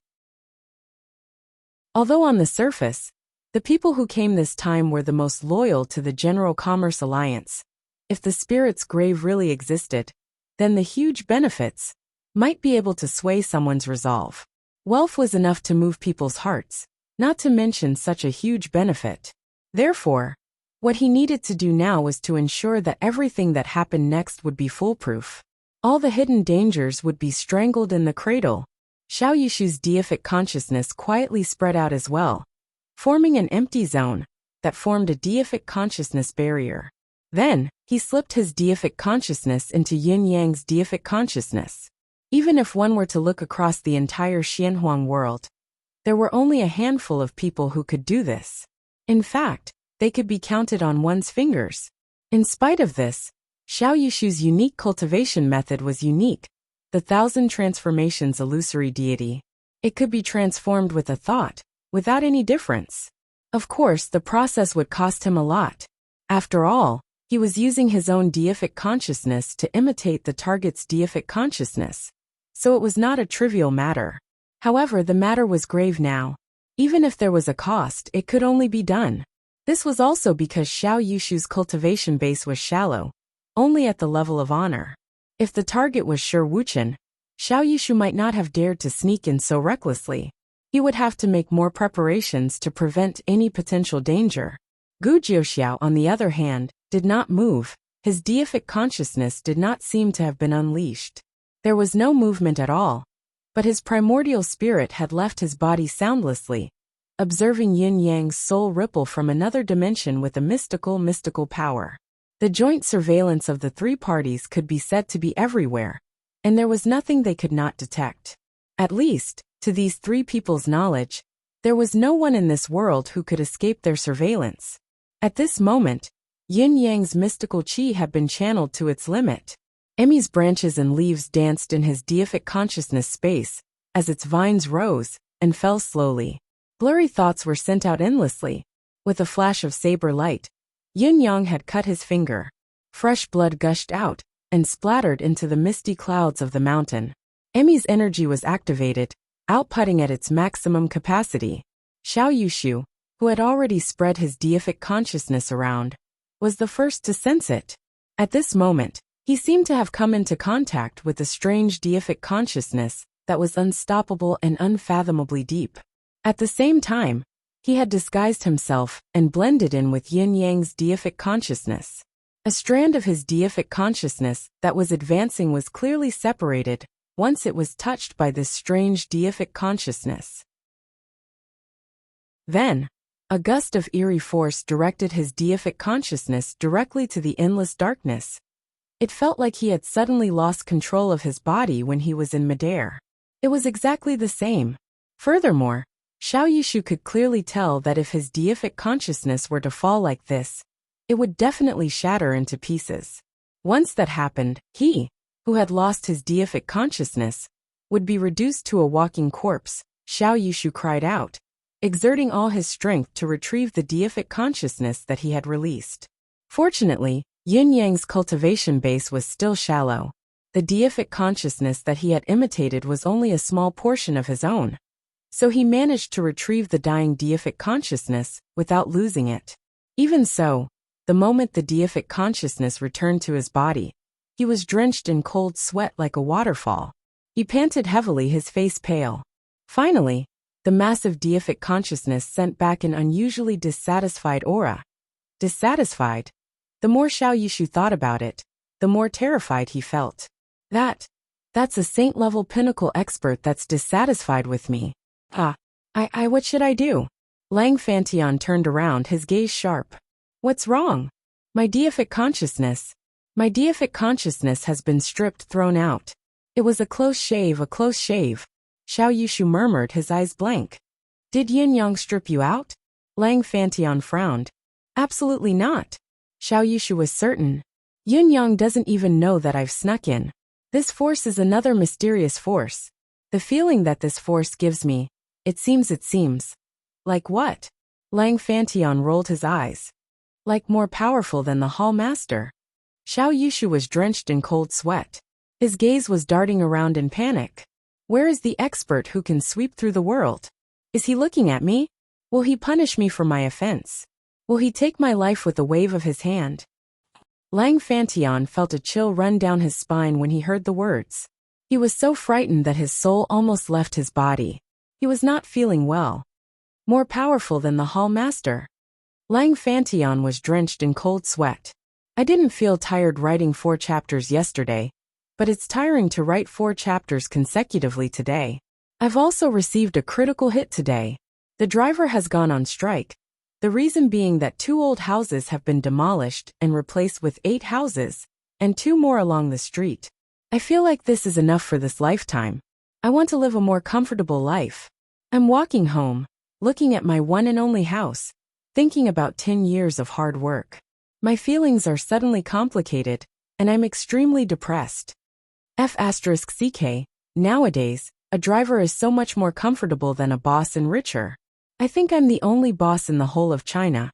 Although on the surface, the people who came this time were the most loyal to the General Commerce Alliance, if the spirit's grave really existed, then the huge benefits might be able to sway someone's resolve. Wealth was enough to move people's hearts, not to mention such a huge benefit. Therefore, what he needed to do now was to ensure that everything that happened next would be foolproof. All the hidden dangers would be strangled in the cradle. Xiao Yushu's deific consciousness quietly spread out as well, forming an empty zone that formed a deific consciousness barrier. Then, he slipped his deific consciousness into Yin Yang's deific consciousness. Even if one were to look across the entire Xianhuang world, there were only a handful of people who could do this. In fact, they could be counted on one's fingers. In spite of this, Xiao Yushu's unique cultivation method was unique. The thousand transformations illusory deity. It could be transformed with a thought, without any difference. Of course, the process would cost him a lot. After all, he was using his own deific consciousness to imitate the target's deific consciousness. So it was not a trivial matter. However, the matter was grave now. Even if there was a cost, it could only be done. This was also because Xiao Yushu's cultivation base was shallow, only at the level of honor. If the target was Shi Wuchen, Xiao Yushu might not have dared to sneak in so recklessly. He would have to make more preparations to prevent any potential danger. Gu Jiuxiao, on the other hand, did not move. His deific consciousness did not seem to have been unleashed. There was no movement at all, but his primordial spirit had left his body soundlessly, observing Yin Yang's soul ripple from another dimension with a mystical power. The joint surveillance of the three parties could be said to be everywhere, and there was nothing they could not detect. At least, to these three people's knowledge, there was no one in this world who could escape their surveillance. At this moment, Yin Yang's mystical qi had been channeled to its limit. Emmy's branches and leaves danced in his deific consciousness space, as its vines rose and fell slowly. Blurry thoughts were sent out endlessly. With a flash of saber light, Yin Yang had cut his finger. Fresh blood gushed out and splattered into the misty clouds of the mountain. Emmy's energy was activated, outputting at its maximum capacity. Xiao Yushu, who had already spread his deific consciousness around, was the first to sense it. At this moment, he seemed to have come into contact with a strange deific consciousness that was unstoppable and unfathomably deep. At the same time, he had disguised himself and blended in with Yin Yang's deific consciousness. A strand of his deific consciousness that was advancing was clearly separated once it was touched by this strange deific consciousness. Then, a gust of eerie force directed his deific consciousness directly to the endless darkness. It felt like he had suddenly lost control of his body when he was in midair. It was exactly the same. Furthermore, Xiao Yushu could clearly tell that if his deific consciousness were to fall like this, it would definitely shatter into pieces. Once that happened, he, who had lost his deific consciousness, would be reduced to a walking corpse. Xiao Yushu cried out, exerting all his strength to retrieve the deific consciousness that he had released. Fortunately, Yin Yang's cultivation base was still shallow. The deific consciousness that he had imitated was only a small portion of his own. So he managed to retrieve the dying deific consciousness without losing it. Even so, the moment the deific consciousness returned to his body, he was drenched in cold sweat like a waterfall. He panted heavily, his face pale. Finally, the massive deific consciousness sent back an unusually dissatisfied aura. Dissatisfied? The more Xiao Yushu thought about it, the more terrified he felt. That's a saint-level pinnacle expert that's dissatisfied with me. What should I do? Lang Fantian turned around, his gaze sharp. What's wrong? My deific consciousness has been stripped, thrown out. It was a close shave, a close shave. Xiao Yushu murmured, his eyes blank. Did Yin Yang strip you out? Lang Fantian frowned. Absolutely not. Xiao Yushu was certain. Yin Yang doesn't even know that I've snuck in. This force is another mysterious force. The feeling that this force gives me, it seems. Like what? Lang Fantian rolled his eyes. Like more powerful than the Hall Master. Xiao Yushu was drenched in cold sweat. His gaze was darting around in panic. Where is the expert who can sweep through the world? Is he looking at me? Will he punish me for my offense? Will he take my life with a wave of his hand? Lang Fantian felt a chill run down his spine when he heard the words. He was so frightened that his soul almost left his body. He was not feeling well. More powerful than the Hall Master. Lang Fantian was drenched in cold sweat. I didn't feel tired writing 4 chapters yesterday, but it's tiring to write 4 chapters consecutively today. I've also received a critical hit today. The driver has gone on strike. The reason being that 2 old houses have been demolished and replaced with 8 houses, and 2 more along the street. I feel like this is enough for this lifetime. I want to live a more comfortable life. I'm walking home, looking at my one and only house, thinking about 10 years of hard work. My feelings are suddenly complicated, and I'm extremely depressed. F***ck, nowadays, a driver is so much more comfortable than a boss and richer. I think I'm the only boss in the whole of China.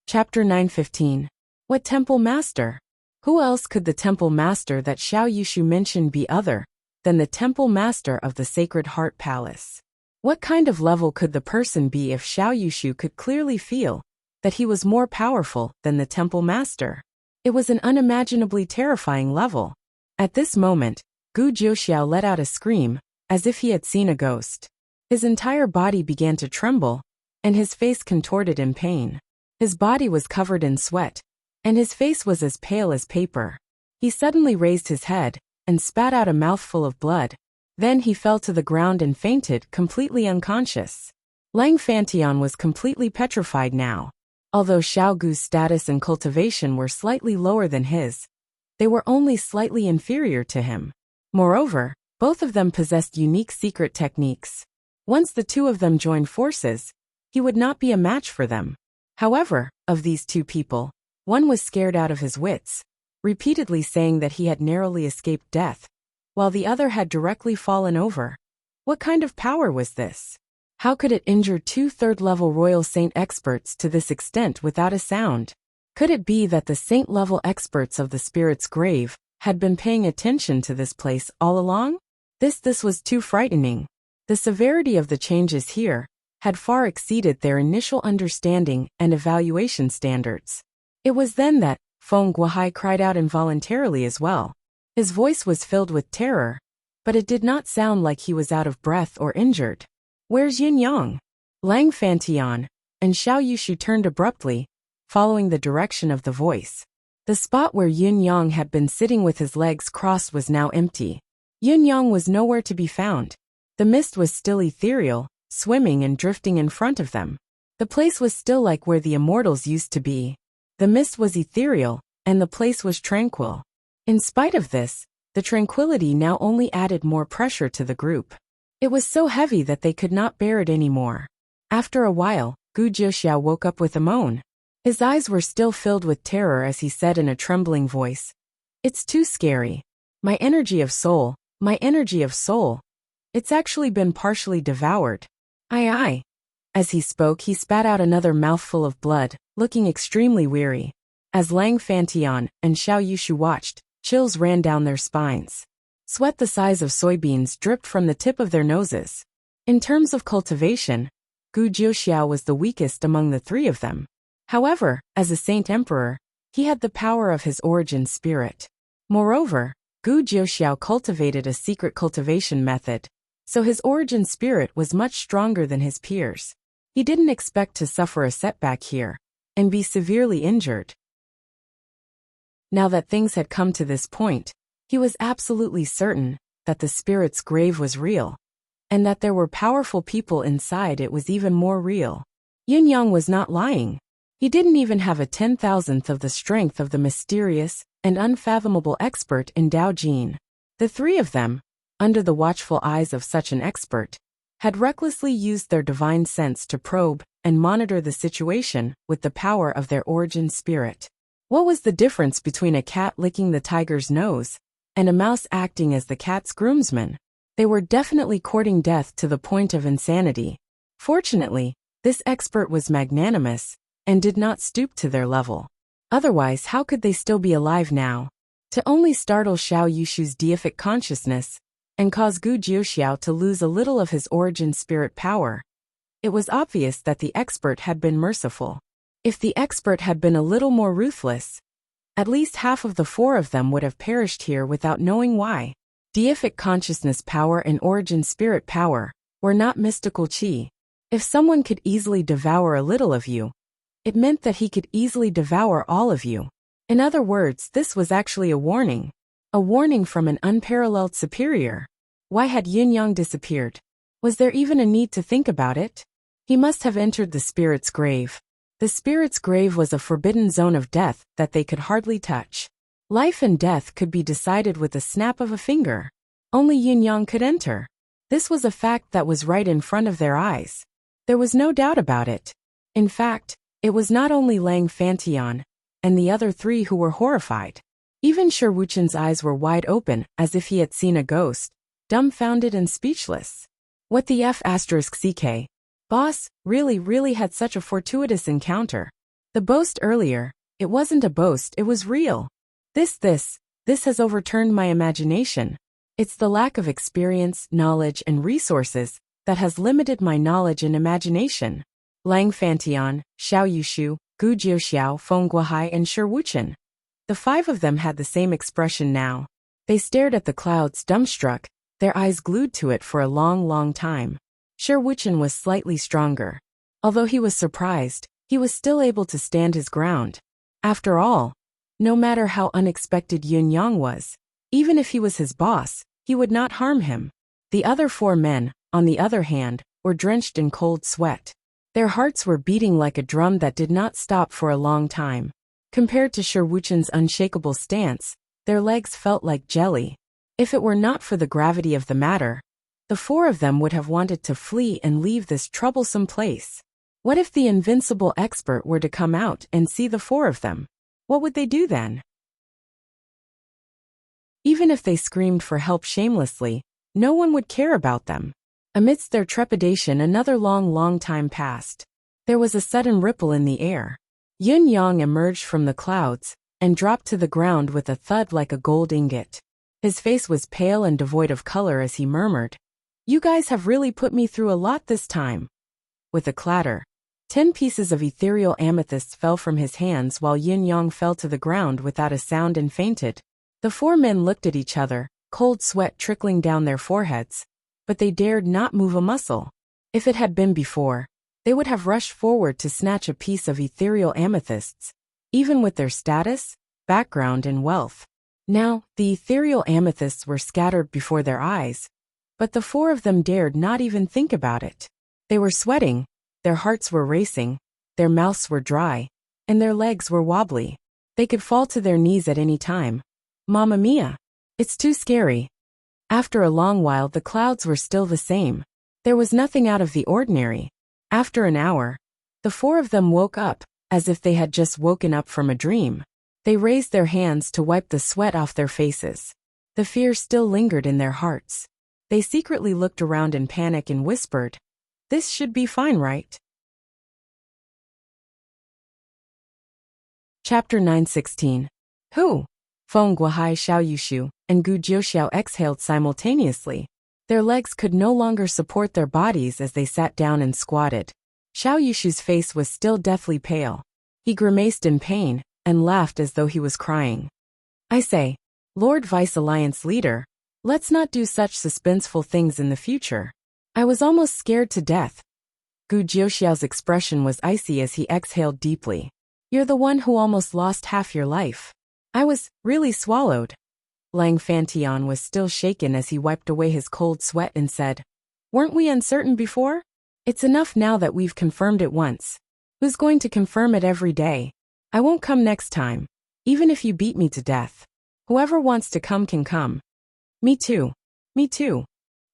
Chapter 915. What Temple Master? Who else could the Temple Master that Xiao Yushu mentioned be other than the Temple Master of the Sacred Heart Palace? What kind of level could the person be if Xiao Yushu could clearly feel that he was more powerful than the Temple Master? It was an unimaginably terrifying level. At this moment, Gu Jiuxiao let out a scream, as if he had seen a ghost. His entire body began to tremble, and his face contorted in pain. His body was covered in sweat, and his face was as pale as paper. He suddenly raised his head, and spat out a mouthful of blood. Then he fell to the ground and fainted, completely unconscious. Lang Fantian was completely petrified now. Although Xiao Gu's status and cultivation were slightly lower than his, they were only slightly inferior to him. Moreover, both of them possessed unique secret techniques. Once the 2 of them joined forces, he would not be a match for them. However, of these 2 people, one was scared out of his wits, repeatedly saying that he had narrowly escaped death, while the other had directly fallen over. What kind of power was this? How could it injure 2 third-level Royal Saint experts to this extent without a sound? Could it be that the Saint-level experts of the Spirit's Grave had been paying attention to this place all along? This was too frightening. The severity of the changes here had far exceeded their initial understanding and evaluation standards. It was then that Feng Guohai cried out involuntarily as well. His voice was filled with terror, but it did not sound like he was out of breath or injured. Where's Yin Yang? Lang Fantian and Xiao Yushu turned abruptly, following the direction of the voice. The spot where Yin Yang had been sitting with his legs crossed was now empty. Yin Yang was nowhere to be found. The mist was still ethereal, swimming and drifting in front of them. The place was still like where the immortals used to be. The mist was ethereal, and the place was tranquil. In spite of this, the tranquility now only added more pressure to the group. It was so heavy that they could not bear it anymore. After a while, Gu Jiuxiao woke up with a moan. His eyes were still filled with terror as he said in a trembling voice, "It's too scary. My energy of soul, it's actually been partially devoured. Aye. As he spoke, he spat out another mouthful of blood, looking extremely weary. As Lang Fantian and Xiao Yushu watched, chills ran down their spines. Sweat the size of soybeans dripped from the tip of their noses. In terms of cultivation, Gu Jiuxiao was the weakest among the 3 of them. However, as a Saint Emperor, he had the power of his origin spirit. Moreover, Gu Jiuxiao cultivated a secret cultivation method, so his origin spirit was much stronger than his peers. He didn't expect to suffer a setback here and be severely injured. Now that things had come to this point, he was absolutely certain that the spirit's grave was real, and that there were powerful people inside it was even more real. Yun Yang was not lying. He didn't even have a 10,000th of the strength of the mysterious and unfathomable expert in Dao Jin. The three of them, under the watchful eyes of such an expert, had recklessly used their divine sense to probe and monitor the situation with the power of their origin spirit. What was the difference between a cat licking the tiger's nose and a mouse acting as the cat's groomsman? They were definitely courting death to the point of insanity. Fortunately, this expert was magnanimous and did not stoop to their level. Otherwise, how could they still be alive now? To only startle Xiao Yushu's deific consciousness and cause Gu Jiuxiao to lose a little of his origin spirit power, it was obvious that the expert had been merciful. If the expert had been a little more ruthless, at least half of the four of them would have perished here without knowing why. Deific consciousness power and origin spirit power were not mystical qi. If someone could easily devour a little of you, it meant that he could easily devour all of you. In other words, this was actually a warning from an unparalleled superior. Why had Yin Yang disappeared? Was there even a need to think about it? He must have entered the spirit's grave. The spirit's grave was a forbidden zone of death that they could hardly touch. Life and death could be decided with a snap of a finger. Only Yin Yang could enter. This was a fact that was right in front of their eyes. There was no doubt about it. In fact, it was not only Lang Fantian and the other three who were horrified. Even Shi Wuchen's eyes were wide open as if he had seen a ghost, dumbfounded and speechless. What the F***CK? Boss, really had such a fortuitous encounter. The boast earlier, it wasn't a boast, it was real. This has overturned my imagination. It's the lack of experience, knowledge, and resources that has limited my knowledge and imagination. Lang Fantian, Xiao Yushu, Gu Jiuxiao, Feng Guohai, and Shi Wuchen. The five of them had the same expression now. They stared at the clouds dumbstruck, their eyes glued to it for a long time. Shi Wuchen was slightly stronger. Although he was surprised, he was still able to stand his ground. After all, no matter how unexpected Yun Yang was, even if he was his boss, he would not harm him. The other four men, on the other hand, were drenched in cold sweat. Their hearts were beating like a drum that did not stop for a long time. Compared to Shi Wuchen's unshakable stance, their legs felt like jelly. If it were not for the gravity of the matter, the four of them would have wanted to flee and leave this troublesome place. What if the invincible expert were to come out and see the four of them? What would they do then? Even if they screamed for help shamelessly, no one would care about them. Amidst their trepidation, another long time passed. There was a sudden ripple in the air. Yun Yang emerged from the clouds and dropped to the ground with a thud like a gold ingot. His face was pale and devoid of color as he murmured, "You guys have really put me through a lot this time." With a clatter, 10 pieces of ethereal amethysts fell from his hands while Yin Yang fell to the ground without a sound and fainted. The four men looked at each other, cold sweat trickling down their foreheads, but they dared not move a muscle. If it had been before, they would have rushed forward to snatch a piece of ethereal amethysts, even with their status, background, and wealth. Now, the ethereal amethysts were scattered before their eyes, but the four of them dared not even think about it. They were sweating, their hearts were racing, their mouths were dry, and their legs were wobbly. They could fall to their knees at any time. Mamma mia! It's too scary. After a long while, the clouds were still the same. There was nothing out of the ordinary. After an hour, the four of them woke up, as if they had just woken up from a dream. They raised their hands to wipe the sweat off their faces. The fear still lingered in their hearts. They secretly looked around in panic and whispered, "This should be fine, right?" Chapter 916. Who? Feng Guohai, Xiao Yushu, and Gu Jiuxiao exhaled simultaneously. Their legs could no longer support their bodies as they sat down and squatted. Xiao Yushu's face was still deathly pale. He grimaced in pain and laughed as though he was crying. "I say, Lord Vice Alliance leader, let's not do such suspenseful things in the future. I was almost scared to death." Gu Jiuxiao's expression was icy as he exhaled deeply. "You're the one who almost lost half your life. I was really swallowed. Lang Fantion was still shaken as he wiped away his cold sweat and said, "Weren't we uncertain before? It's enough now that we've confirmed it once. Who's going to confirm it every day? I won't come next time, even if you beat me to death. Whoever wants to come can come." "Me too. Me too.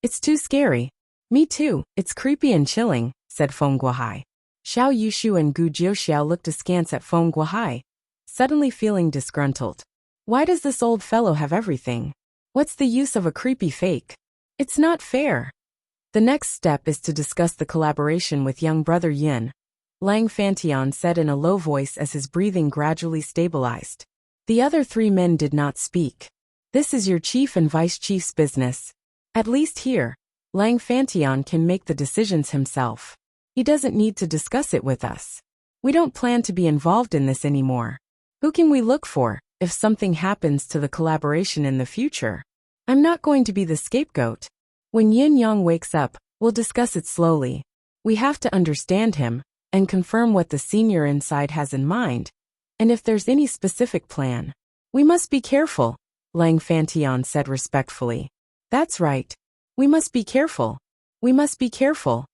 It's too scary." "Me too, it's creepy and chilling," said Feng Guohai. Xiao Yushu and Gu Jiuxiao looked askance at Feng Guohai, suddenly feeling disgruntled. Why does this old fellow have everything? What's the use of a creepy fake? It's not fair. The next step is to discuss the collaboration with young brother Yin, Lang Fantion said in a low voice as his breathing gradually stabilized. The other three men did not speak. "This is your chief and vice chief's business. At least here, Lang Fantion can make the decisions himself. He doesn't need to discuss it with us. We don't plan to be involved in this anymore. Who can we look for if something happens to the collaboration in the future? I'm not going to be the scapegoat. When Yin Yang wakes up, we'll discuss it slowly. We have to understand him and confirm what the senior inside has in mind, and if there's any specific plan. We must be careful," Lang Fantion said respectfully. "That's right. We must be careful. We must be careful."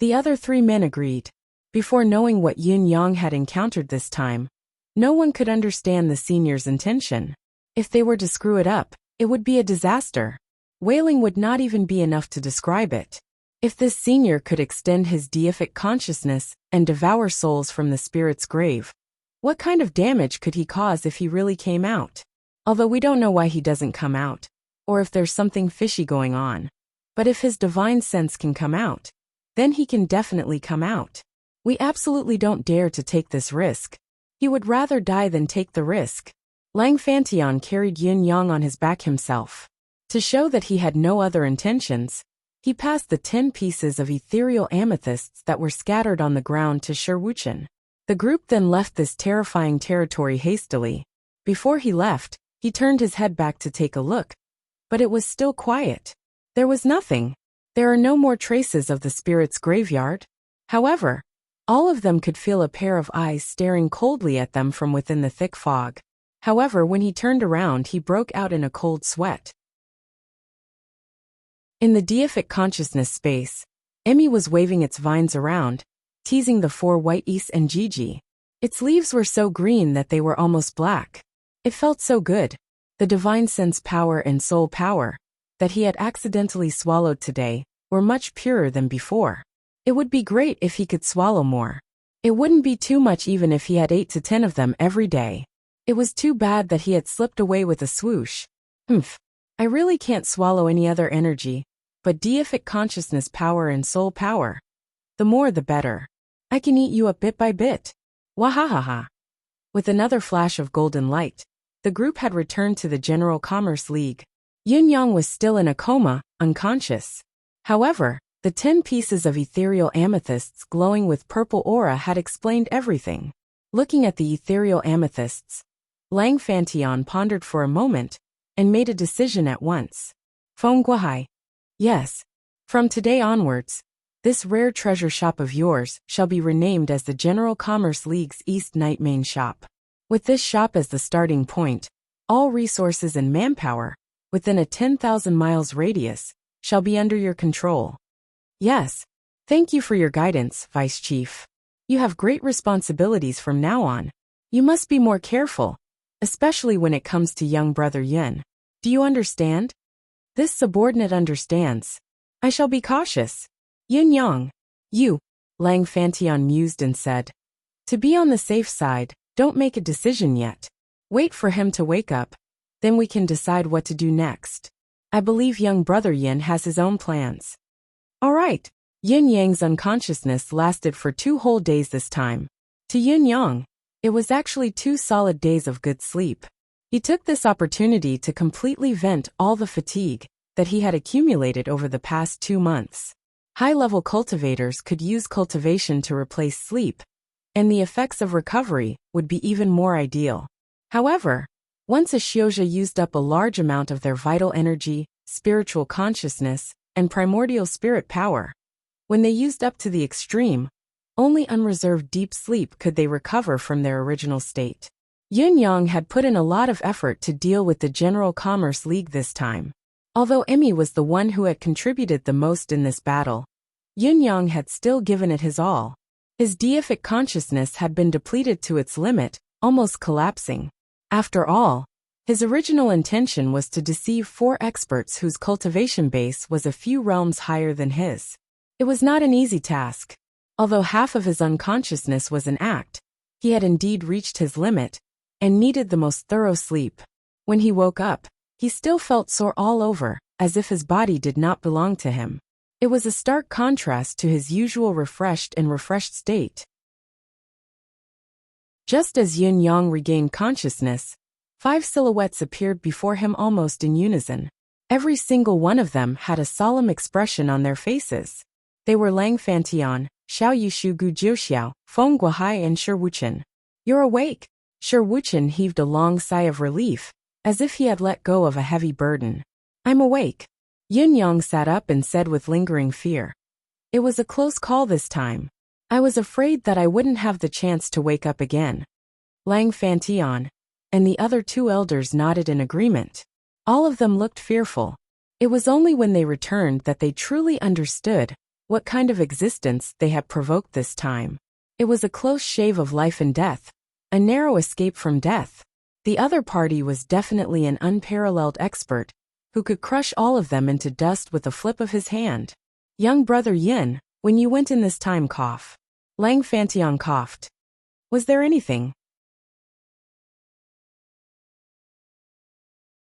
The other three men agreed. Before knowing what Yin Yang had encountered this time, no one could understand the senior's intention. If they were to screw it up, it would be a disaster. Wailing would not even be enough to describe it. If this senior could extend his deific consciousness and devour souls from the spirit's grave, what kind of damage could he cause if he really came out? Although we don't know why he doesn't come out, or if there's something fishy going on. But if his divine sense can come out, then he can definitely come out. We absolutely don't dare to take this risk. He would rather die than take the risk. Lang Fantion carried Yin Yang on his back himself. To show that he had no other intentions, he passed the 10 pieces of ethereal amethysts that were scattered on the ground to Sherwuchen. The group then left this terrifying territory hastily. Before he left, he turned his head back to take a look, but it was still quiet. There was nothing. There are no more traces of the spirit's graveyard. However, all of them could feel a pair of eyes staring coldly at them from within the thick fog. However, when he turned around, he broke out in a cold sweat. In the deific consciousness space, Emmy was waving its vines around, teasing the 4 white Is and Gigi. Its leaves were so green that they were almost black. It felt so good. The divine sense power and soul power that he had accidentally swallowed today were much purer than before. It would be great if he could swallow more. It wouldn't be too much even if he had 8 to 10 of them every day. It was too bad that he had slipped away with a swoosh. I really can't swallow any other energy, but deific consciousness power and soul power. The more the better. I can eat you up bit by bit. Wahahaha. With another flash of golden light, the group had returned to the General Commerce League. Yin Yang was still in a coma, unconscious. However, the 10 pieces of ethereal amethysts glowing with purple aura had explained everything. Looking at the ethereal amethysts, Lang Fantion pondered for a moment and made a decision at once. Feng Guohai. Yes. From today onwards, this rare treasure shop of yours shall be renamed as the General Commerce League's East Night Main Shop. With this shop as the starting point, all resources and manpower within a 10,000 miles radius shall be under your control. Yes. Thank you for your guidance, Vice Chief. You have great responsibilities from now on. You must be more careful, especially when it comes to young brother Yin. Do you understand? This subordinate understands. I shall be cautious. Yin Yang. You, Lang Fantion mused and said. To be on the safe side, don't make a decision yet. Wait for him to wake up. Then we can decide what to do next. I believe young brother Yin has his own plans. All right. Yin Yang's unconsciousness lasted for 2 whole days this time. To Yin Yang, it was actually 2 solid days of good sleep. He took this opportunity to completely vent all the fatigue that he had accumulated over the past 2 months. High-level cultivators could use cultivation to replace sleep, and the effects of recovery would be even more ideal. However, once a Xiozha used up a large amount of their vital energy, spiritual consciousness, and primordial spirit power, when they used up to the extreme, only unreserved deep sleep could they recover from their original state. Yun Yang had put in a lot of effort to deal with the General Commerce League this time. Although Emmy was the one who had contributed the most in this battle, Yun Yang had still given it his all. His deific consciousness had been depleted to its limit, almost collapsing. After all, his original intention was to deceive 4 experts whose cultivation base was a few realms higher than his. It was not an easy task. Although half of his unconsciousness was an act, he had indeed reached his limit and needed the most thorough sleep. When he woke up, he still felt sore all over, as if his body did not belong to him. It was a stark contrast to his usual refreshed state. Just as Yun Yang regained consciousness, 5 silhouettes appeared before him almost in unison. Every single one of them had a solemn expression on their faces. They were Lang Fantian, Xiao Yushu Gu Jiuxiao, Feng Guohai and Shi Wuchen. "You're awake." Shi Wuchen heaved a long sigh of relief, as if he had let go of a heavy burden. "I'm awake." Yun Yang sat up and said with lingering fear. "It was a close call this time. I was afraid that I wouldn't have the chance to wake up again." Lang Fantian and the other 2 elders nodded in agreement. All of them looked fearful. It was only when they returned that they truly understood what kind of existence they had provoked this time. It was a close shave of life and death, a narrow escape from death. The other party was definitely an unparalleled expert, who could crush all of them into dust with a flip of his hand. "Young brother Yin, when you went in this time cough." Lang Fantian coughed. "Was there anything?"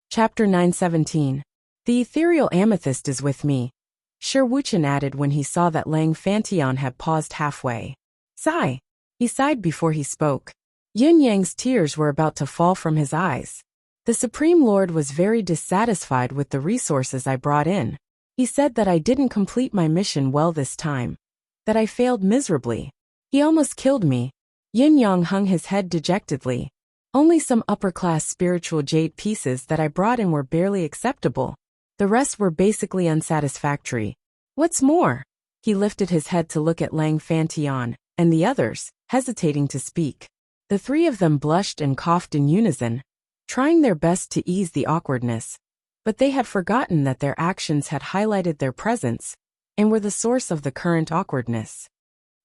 Chapter 917. The ethereal amethyst is with me, Shi Wuchen added when he saw that Lang Fantian had paused halfway. "Sigh." He sighed before he spoke. Yun Yang's tears were about to fall from his eyes. "The Supreme Lord was very dissatisfied with the resources I brought in. He said that I didn't complete my mission well this time, that I failed miserably. He almost killed me." Yun Yang hung his head dejectedly. "Only some upper-class spiritual jade pieces that I brought in were barely acceptable. The rest were basically unsatisfactory. What's more," he lifted his head to look at Lang Fantian and the others, hesitating to speak. The 3 of them blushed and coughed in unison, trying their best to ease the awkwardness. But they had forgotten that their actions had highlighted their presence and were the source of the current awkwardness.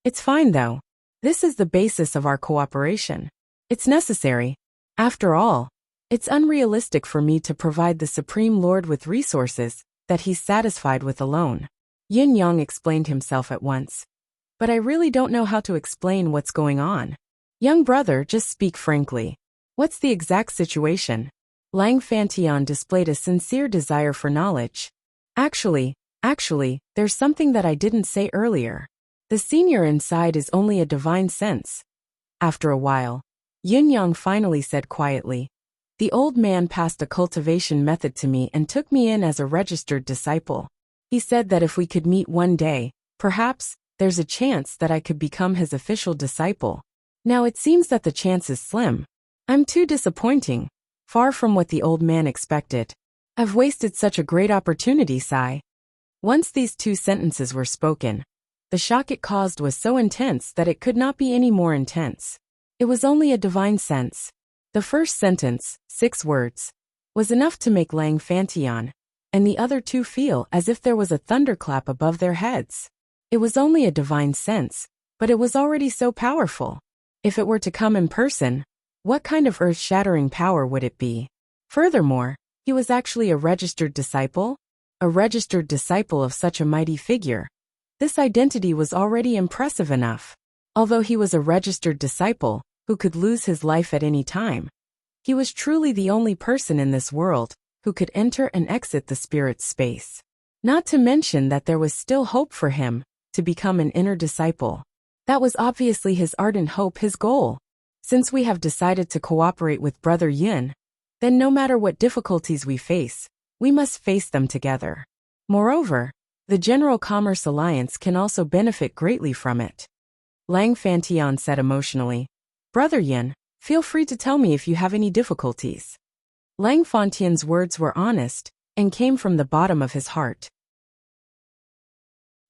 "It's fine though. This is the basis of our cooperation. It's necessary. After all, it's unrealistic for me to provide the Supreme Lord with resources that he's satisfied with alone." Yun Yang explained himself at once. "But I really don't know how to explain what's going on. Young brother, just speak frankly. What's the exact situation?" Lang Fantian displayed a sincere desire for knowledge. Actually, there's something that I didn't say earlier. The senior inside is only a divine sense." After a while, Yun Yang finally said quietly, "The old man passed a cultivation method to me and took me in as a registered disciple. He said that if we could meet one day, perhaps, there's a chance that I could become his official disciple. Now it seems that the chance is slim. I'm too disappointing, far from what the old man expected. I've wasted such a great opportunity, sigh." Once these 2 sentences were spoken, the shock it caused was so intense that it could not be any more intense. It was only a divine sense. The first sentence, 6 words, was enough to make Lang Fantian and the other 2 feel as if there was a thunderclap above their heads. It was only a divine sense, but it was already so powerful. If it were to come in person, what kind of earth-shattering power would it be? Furthermore, he was actually a registered disciple? A registered disciple of such a mighty figure. This identity was already impressive enough. Although he was a registered disciple, who could lose his life at any time, he was truly the only person in this world who could enter and exit the spirit's space. Not to mention that there was still hope for him to become an inner disciple. That was obviously his ardent hope, his goal. Since we have decided to cooperate with Brother Yin, then no matter what difficulties we face, we must face them together. Moreover, the General Commerce Alliance can also benefit greatly from it." Lang Fantian said emotionally. "Brother Yin, feel free to tell me if you have any difficulties." Lang Fantian's words were honest and came from the bottom of his heart.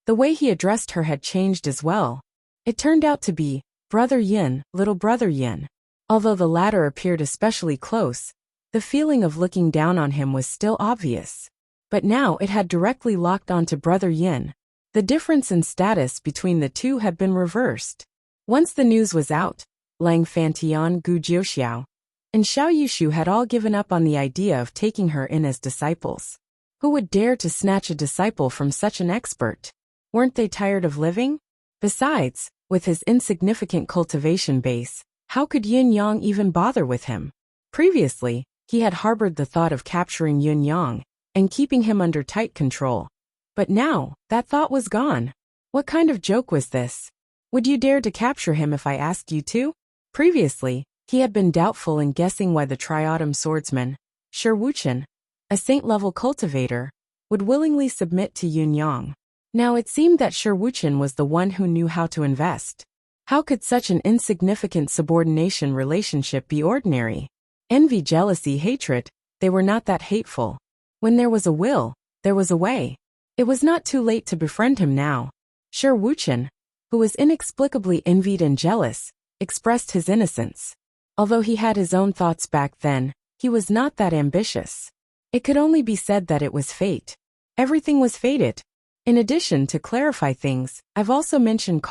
The way he addressed her had changed as well. It turned out to be, "Brother Yin, little brother Yin." Although the latter appeared especially close, the feeling of looking down on him was still obvious. But now it had directly locked onto Brother Yin. The difference in status between the two had been reversed. Once the news was out, Lang Fantian, Gu Jiuxiao, and Xiao Yushu had all given up on the idea of taking her in as disciples. Who would dare to snatch a disciple from such an expert? Weren't they tired of living? Besides, with his insignificant cultivation base, how could Yin Yang even bother with him? Previously, he had harbored the thought of capturing Yin Yang and keeping him under tight control. But now, that thought was gone. What kind of joke was this? Would you dare to capture him if I asked you to? Previously, he had been doubtful in guessing why the triatom swordsman, Shi Wuchen, a saint-level cultivator, would willingly submit to Yin Yang. Now it seemed that Shi Wuchen was the one who knew how to invest. How could such an insignificant subordination relationship be ordinary? Envy, jealousy, hatred, they were not that hateful. When there was a will, there was a way. It was not too late to befriend him now. Shi Wuchen, who was inexplicably envied and jealous, expressed his innocence. Although he had his own thoughts back then, he was not that ambitious. It could only be said that it was fate. Everything was fated. In addition, to clarify things, I've also mentioned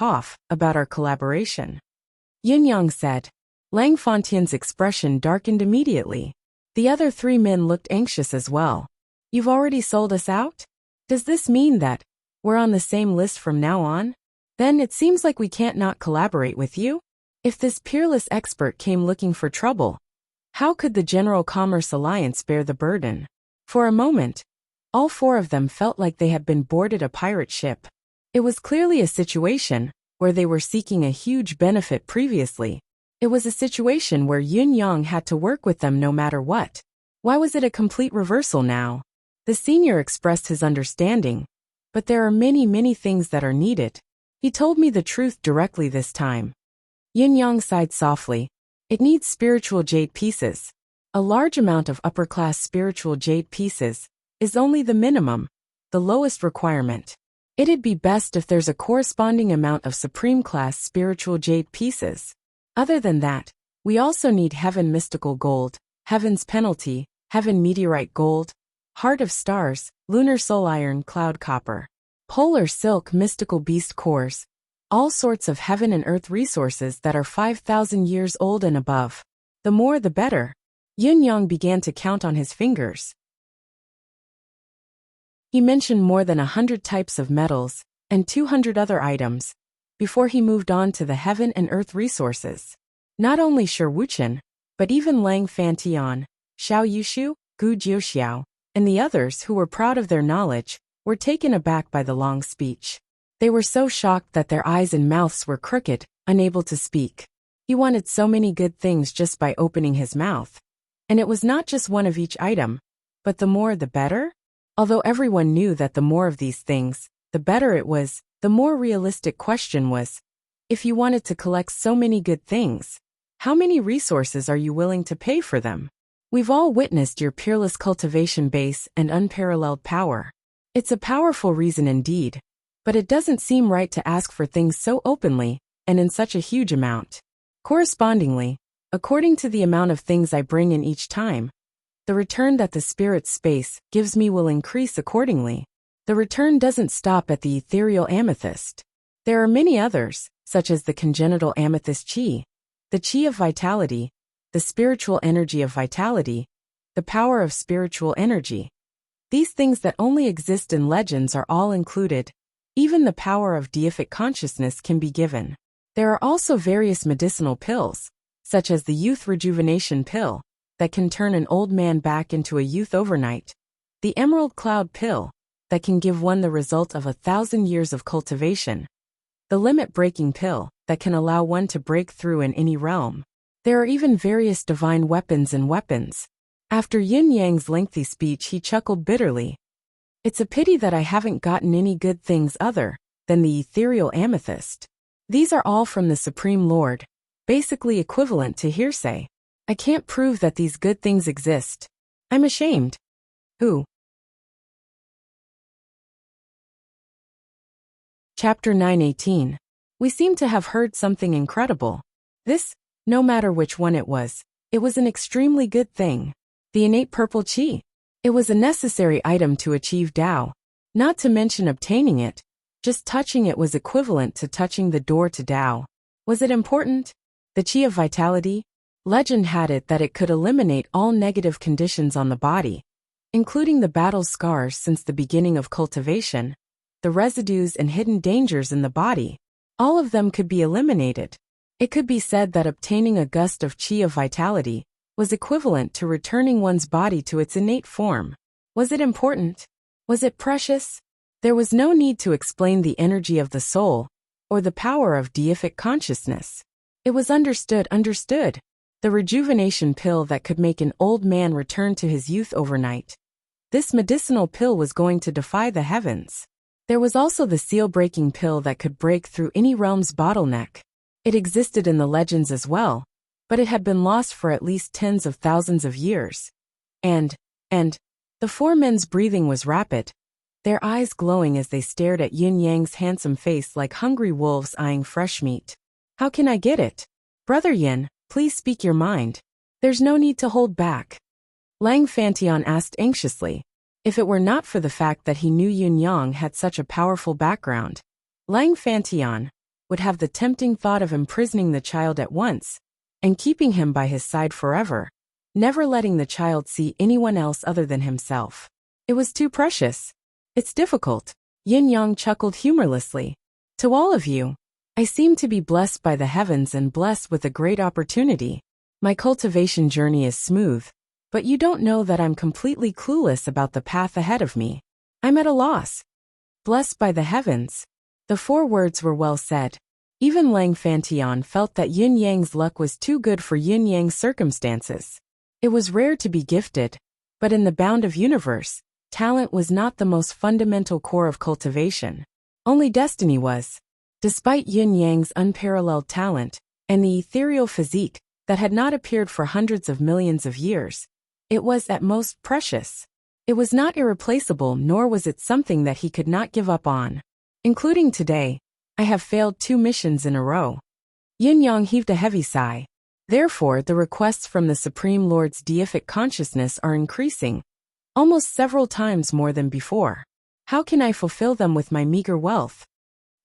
about our collaboration. Yin Yang said. Lang Fontain's expression darkened immediately. The other three men looked anxious as well. You've already sold us out? Does this mean that we're on the same list from now on? Then it seems like we can't not collaborate with you. If this peerless expert came looking for trouble, how could the General Commerce Alliance bear the burden? For a moment, all four of them felt like they had been boarded a pirate ship. It was clearly a situation where they were seeking a huge benefit previously. It was a situation where Yin Yang had to work with them no matter what. Why was it a complete reversal now? The senior expressed his understanding. But there are many things that are needed. He told me the truth directly this time. Yin Yang sighed softly. It needs spiritual jade pieces. A large amount of upper-class spiritual jade pieces is only the minimum, the lowest requirement. It'd be best if there's a corresponding amount of supreme-class spiritual jade pieces. Other than that, we also need heaven mystical gold, heaven's penalty, heaven meteorite gold, heart of stars, lunar soul iron, cloud copper, polar silk mystical beast cores, all sorts of heaven and earth resources that are 5,000 years old and above. The more the better. Yin Yang began to count on his fingers. He mentioned more than 100 types of metals and 200 other items before he moved on to the heaven and earth resources. Not only Shi Wuchen, but even Lang Fantian, Xiao Yushu, Gu Jiuxiao, and the others who were proud of their knowledge, were taken aback by the long speech. They were so shocked that their eyes and mouths were crooked, unable to speak. He wanted so many good things just by opening his mouth. And it was not just one of each item, but the more the better? Although everyone knew that the more of these things, the better it was, the more realistic question was, if you wanted to collect so many good things, how many resources are you willing to pay for them? We've all witnessed your peerless cultivation base and unparalleled power. It's a powerful reason indeed, but it doesn't seem right to ask for things so openly and in such a huge amount. Correspondingly, according to the amount of things I bring in each time, the return that the spirit space gives me will increase accordingly. The return doesn't stop at the ethereal amethyst. There are many others, such as the congenital amethyst chi, the chi of vitality, the spiritual energy of vitality, the power of spiritual energy. These things that only exist in legends are all included. Even the power of deific consciousness can be given. There are also various medicinal pills, such as the youth rejuvenation pill, that can turn an old man back into a youth overnight. The emerald cloud pill, that can give one the result of 1,000 years of cultivation. The limit-breaking pill, that can allow one to break through in any realm. There are even various divine weapons and weapons. After Yin Yang's lengthy speech, he chuckled bitterly. It's a pity that I haven't gotten any good things other than the ethereal amethyst. These are all from the Supreme Lord, basically equivalent to hearsay. I can't prove that these good things exist. I'm ashamed. Who? Chapter 9:18. We seem to have heard something incredible. This No matter which one it was an extremely good thing. The innate purple qi. It was a necessary item to achieve Tao. Not to mention obtaining it. Just touching it was equivalent to touching the door to Tao. Was it important? The qi of vitality? Legend had it that it could eliminate all negative conditions on the body, including the battle scars since the beginning of cultivation, the residues and hidden dangers in the body. All of them could be eliminated. It could be said that obtaining a gust of qi of vitality was equivalent to returning one's body to its innate form. Was it important? Was it precious? There was no need to explain the energy of the soul or the power of deific consciousness. It was understood. The rejuvenation pill that could make an old man return to his youth overnight. This medicinal pill was going to defy the heavens. There was also the seal-breaking pill that could break through any realm's bottleneck. It existed in the legends as well, but it had been lost for at least tens of thousands of years. And the four men's breathing was rapid, their eyes glowing as they stared at Yin Yang's handsome face like hungry wolves eyeing fresh meat. How can I get it? Brother Yin, please speak your mind. There's no need to hold back. Lang Fantian asked anxiously. If it were not for the fact that he knew Yin Yang had such a powerful background, Lang Fantian would have the tempting thought of imprisoning the child at once and keeping him by his side forever, never letting the child see anyone else other than himself. It was too precious. It's difficult. Yin Yang chuckled humorlessly. To all of you, I seem to be blessed by the heavens and blessed with a great opportunity. My cultivation journey is smooth, but you don't know that I'm completely clueless about the path ahead of me. I'm at a loss. Blessed by the heavens. The four words were well said. Even Lang Fantian felt that Yin Yang's luck was too good for Yin Yang's circumstances. It was rare to be gifted, but in the bound of universe, talent was not the most fundamental core of cultivation. Only destiny was. Despite Yin Yang's unparalleled talent and the ethereal physique that had not appeared for hundreds of millions of years, it was at most precious. It was not irreplaceable, nor was it something that he could not give up on. Including today, I have failed 2 missions in a row. Yin Yang heaved a heavy sigh. Therefore, the requests from the Supreme Lord's deific consciousness are increasing, almost several times more than before. How can I fulfill them with my meager wealth?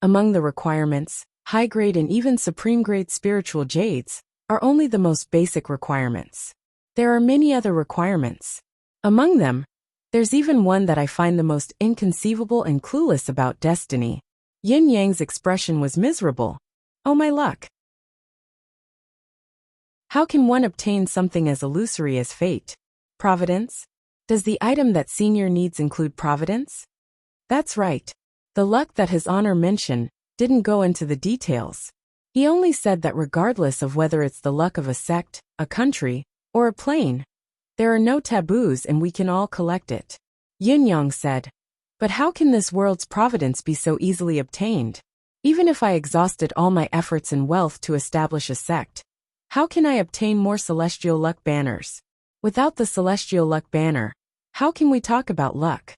Among the requirements, high-grade and even supreme-grade spiritual jades are only the most basic requirements. There are many other requirements. Among them, there's even one that I find the most inconceivable and clueless about: destiny. Yin Yang's expression was miserable. Oh my luck. How can one obtain something as illusory as fate? Providence? Does the item that senior needs include providence? That's right. The luck that His Honor mentioned didn't go into the details. He only said that regardless of whether it's the luck of a sect, a country, or a plane, there are no taboos and we can all collect it. Yin Yang said, but how can this world's providence be so easily obtained? Even if I exhausted all my efforts and wealth to establish a sect, how can I obtain more celestial luck banners? Without the celestial luck banner, how can we talk about luck?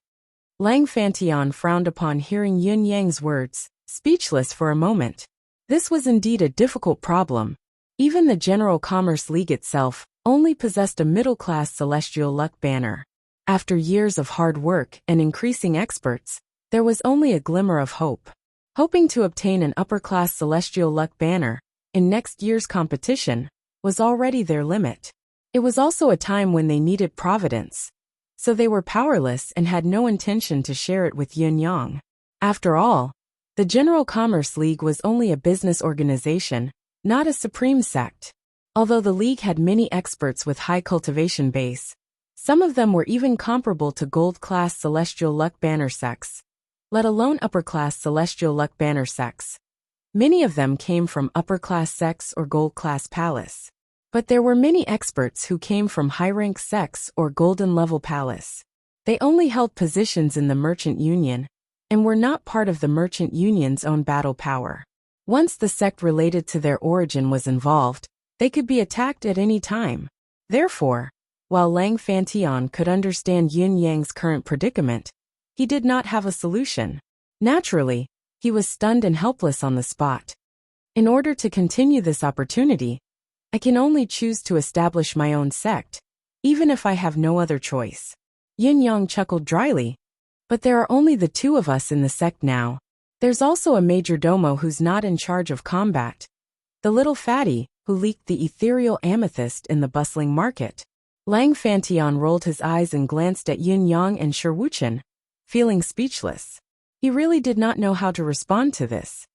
Lang Fantian frowned upon hearing Yin Yang's words, speechless for a moment. This was indeed a difficult problem. Even the General Commerce League itself only possessed a middle-class celestial luck banner. After years of hard work and increasing experts, there was only a glimmer of hope. Hoping to obtain an upper-class celestial luck banner in next year's competition was already their limit. It was also a time when they needed providence, so they were powerless and had no intention to share it with Yin Yang. After all, the General Commerce League was only a business organization, not a supreme sect. Although the League had many experts with high cultivation base, some of them were even comparable to gold-class celestial luck banner sects, let alone upper-class celestial luck banner sects. Many of them came from upper-class sects or gold-class palace. But there were many experts who came from high-rank sects or golden-level palace. They only held positions in the Merchant Union and were not part of the Merchant Union's own battle power. Once the sect related to their origin was involved, they could be attacked at any time. Therefore, while Lang Fantian could understand Yin Yang's current predicament, he did not have a solution. Naturally, he was stunned and helpless on the spot. In order to continue this opportunity, I can only choose to establish my own sect, even if I have no other choice. Yin Yang chuckled dryly. But there are only the two of us in the sect now. There's also a major domo who's not in charge of combat. The little fatty, who leaked the ethereal amethyst in the bustling market. Lang Fantian rolled his eyes and glanced at Yin Yang and Sherwuchen, feeling speechless. He really did not know how to respond to this.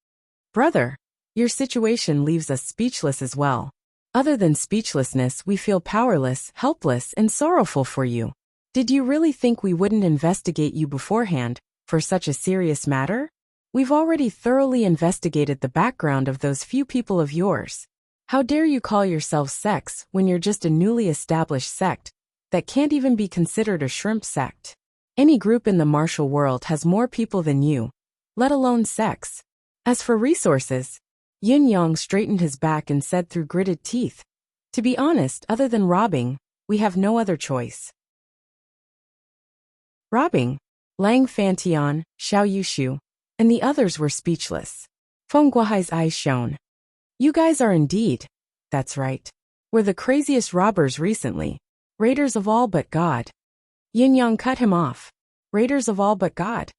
Brother, your situation leaves us speechless as well. Other than speechlessness, we feel powerless, helpless, and sorrowful for you. Did you really think we wouldn't investigate you beforehand, for such a serious matter? We've already thoroughly investigated the background of those few people of yours. How dare you call yourselves sects when you're just a newly established sect that can't even be considered a shrimp sect? Any group in the martial world has more people than you, let alone sects. As for resources, Yin Yang straightened his back and said through gritted teeth, to be honest, other than robbing, we have no other choice. Robbing? Lang Fantian, Xiao Yushu, and the others were speechless. Feng Guohai's eyes shone. You guys are indeed, that's right. We're the craziest robbers recently. Raiders of all but God. Yin Yang cut him off. Raiders of all but God.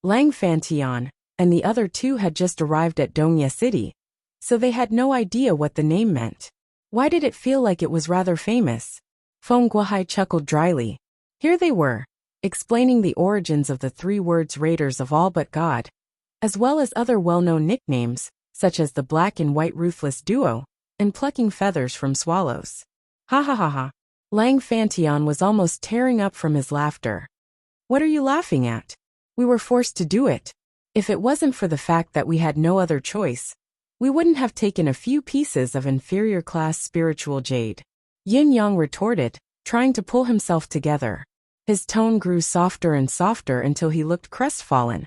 Lang Fantian and the other two had just arrived at Dongye City, so they had no idea what the name meant. Why did it feel like it was rather famous? Feng Guohai chuckled dryly. Here they were, explaining the origins of the three words Raiders of all but God, as well as other well-known nicknames, such as the Black and White Ruthless Duo, and Plucking Feathers from Swallows. Ha ha ha ha. Lang Fantian was almost tearing up from his laughter. What are you laughing at? We were forced to do it. If it wasn't for the fact that we had no other choice, we wouldn't have taken a few pieces of inferior-class spiritual jade. Yin Yang retorted, trying to pull himself together. His tone grew softer and softer until he looked crestfallen,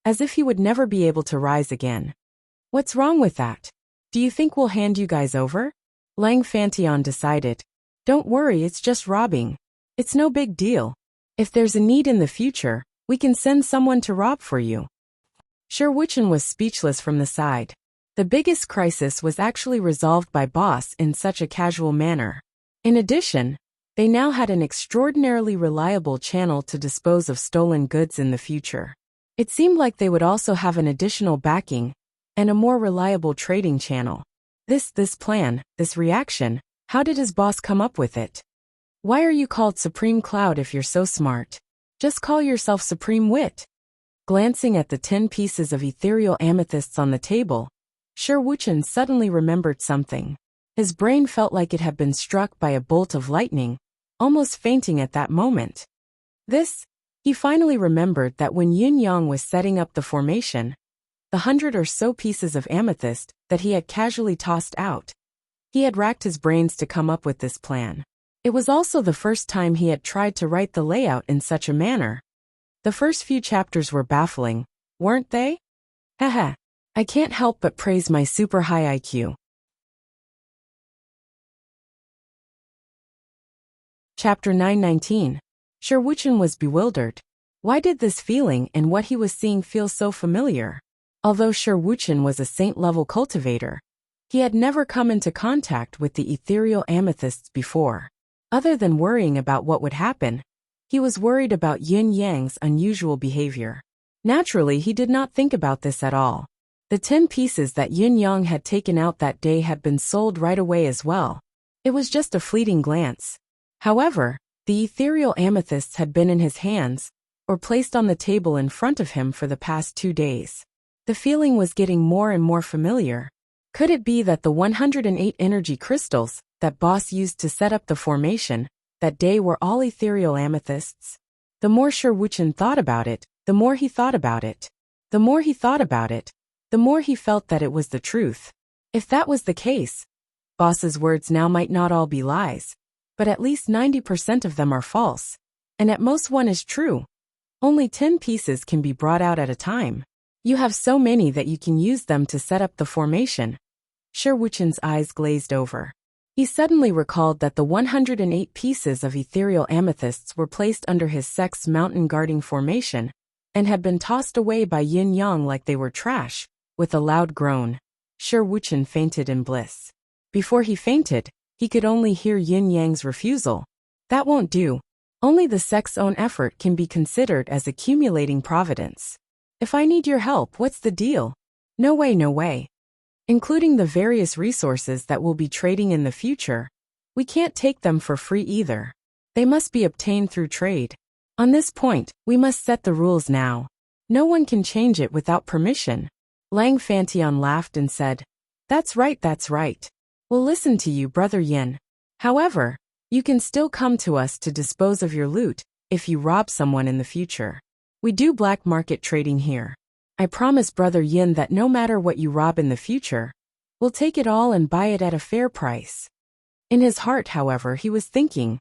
as if he would never be able to rise again. What's wrong with that? Do you think we'll hand you guys over? Lang Fantian decided. Don't worry, it's just robbing. It's no big deal. If there's a need in the future, we can send someone to rob for you. Sherwuchen was speechless from the side. The biggest crisis was actually resolved by Boss in such a casual manner. In addition, they now had an extraordinarily reliable channel to dispose of stolen goods in the future. It seemed like they would also have an additional backing and a more reliable trading channel. This plan, this reaction, how did his boss come up with it? Why are you called Supreme Cloud if you're so smart? Just call yourself Supreme Wit. Glancing at the 10 pieces of ethereal amethysts on the table, Sherwuchen suddenly remembered something. His brain felt like it had been struck by a bolt of lightning, almost fainting at that moment. He finally remembered that when Yin Yang was setting up the formation, the 100 or so pieces of amethyst that he had casually tossed out, he had racked his brains to come up with this plan. It was also the first time he had tried to write the layout in such a manner. The first few chapters were baffling, weren't they? Haha. I can't help but praise my super high IQ. Chapter 919. Sherwuchen was bewildered. Why did this feeling and what he was seeing feel so familiar? Although Sherwuchen was a saint-level cultivator, he had never come into contact with the ethereal amethysts before. Other than worrying about what would happen, he was worried about Yin Yang's unusual behavior. Naturally, he did not think about this at all. The 10 pieces that Yin Yang had taken out that day had been sold right away as well. It was just a fleeting glance. However, the ethereal amethysts had been in his hands, or placed on the table in front of him for the past 2 days. The feeling was getting more and more familiar. Could it be that the 108 energy crystals that Boss used to set up the formation that day were all ethereal amethysts? The more Sherwuchen thought about it, the more he thought about it. The more he thought about it, the more he felt that it was the truth. If that was the case, Boss's words now might not all be lies, but at least 90% of them are false, and at most one is true. Only 10 pieces can be brought out at a time. You have so many that you can use them to set up the formation. Sherwuchen's eyes glazed over. He suddenly recalled that the 108 pieces of ethereal amethysts were placed under his sect's mountain guarding formation, and had been tossed away by Yin Yang like they were trash. With a loud groan, Sherwuchen fainted in bliss. Before he fainted, he could only hear Yin Yang's refusal. That won't do. Only the sect's own effort can be considered as accumulating providence. If I need your help, what's the deal? No way, no way. Including the various resources that we'll be trading in the future, we can't take them for free either. They must be obtained through trade. On this point, we must set the rules now. No one can change it without permission. Lang Fantian laughed and said, That's right, that's right. We'll listen to you, Brother Yin. However, you can still come to us to dispose of your loot if you rob someone in the future. We do black market trading here. I promise Brother Yin that no matter what you rob in the future, we'll take it all and buy it at a fair price. In his heart, however, he was thinking,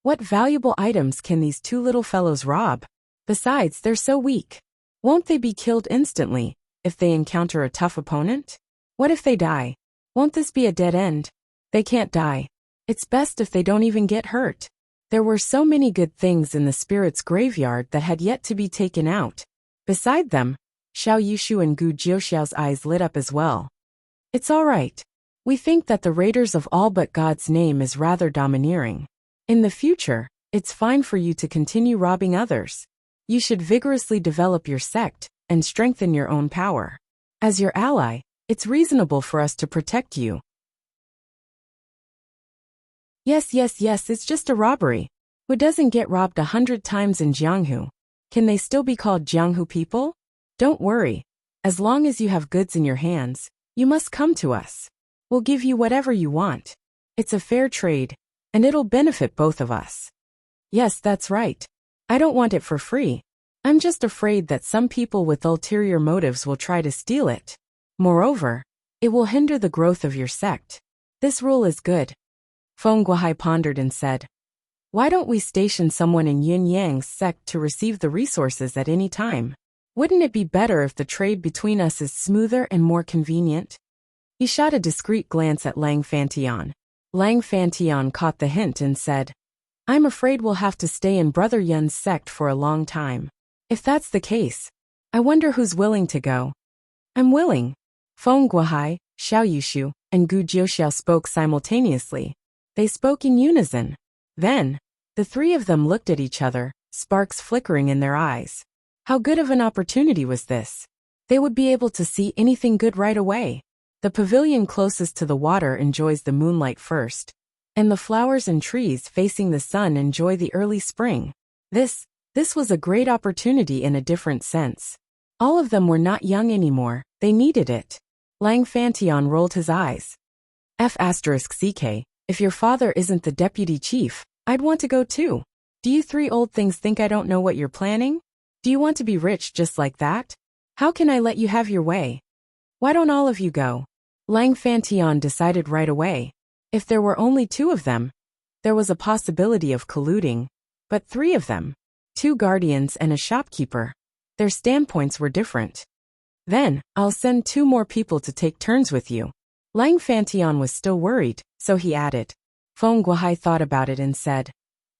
what valuable items can these two little fellows rob? Besides, they're so weak. Won't they be killed instantly if they encounter a tough opponent? What if they die? Won't this be a dead end? They can't die. It's best if they don't even get hurt. There were so many good things in the spirit's graveyard that had yet to be taken out. Beside them, Xiao Yushu and Gu Jiuxiao's eyes lit up as well. It's all right. We think that the raiders of all but God's name is rather domineering. In the future, it's fine for you to continue robbing others. You should vigorously develop your sect and strengthen your own power. As your ally, it's reasonable for us to protect you. Yes, it's just a robbery. Who doesn't get robbed 100 times in Jianghu? Can they still be called Jianghu people? Don't worry. As long as you have goods in your hands, you must come to us. We'll give you whatever you want. It's a fair trade, and it'll benefit both of us. Yes, that's right. I don't want it for free. I'm just afraid that some people with ulterior motives will try to steal it. Moreover, it will hinder the growth of your sect. This rule is good. Feng Guohai pondered and said, Why don't we station someone in Yin Yang's sect to receive the resources at any time? Wouldn't it be better if the trade between us is smoother and more convenient? He shot a discreet glance at Lang Fantian. Lang Fantian caught the hint and said, I'm afraid we'll have to stay in Brother Yun's sect for a long time. If that's the case, I wonder who's willing to go. I'm willing. Feng Guohai, Xiao Yushu, and Gu Jiuxiao spoke simultaneously. They spoke in unison. Then, the three of them looked at each other, sparks flickering in their eyes. How good of an opportunity was this? They would be able to see anything good right away. The pavilion closest to the water enjoys the moonlight first, and the flowers and trees facing the sun enjoy the early spring. This was a great opportunity in a different sense. All of them were not young anymore, they needed it. Lang Fantian rolled his eyes. F***CK, if your father isn't the deputy chief, I'd want to go too. Do you three old things think I don't know what you're planning? Do you want to be rich just like that? How can I let you have your way? Why don't all of you go? Lang Fantian decided right away. If there were only two of them, there was a possibility of colluding. But three of them, two guardians and a shopkeeper, their standpoints were different. Then, I'll send two more people to take turns with you. Lang Fantian was still worried, so he added. Feng Guohai thought about it and said,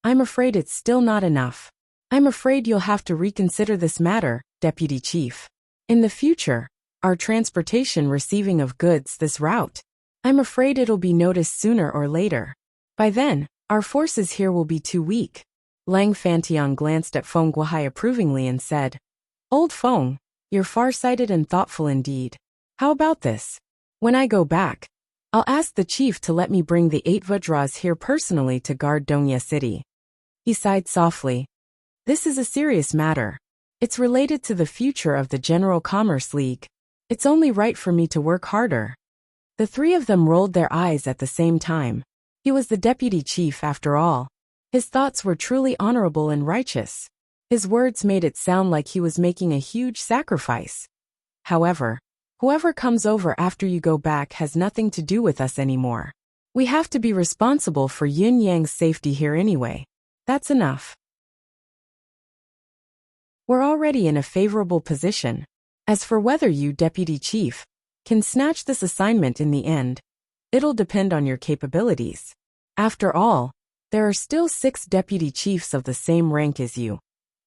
I'm afraid it's still not enough. I'm afraid you'll have to reconsider this matter, Deputy Chief. In the future, our transportation receiving of goods this route, I'm afraid it'll be noticed sooner or later. By then, our forces here will be too weak. Lang Fantian glanced at Feng Guohai approvingly and said, Old Feng, you're far-sighted and thoughtful indeed. How about this? When I go back, I'll ask the chief to let me bring the 8 Vajras here personally to guard Dongye City. He sighed softly. This is a serious matter. It's related to the future of the General Commerce League. It's only right for me to work harder. The three of them rolled their eyes at the same time. He was the deputy chief after all. His thoughts were truly honorable and righteous. His words made it sound like he was making a huge sacrifice. However, whoever comes over after you go back has nothing to do with us anymore. We have to be responsible for Yin Yang's safety here anyway. That's enough. We're already in a favorable position. As for whether you, Deputy Chief, can snatch this assignment in the end, it'll depend on your capabilities. After all, there are still 6 deputy chiefs of the same rank as you.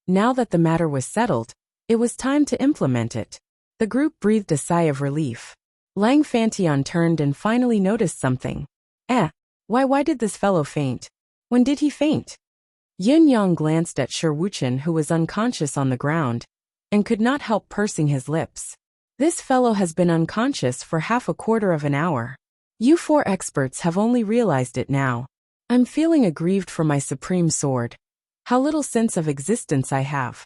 Now that the matter was settled, it was time to implement it. The group breathed a sigh of relief. Lang Fantion turned and finally noticed something. Why did this fellow faint? When did he faint? Yin Yang glanced at Shi Wuchen, who was unconscious on the ground, and could not help pursing his lips. This fellow has been unconscious for half a quarter of an hour. You four experts have only realized it now. I'm feeling aggrieved for my supreme sword. How little sense of existence I have.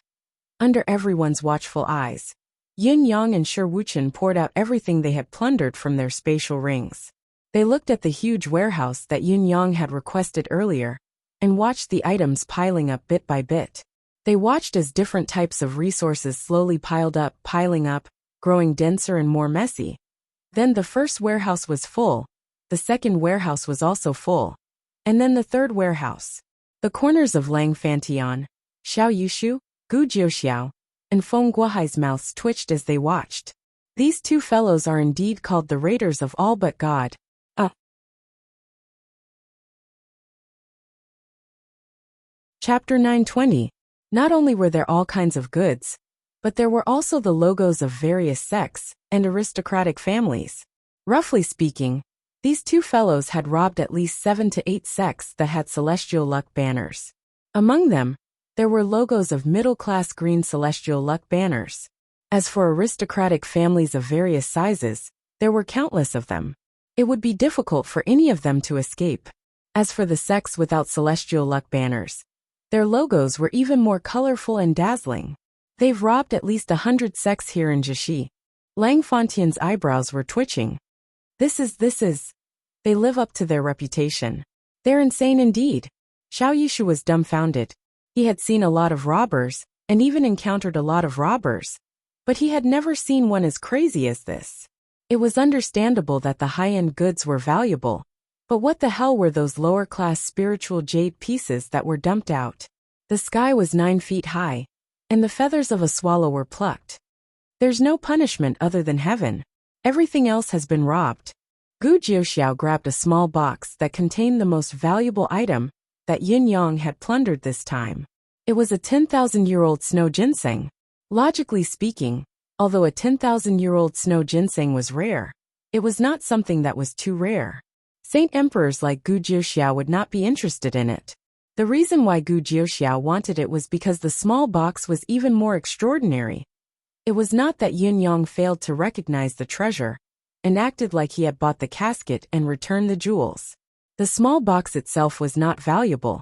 Under everyone's watchful eyes, Yin Yang and Shi Wuchen poured out everything they had plundered from their spatial rings. They looked at the huge warehouse that Yin Yang had requested earlier, and watched the items piling up bit by bit. They watched as different types of resources slowly piling up, growing denser and more messy. Then the first warehouse was full, the second warehouse was also full, and then the third warehouse. The corners of Lang Fantion, Xiao Yushu, Gu Jiuxiao, and Feng Guohai's mouths twitched as they watched. These two fellows are indeed called the Raiders of All But God. Chapter 920. Not only were there all kinds of goods, but there were also the logos of various sects and aristocratic families. Roughly speaking, these two fellows had robbed at least 7 to 8 sects that had celestial luck banners. Among them, there were logos of middle-class green celestial luck banners. As for aristocratic families of various sizes, there were countless of them. It would be difficult for any of them to escape. As for the sects without celestial luck banners, their logos were even more colorful and dazzling. They've robbed at least 100 sects here in Jishi. Lang Fantion's eyebrows were twitching. This is. They live up to their reputation. They're insane indeed. Xiao Yushu was dumbfounded. He had seen a lot of robbers, and even encountered a lot of robbers, but he had never seen one as crazy as this. It was understandable that the high-end goods were valuable, but what the hell were those lower-class spiritual jade pieces that were dumped out? The sky was 9 feet high, and the feathers of a swallow were plucked. There's no punishment other than heaven. Everything else has been robbed. Gu Jiuxiao grabbed a small box that contained the most valuable item that Yin Yang had plundered this time. It was a 10,000-year-old snow ginseng. Logically speaking, although a 10,000-year-old snow ginseng was rare, it was not something that was too rare. Saint emperors like Gu Jiuxiao would not be interested in it. The reason why Gu Jiuxiao wanted it was because the small box was even more extraordinary. It was not that Yin Yang failed to recognize the treasure and acted like he had bought the casket and returned the jewels. The small box itself was not valuable,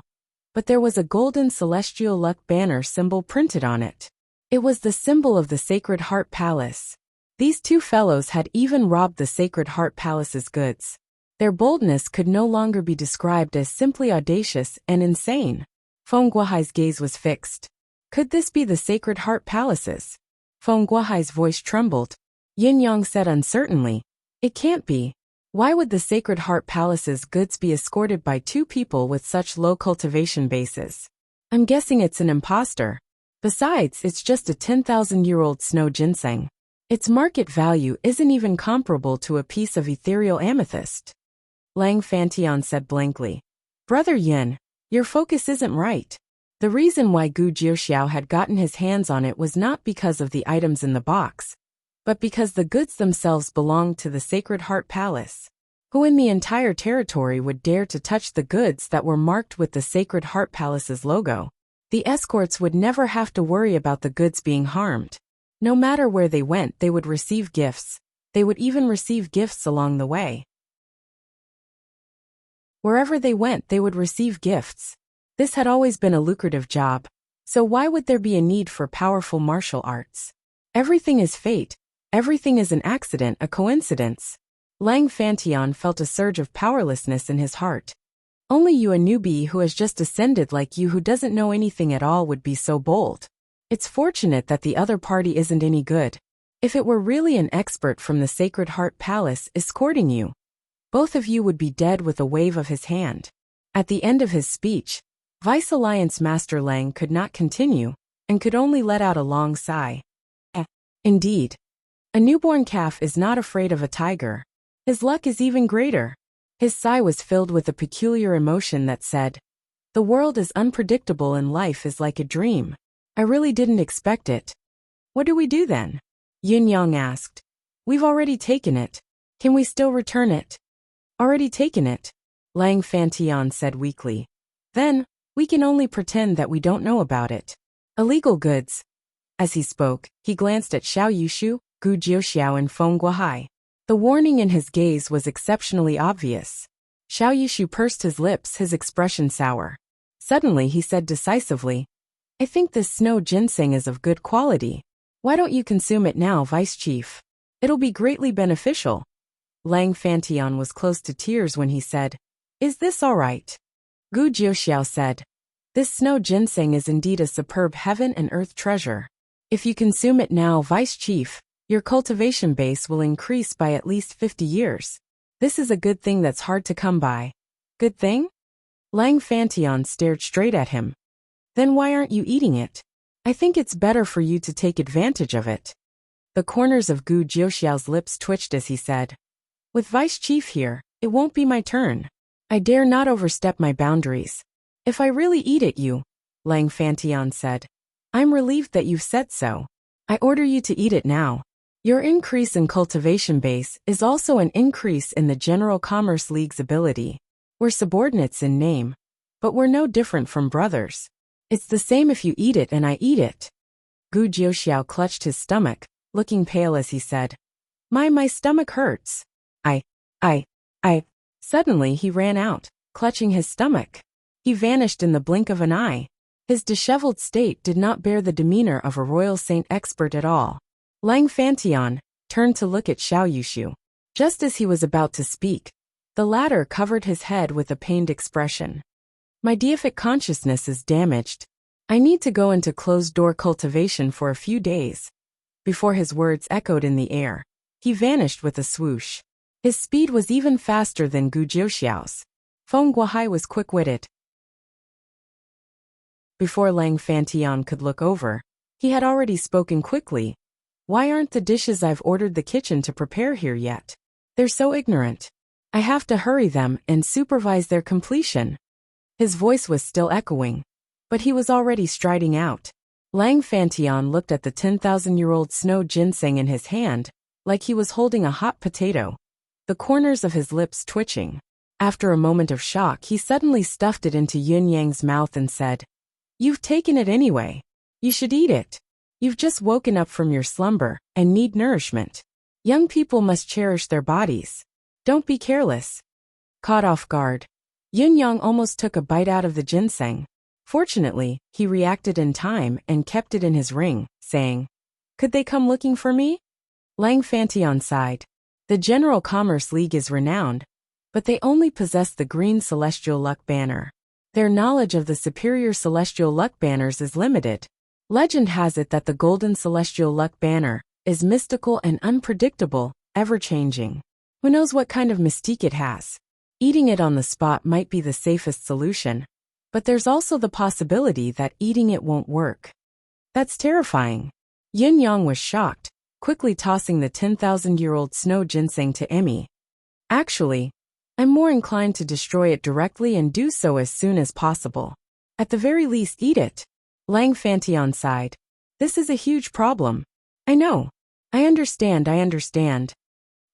but there was a golden celestial luck banner symbol printed on it. It was the symbol of the Sacred Heart Palace. These two fellows had even robbed the Sacred Heart Palace's goods. Their boldness could no longer be described as simply audacious and insane. Feng Guohai's gaze was fixed. Could this be the Sacred Heart Palace's? Feng Guohai's voice trembled. Yin Yang said uncertainly, "It can't be. Why would the Sacred Heart Palace's goods be escorted by two people with such low cultivation bases? I'm guessing it's an imposter. Besides, it's just a 10,000-year-old snow ginseng. Its market value isn't even comparable to a piece of ethereal amethyst." Lang Fantion said blankly. "Brother Yin, your focus isn't right. The reason why Gu Jiuxiao had gotten his hands on it was not because of the items in the box, but because the goods themselves belonged to the Sacred Heart Palace. Who in the entire territory would dare to touch the goods that were marked with the Sacred Heart Palace's logo? The escorts would never have to worry about the goods being harmed. No matter where they went, they would receive gifts. They would even receive gifts along the way. Wherever they went, they would receive gifts. This had always been a lucrative job, so why would there be a need for powerful martial arts? Everything is fate. Everything is an accident, a coincidence. Lang Fantion felt a surge of powerlessness in his heart. Only you, a newbie who has just ascended like you, who doesn't know anything at all, would be so bold. It's fortunate that the other party isn't any good. If it were really an expert from the Sacred Heart Palace escorting you, both of you would be dead with a wave of his hand." At the end of his speech, Vice Alliance Master Lang could not continue, and could only let out a long sigh. Indeed. A newborn calf is not afraid of a tiger. His luck is even greater. His sigh was filled with a peculiar emotion that said, "The world is unpredictable and life is like a dream. I really didn't expect it." "What do we do then?" Yin Yang asked. "We've already taken it. Can we still return it? Already taken it, Lang Fantian said weakly. Then, we can only pretend that we don't know about it. Illegal goods. As he spoke, he glanced at Xiao Yushu, Gu Jiuxiao and Feng Guohai. The warning in his gaze was exceptionally obvious. Xiao Yushu pursed his lips, his expression sour. Suddenly he said decisively, I think this snow ginseng is of good quality. Why don't you consume it now, Vice Chief? It'll be greatly beneficial. Lang Fantian was close to tears when he said, Is this all right? Gu Jiuxiao said, This snow ginseng is indeed a superb heaven and earth treasure. If you consume it now, Vice Chief, your cultivation base will increase by at least 50 years. This is a good thing that's hard to come by. Good thing? Lang Fantian stared straight at him. Then why aren't you eating it? I think it's better for you to take advantage of it. The corners of Gu Jiuxiao's lips twitched as he said, With Vice Chief here, it won't be my turn. I dare not overstep my boundaries. If I really eat it, Lang Fantian said. I'm relieved that you've said so. I order you to eat it now. Your increase in cultivation base is also an increase in the General Commerce League's ability. We're subordinates in name, but we're no different from brothers. It's the same if you eat it and I eat it. Gu Jiuxiao clutched his stomach, looking pale as he said, My stomach hurts. I. Suddenly he ran out, clutching his stomach. He vanished in the blink of an eye. His disheveled state did not bear the demeanor of a royal saint expert at all. Lang Fantian turned to look at Xiao Yushu. Just as he was about to speak, the latter covered his head with a pained expression. My deific consciousness is damaged. I need to go into closed-door cultivation for a few days. Before his words echoed in the air, he vanished with a swoosh. His speed was even faster than Gu Jiuxiao's. Feng Guohai was quick-witted. Before Lang Fantian could look over, he had already spoken quickly. Why aren't the dishes I've ordered the kitchen to prepare here yet? They're so ignorant. I have to hurry them and supervise their completion. His voice was still echoing, but he was already striding out. Lang Fantian looked at the 10,000-year-old snow ginseng in his hand, like he was holding a hot potato, the corners of his lips twitching. After a moment of shock, he suddenly stuffed it into Yun Yang's mouth and said, You've taken it anyway. You should eat it. You've just woken up from your slumber and need nourishment. Young people must cherish their bodies. Don't be careless. Caught off guard, Yun Yang almost took a bite out of the ginseng. Fortunately, he reacted in time and kept it in his ring, saying, Could they come looking for me? Lang Fantian sighed. The General Commerce League is renowned, but they only possess the green celestial luck banner. Their knowledge of the superior celestial luck banners is limited. Legend has it that the golden celestial luck banner is mystical and unpredictable, ever-changing. Who knows what kind of mystique it has? Eating it on the spot might be the safest solution, but there's also the possibility that eating it won't work. That's terrifying. Yin Yang was shocked, quickly tossing the 10,000-year-old snow ginseng to Emmy. Actually, I'm more inclined to destroy it directly and do so as soon as possible. At the very least, eat it. Lang Fantian sighed. This is a huge problem. I know. I understand.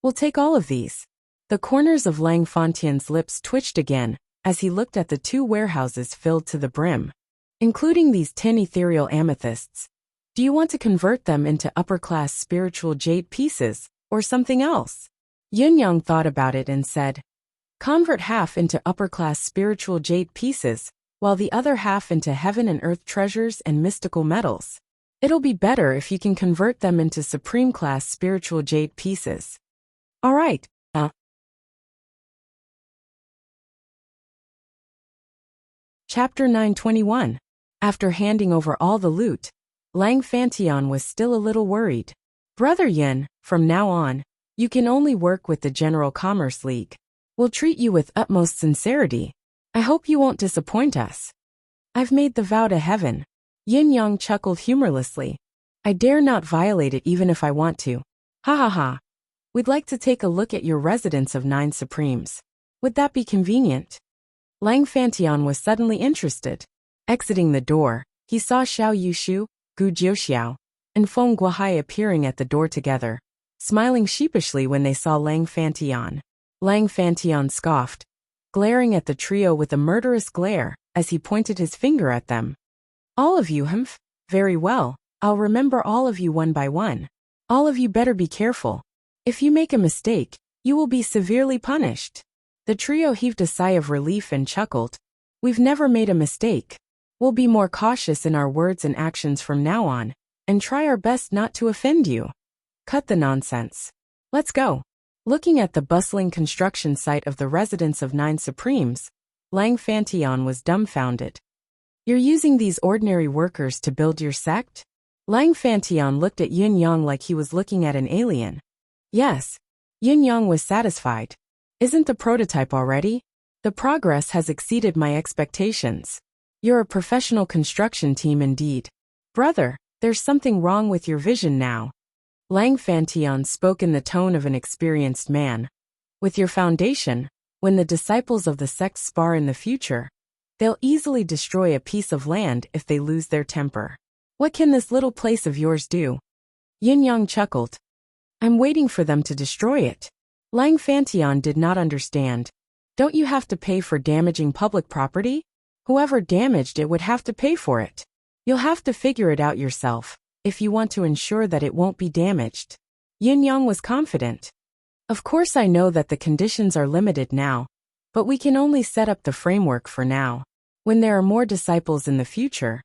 We'll take all of these. The corners of Lang Fantian's lips twitched again as he looked at the 2 warehouses filled to the brim, including these 10 ethereal amethysts. Do you want to convert them into upper-class spiritual jade pieces, or something else? Yun Yang thought about it and said, Convert half into upper-class spiritual jade pieces, while the other half into heaven and earth treasures and mystical metals. It'll be better if you can convert them into supreme-class spiritual jade pieces. All right. Chapter 921. After handing over all the loot, Lang Fantian was still a little worried. Brother Yin, from now on, you can only work with the General Commerce League. We'll treat you with utmost sincerity. I hope you won't disappoint us. I've made the vow to heaven. Yin Yang chuckled humorlessly. I dare not violate it even if I want to. Ha ha ha. We'd like to take a look at your residence of 9 Supremes. Would that be convenient? Lang Fantian was suddenly interested. Exiting the door, he saw Xiao Yushu, Gu Jiuxiao, and Feng Guohai appearing at the door together. smiling sheepishly when they saw Lang Fantion. Lang Fantion scoffed, glaring at the trio with a murderous glare as he pointed his finger at them. All of you, humph? Very well, I'll remember all of you one by one. All of you better be careful. If you make a mistake, you will be severely punished. The trio heaved a sigh of relief and chuckled. We've never made a mistake. We'll be more cautious in our words and actions from now on, and try our best not to offend you. Cut the nonsense. Let's go. Looking at the bustling construction site of the residence of 9 Supremes, Lang Fantion was dumbfounded. You're using these ordinary workers to build your sect? Lang Fantion looked at Yin Yang like he was looking at an alien. Yes. Yin Yang was satisfied. Isn't the prototype already? The progress has exceeded my expectations. You're a professional construction team indeed. Brother, there's something wrong with your vision now. Lang Fantion spoke in the tone of an experienced man. With your foundation, when the disciples of the sect spar in the future, they'll easily destroy a piece of land if they lose their temper. What can this little place of yours do? Yin Yang chuckled. I'm waiting for them to destroy it. Lang Fantion did not understand. Don't you have to pay for damaging public property? Whoever damaged it would have to pay for it. You'll have to figure it out yourself, if you want to ensure that it won't be damaged. Yin Yang was confident. Of course I know that the conditions are limited now, but we can only set up the framework for now. When there are more disciples in the future,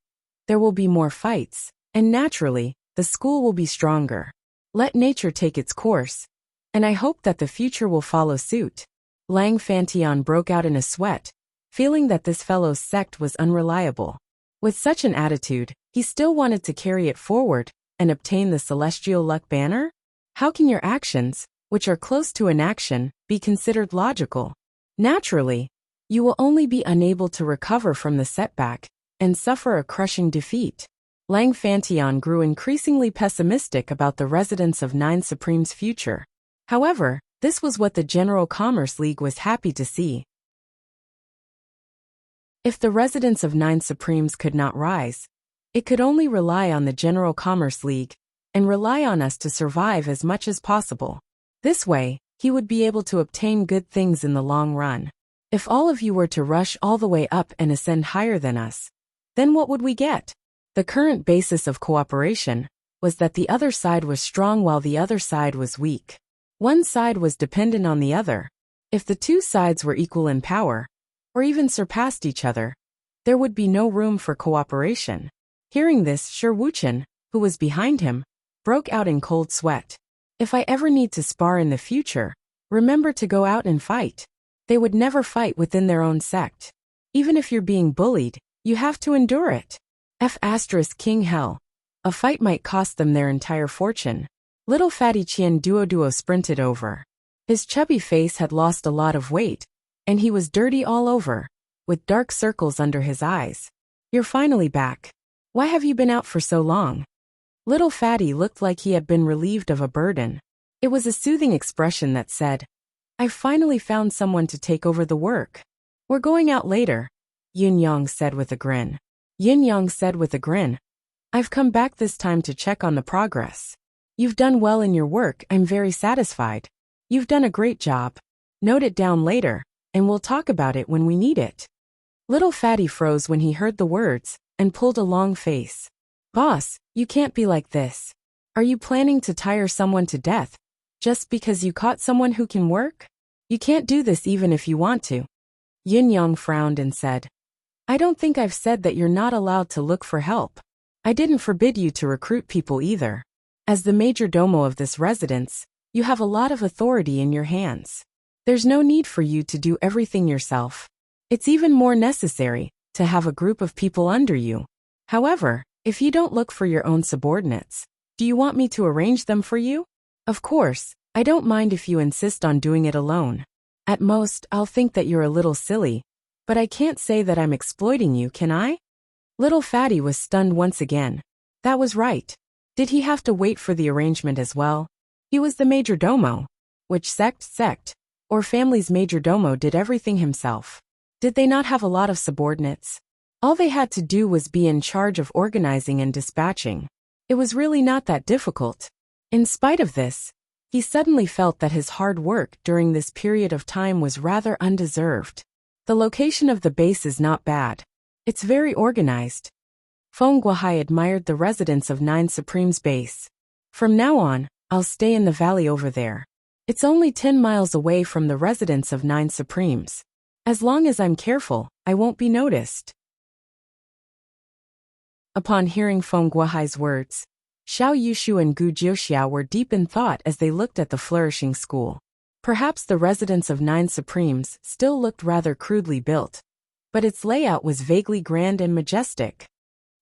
there will be more fights, and naturally, the school will be stronger. Let nature take its course, and I hope that the future will follow suit. Lang Fantion broke out in a sweat, feeling that this fellow's sect was unreliable. With such an attitude, he still wanted to carry it forward and obtain the celestial luck banner? How can your actions, which are close to inaction, be considered logical? Naturally, you will only be unable to recover from the setback and suffer a crushing defeat. Lang Fantion grew increasingly pessimistic about the residents of 9 Supreme's future. However, this was what the General Commerce League was happy to see. If the residents of 9 Supremes could not rise, it could only rely on the General Commerce League and rely on us to survive as much as possible. This way, he would be able to obtain good things in the long run. If all of you were to rush all the way up and ascend higher than us, then what would we get? The current basis of cooperation was that the other side was strong while the other side was weak. One side was dependent on the other. If the two sides were equal in power, or even surpassed each other, there would be no room for cooperation. Hearing this, Shi Wuchen, who was behind him, broke out in cold sweat. If I ever need to spar in the future, remember to go out and fight. They would never fight within their own sect. Even if you're being bullied, you have to endure it. King Hell. A fight might cost them their entire fortune. Little fatty Qian Duo sprinted over. His chubby face had lost a lot of weight, and he was dirty all over, with dark circles under his eyes. You're finally back. Why have you been out for so long? Little fatty looked like he had been relieved of a burden. It was a soothing expression that said, I've finally found someone to take over the work. We're going out later, Yin Yang said with a grin. Yin Yang said with a grin, I've come back this time to check on the progress. You've done well in your work, I'm very satisfied. You've done a great job. Note it down later, and we'll talk about it when we need it. Little fatty froze when he heard the words, and pulled a long face. Boss, you can't be like this. Are you planning to tire someone to death, just because you caught someone who can work? You can't do this even if you want to. Yin Yang frowned and said, I don't think I've said that you're not allowed to look for help. I didn't forbid you to recruit people either. As the major domo of this residence, you have a lot of authority in your hands. There's no need for you to do everything yourself. It's even more necessary to have a group of people under you. However, if you don't look for your own subordinates, do you want me to arrange them for you? Of course, I don't mind if you insist on doing it alone. At most, I'll think that you're a little silly, but I can't say that I'm exploiting you, can I? Little fatty was stunned once again. That was right. Did he have to wait for the arrangement as well? He was the major domo. Which sect, or family's major domo did everything himself. Did they not have a lot of subordinates? All they had to do was be in charge of organizing and dispatching. It was really not that difficult. In spite of this, He suddenly felt that his hard work during this period of time was rather undeserved. The location of the base is not bad. It's very organized. Feng Guohai admired the residence of Nine Supreme's base. From now on, I'll stay in the valley over there. It's only 10 miles away from the residence of Nine Supremes. As long as I'm careful, I won't be noticed. Upon hearing Feng Guohai's words, Xiao Yushu and Gu Jiuxiao were deep in thought as they looked at the flourishing school. Perhaps the residence of Nine Supremes still looked rather crudely built, but its layout was vaguely grand and majestic.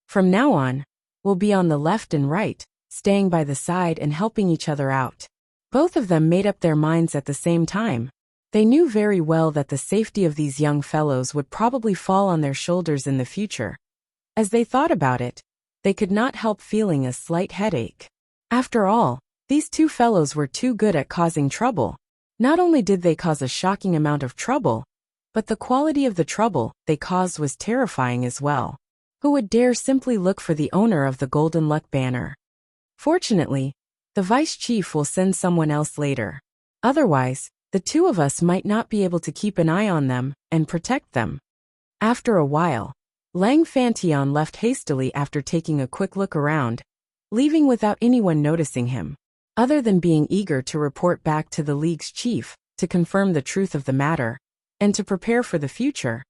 From now on, we'll be on the left and right, staying by the side and helping each other out. Both of them made up their minds at the same time. They knew very well that the safety of these young fellows would probably fall on their shoulders in the future. As they thought about it, they could not help feeling a slight headache. After all, these two fellows were too good at causing trouble. Not only did they cause a shocking amount of trouble, but the quality of the trouble they caused was terrifying as well. Who would dare simply look for the owner of the Golden Luck banner? Fortunately, the vice chief will send someone else later. Otherwise, the two of us might not be able to keep an eye on them and protect them. After a while, Lang Fantian left hastily after taking a quick look around, leaving without anyone noticing him, other than being eager to report back to the League's chief to confirm the truth of the matter and to prepare for the future.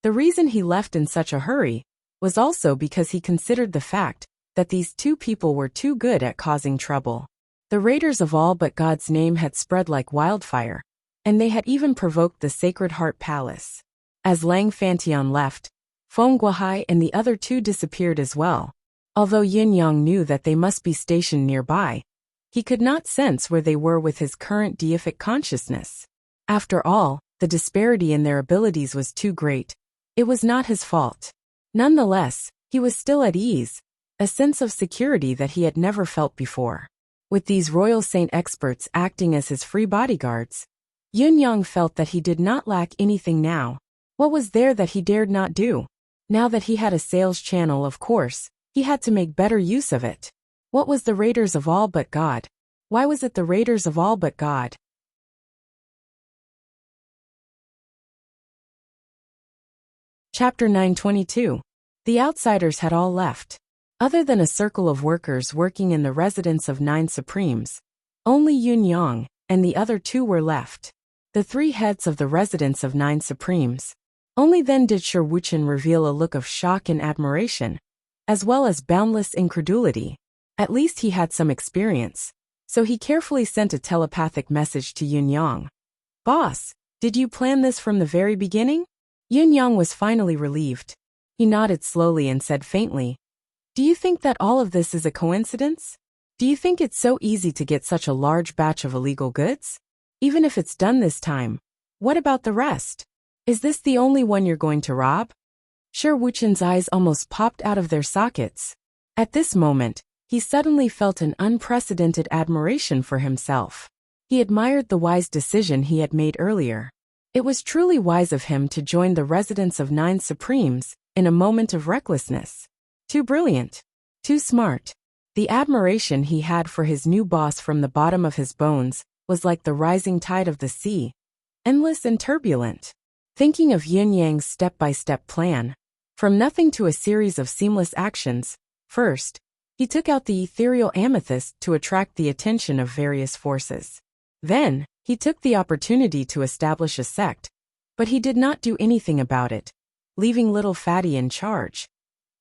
The reason he left in such a hurry was also because he considered the fact that these two people were too good at causing trouble. The raiders of all but God's name had spread like wildfire, and they had even provoked the Sacred Heart Palace. As Lang Fantian left, Feng Guohai and the other two disappeared as well. Although Yin Yang knew that they must be stationed nearby, he could not sense where they were with his current deific consciousness. After all, the disparity in their abilities was too great. It was not his fault. Nonetheless, he was still at ease, a sense of security that he had never felt before. With these royal saint experts acting as his free bodyguards, Yin Yang felt that he did not lack anything now. What was there that he dared not do? Now that he had a sales channel, of course, he had to make better use of it. What was the Raiders of All But God? Why was it the Raiders of All But God? Chapter 922. The outsiders had all left. Other than a circle of workers working in the residence of Nine Supremes, only Yun Yang and the other two were left. The three heads of the residence of Nine Supremes. Only then did Shi Wuchen reveal a look of shock and admiration, as well as boundless incredulity. At least he had some experience, so he carefully sent a telepathic message to Yun Yang. "Boss, did you plan this from the very beginning?" Yun Yang was finally relieved. He nodded slowly and said faintly, "Do you think that all of this is a coincidence? Do you think it's so easy to get such a large batch of illegal goods? Even if it's done this time, what about the rest? Is this the only one you're going to rob?" Shi Wuchen's eyes almost popped out of their sockets. At this moment, he suddenly felt an unprecedented admiration for himself. He admired the wise decision he had made earlier. It was truly wise of him to join the residence of Nine Supremes in a moment of recklessness. Too brilliant. Too smart. The admiration he had for his new boss from the bottom of his bones was like the rising tide of the sea, endless and turbulent. Thinking of Yin Yang's step-by-step plan, from nothing to a series of seamless actions, first, he took out the ethereal amethyst to attract the attention of various forces. Then, he took the opportunity to establish a sect, but he did not do anything about it, leaving little Fatty in charge.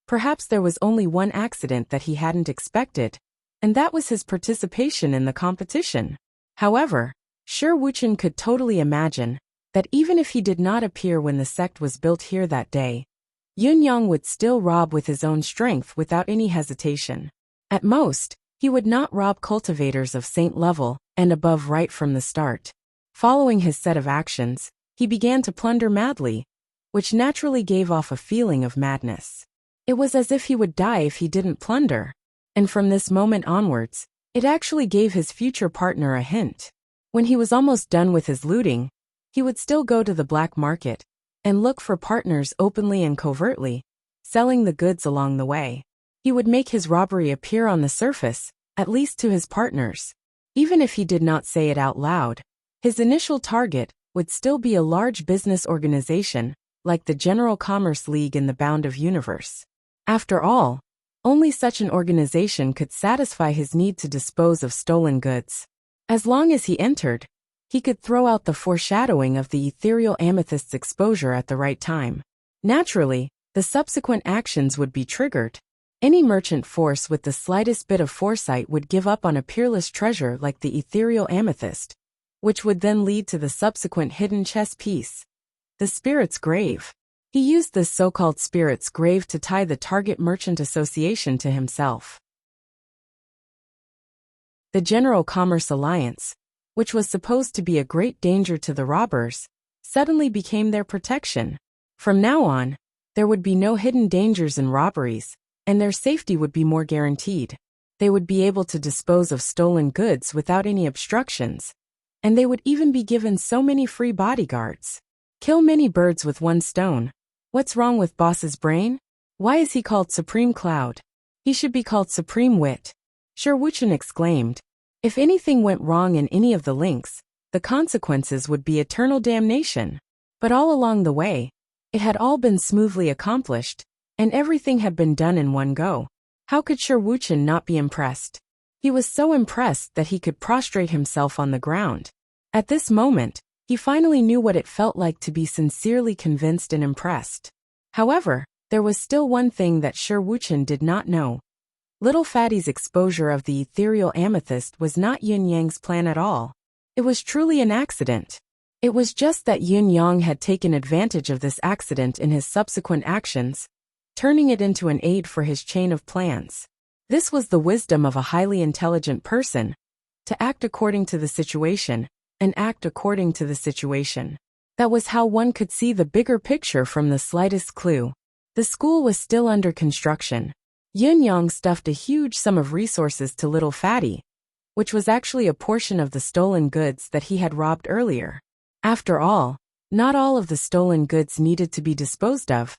Perhaps there was only one accident that he hadn't expected, and that was his participation in the competition. However, Shi Wuchen could totally imagine that even if he did not appear when the sect was built here that day, Yun Yang would still rob with his own strength without any hesitation. At most, he would not rob cultivators of saint level and above right from the start. Following his set of actions, he began to plunder madly, which naturally gave off a feeling of madness. It was as if he would die if he didn't plunder, and from this moment onwards, it actually gave his future partner a hint. When he was almost done with his looting, he would still go to the black market and look for partners openly and covertly, selling the goods along the way. He would make his robbery appear on the surface, at least to his partners, Even if he did not say it out loud, his initial target would still be a large business organization, like the General Commerce League in the Bound of Universe. After all, only such an organization could satisfy his need to dispose of stolen goods. As long as he entered, he could throw out the foreshadowing of the ethereal amethyst's exposure at the right time. Naturally, the subsequent actions would be triggered. Any merchant force with the slightest bit of foresight would give up on a peerless treasure like the ethereal amethyst, which would then lead to the subsequent hidden chess piece, the spirit's grave. He used this so-called spirit's grave to tie the target merchant association to himself. The General Commerce Alliance, which was supposed to be a great danger to the robbers, suddenly became their protection. From now on, there would be no hidden dangers and robberies, and their safety would be more guaranteed. They would be able to dispose of stolen goods without any obstructions, and they would even be given so many free bodyguards. Kill many birds with one stone. What's wrong with Boss's brain? Why is he called Supreme Cloud? He should be called Supreme Wit. Sherwuchen exclaimed. If anything went wrong in any of the links, the consequences would be eternal damnation. But all along the way, it had all been smoothly accomplished, and everything had been done in one go. How could Sherwuchen not be impressed? He was so impressed that he could prostrate himself on the ground. At this moment, he finally knew what it felt like to be sincerely convinced and impressed. However, there was still one thing that Sherwuchen did not know. Little Fatty's exposure of the ethereal amethyst was not Yin Yang's plan at all. It was truly an accident. It was just that Yin Yang had taken advantage of this accident in his subsequent actions, turning it into an aid for his chain of plans. This was the wisdom of a highly intelligent person, to act according to the situation, and act according to the situation. That was how one could see the bigger picture from the slightest clue. The school was still under construction. Yin Yang stuffed a huge sum of resources to Little Fatty, which was actually a portion of the stolen goods that he had robbed earlier. After all, not all of the stolen goods needed to be disposed of.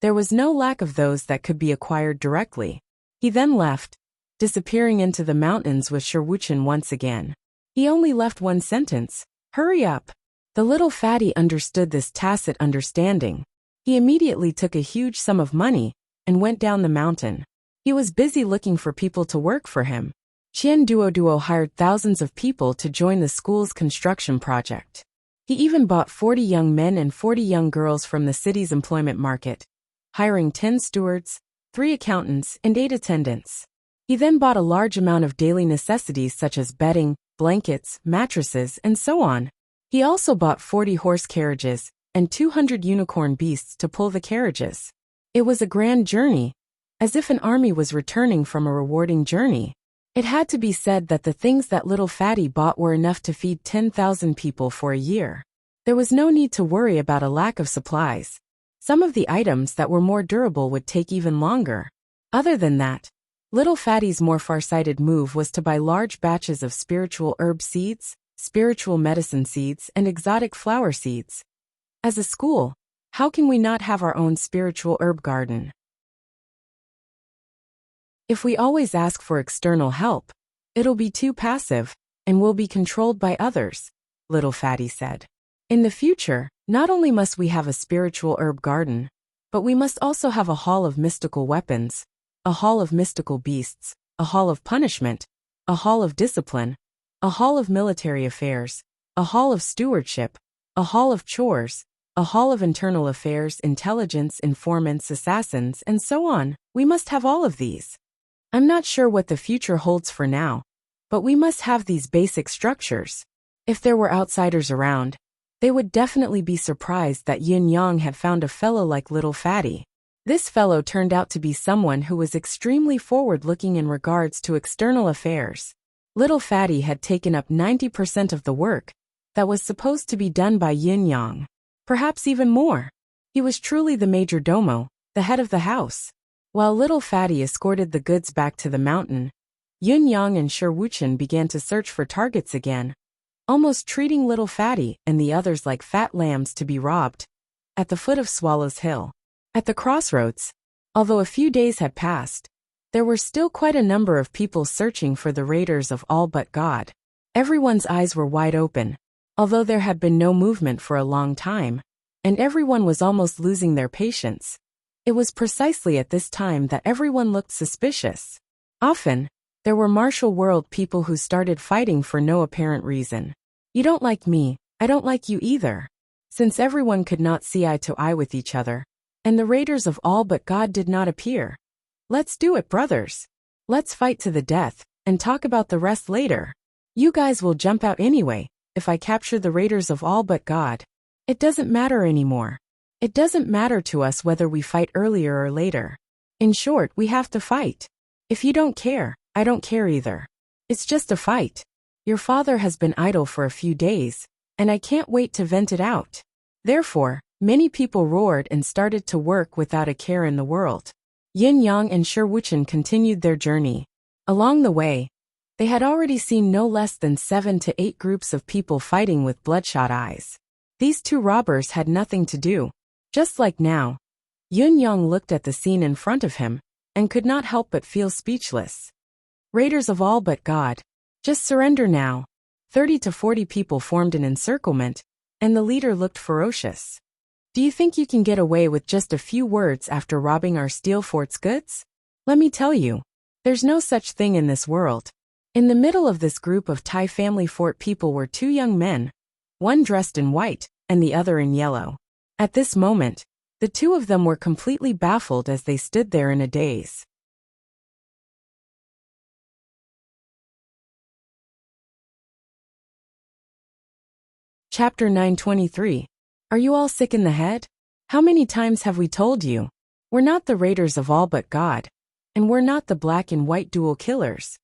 There was no lack of those that could be acquired directly. He then left, disappearing into the mountains with Sherwuchen once again. He only left one sentence, "Hurry up." The Little Fatty understood this tacit understanding. He immediately took a huge sum of money and went down the mountain. He was busy looking for people to work for him. Qian Duo hired thousands of people to join the school's construction project. He even bought 40 young men and 40 young girls from the city's employment market, hiring 10 stewards, 3 accountants, and 8 attendants. He then bought a large amount of daily necessities such as bedding, blankets, mattresses, and so on. He also bought 40 horse carriages and 200 unicorn beasts to pull the carriages. It was a grand journey, as if an army was returning from a rewarding journey. It had to be said that the things that Little Fatty bought were enough to feed 10,000 people for a year. There was no need to worry about a lack of supplies. Some of the items that were more durable would take even longer. Other than that, Little Fatty's more far-sighted move was to buy large batches of spiritual herb seeds, spiritual medicine seeds, and exotic flower seeds. As a school, how can we not have our own spiritual herb garden? If we always ask for external help, it'll be too passive, and we'll be controlled by others, Little Fatty said. In the future, not only must we have a spiritual herb garden, but we must also have a hall of mystical weapons, a hall of mystical beasts, a hall of punishment, a hall of discipline, a hall of military affairs, a hall of stewardship, a hall of chores, a hall of internal affairs, intelligence, informants, assassins, and so on. We must have all of these. I'm not sure what the future holds for now, but we must have these basic structures. If there were outsiders around, they would definitely be surprised that Yin Yang had found a fellow like Little Fatty. This fellow turned out to be someone who was extremely forward-looking in regards to external affairs. Little Fatty had taken up 90% of the work that was supposed to be done by Yin Yang. Perhaps even more. He was truly the major domo, the head of the house. While Little Fatty escorted the goods back to the mountain, Yin Yang and Sherwuchen began to search for targets again, almost treating Little Fatty and the others like fat lambs to be robbed. At the foot of Swallow's Hill, at the crossroads, although a few days had passed, there were still quite a number of people searching for the raiders of All But God. Everyone's eyes were wide open, although there had been no movement for a long time, and everyone was almost losing their patience. It was precisely at this time that everyone looked suspicious. Often, there were martial world people who started fighting for no apparent reason. You don't like me, I don't like you either. Since everyone could not see eye to eye with each other, and the raiders of all but God did not appear. Let's do it, brothers. Let's fight to the death, and talk about the rest later. You guys will jump out anyway, if I capture the raiders of all but God. It doesn't matter anymore. It doesn't matter to us whether we fight earlier or later. In short, we have to fight. If you don't care, I don't care either. It's just a fight. Your father has been idle for a few days, and I can't wait to vent it out. Therefore, many people roared and started to work without a care in the world. Yin Yang and Sherwuchen continued their journey. Along the way, they had already seen no less than 7 to 8 groups of people fighting with bloodshot eyes. These two robbers had nothing to do. Just like now, Yun Yang looked at the scene in front of him, and could not help but feel speechless. Raiders of all but God, just surrender now. 30 to 40 people formed an encirclement, and the leader looked ferocious. Do you think you can get away with just a few words after robbing our steel fort's goods? Let me tell you, there's no such thing in this world. In the middle of this group of Thai family fort people were 2 young men, one dressed in white, and the other in yellow. At this moment, the 2 of them were completely baffled as they stood there in a daze. Chapter 923. Are you all sick in the head? How many times have we told you? We're not the raiders of all but God, and we're not the black and white dual killers.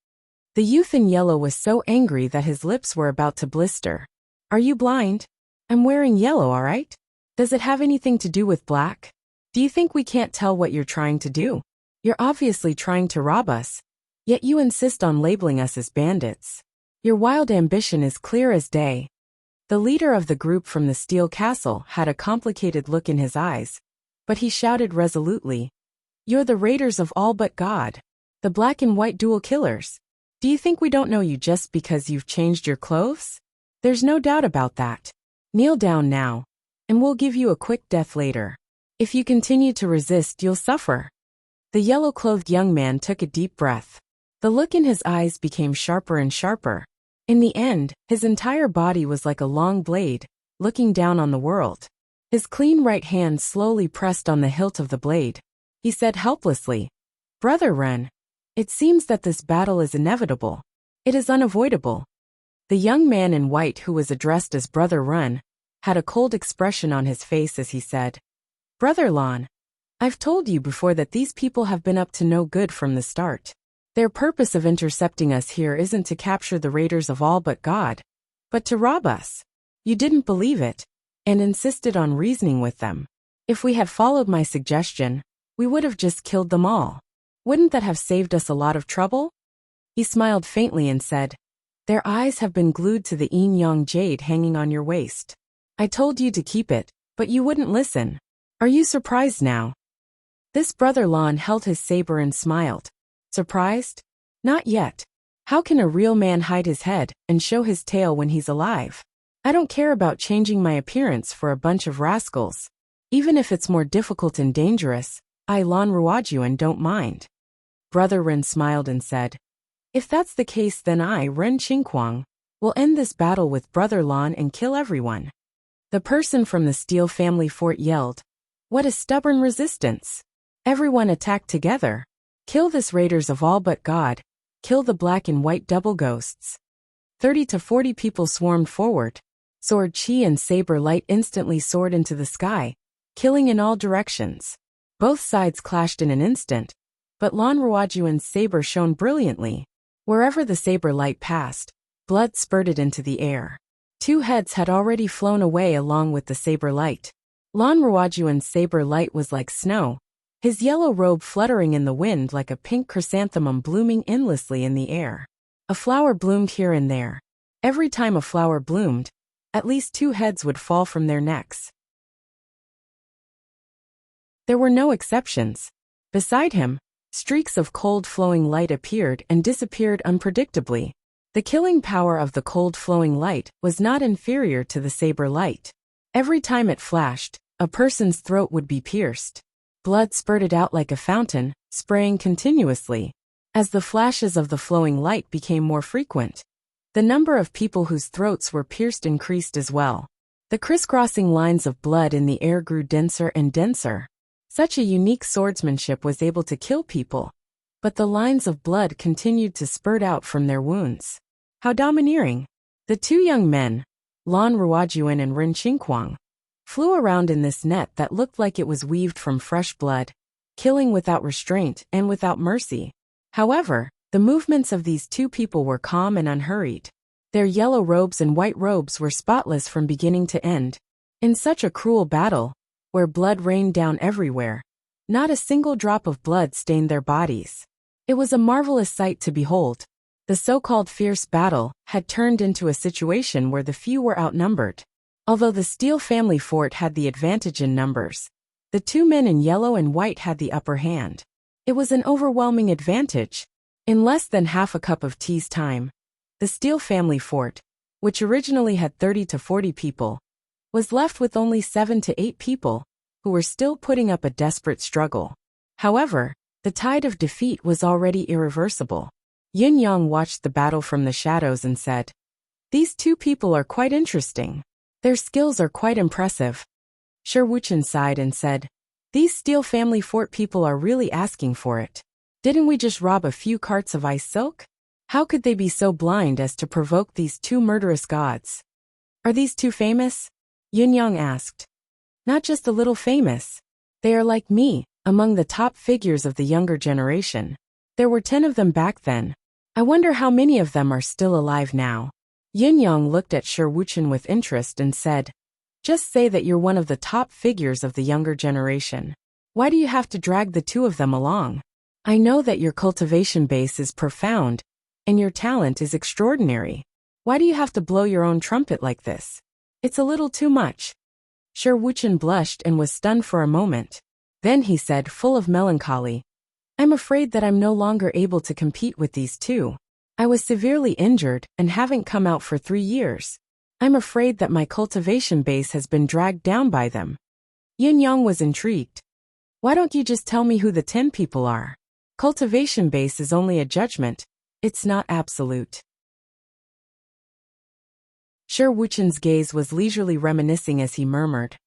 The youth in yellow was so angry that his lips were about to blister. Are you blind? I'm wearing yellow, all right? Does it have anything to do with black? Do you think we can't tell what you're trying to do? You're obviously trying to rob us, yet you insist on labeling us as bandits. Your wild ambition is clear as day. The leader of the group from the Steel Castle had a complicated look in his eyes, but he shouted resolutely, "You're the raiders of all but God, the black and white dual killers. Do you think we don't know you just because you've changed your clothes? There's no doubt about that. Kneel down now, and we'll give you a quick death later. If you continue to resist, you'll suffer." The yellow-clothed young man took a deep breath. The look in his eyes became sharper and sharper. In the end, his entire body was like a long blade, looking down on the world. His clean right hand slowly pressed on the hilt of the blade. He said helplessly, "Brother Ren, it seems that this battle is inevitable. It is unavoidable." The young man in white, who was addressed as Brother Ren, had a cold expression on his face as he said, "Brother Lon, I've told you before that these people have been up to no good from the start. Their purpose of intercepting us here isn't to capture the raiders of all but God, but to rob us. You didn't believe it, and insisted on reasoning with them. If we had followed my suggestion, we would have just killed them all. Wouldn't that have saved us a lot of trouble?" He smiled faintly and said, "Their eyes have been glued to the yin yang jade hanging on your waist. I told you to keep it, but you wouldn't listen. Are you surprised now?" This Brother Lon held his saber and smiled. Surprised? Not yet. How can a real man hide his head and show his tail when he's alive? I don't care about changing my appearance for a bunch of rascals. Even if it's more difficult and dangerous, I Lon Ruajuan don't mind. Brother Ren smiled and said, "If that's the case, then I, Ren Qingquang, will end this battle with Brother Lon and kill everyone." The person from the Steel family fort yelled, "What a stubborn resistance! Everyone attack together. Kill this raiders of all but God. Kill the black and white double ghosts." 30 to 40 people swarmed forward. Sword chi and saber light instantly soared into the sky, killing in all directions. Both sides clashed in an instant, but Lon Ruajuan's saber shone brilliantly. Wherever the saber light passed, blood spurted into the air. 2 heads had already flown away along with the saber light. Lon Ruajuan's saber light was like snow, his yellow robe fluttering in the wind like a pink chrysanthemum blooming endlessly in the air. A flower bloomed here and there. Every time a flower bloomed, at least 2 heads would fall from their necks. There were no exceptions. Beside him, streaks of cold flowing light appeared and disappeared unpredictably. The killing power of the cold flowing light was not inferior to the saber light. Every time it flashed, a person's throat would be pierced. Blood spurted out like a fountain, spraying continuously. As the flashes of the flowing light became more frequent, the number of people whose throats were pierced increased as well. The crisscrossing lines of blood in the air grew denser and denser. Such a unique swordsmanship was able to kill people, but the lines of blood continued to spurt out from their wounds. How domineering! The two young men, Lan Ruojuan and Rin Qingquang, flew around in this net that looked like it was weaved from fresh blood, killing without restraint and without mercy. However, the movements of these two people were calm and unhurried. Their yellow robes and white robes were spotless from beginning to end. In such a cruel battle, where blood rained down everywhere, not a single drop of blood stained their bodies. It was a marvelous sight to behold. The so-called fierce battle had turned into a situation where the few were outnumbered. Although the Steel family fort had the advantage in numbers, the two men in yellow and white had the upper hand. It was an overwhelming advantage. In less than half a cup of tea's time, the Steel family fort, which originally had 30 to 40 people, was left with only 7 to 8 people, who were still putting up a desperate struggle. However, the tide of defeat was already irreversible. Yin Yang watched the battle from the shadows and said, "These two people are quite interesting. Their skills are quite impressive." Shi Wuchen sighed and said, "These Steel family fort people are really asking for it. Didn't we just rob a few carts of ice silk? How could they be so blind as to provoke these two murderous gods?" "Are these two famous?" Yin Yang asked. "Not just a little famous. They are like me, among the top figures of the younger generation. There were 10 of them back then. I wonder how many of them are still alive now." Yin Yang looked at Shi Wuchen with interest and said, "Just say that you're one of the top figures of the younger generation. Why do you have to drag the two of them along? I know that your cultivation base is profound, and your talent is extraordinary. Why do you have to blow your own trumpet like this? It's a little too much." Shi Wuchen blushed and was stunned for a moment. Then he said, full of melancholy, "I'm afraid that I'm no longer able to compete with these two. I was severely injured and haven't come out for 3 years. I'm afraid that my cultivation base has been dragged down by them." Yin Yang was intrigued. "Why don't you just tell me who the 10 people are? Cultivation base is only a judgment. It's not absolute." Shi Wuchen's gaze was leisurely reminiscing as he murmured,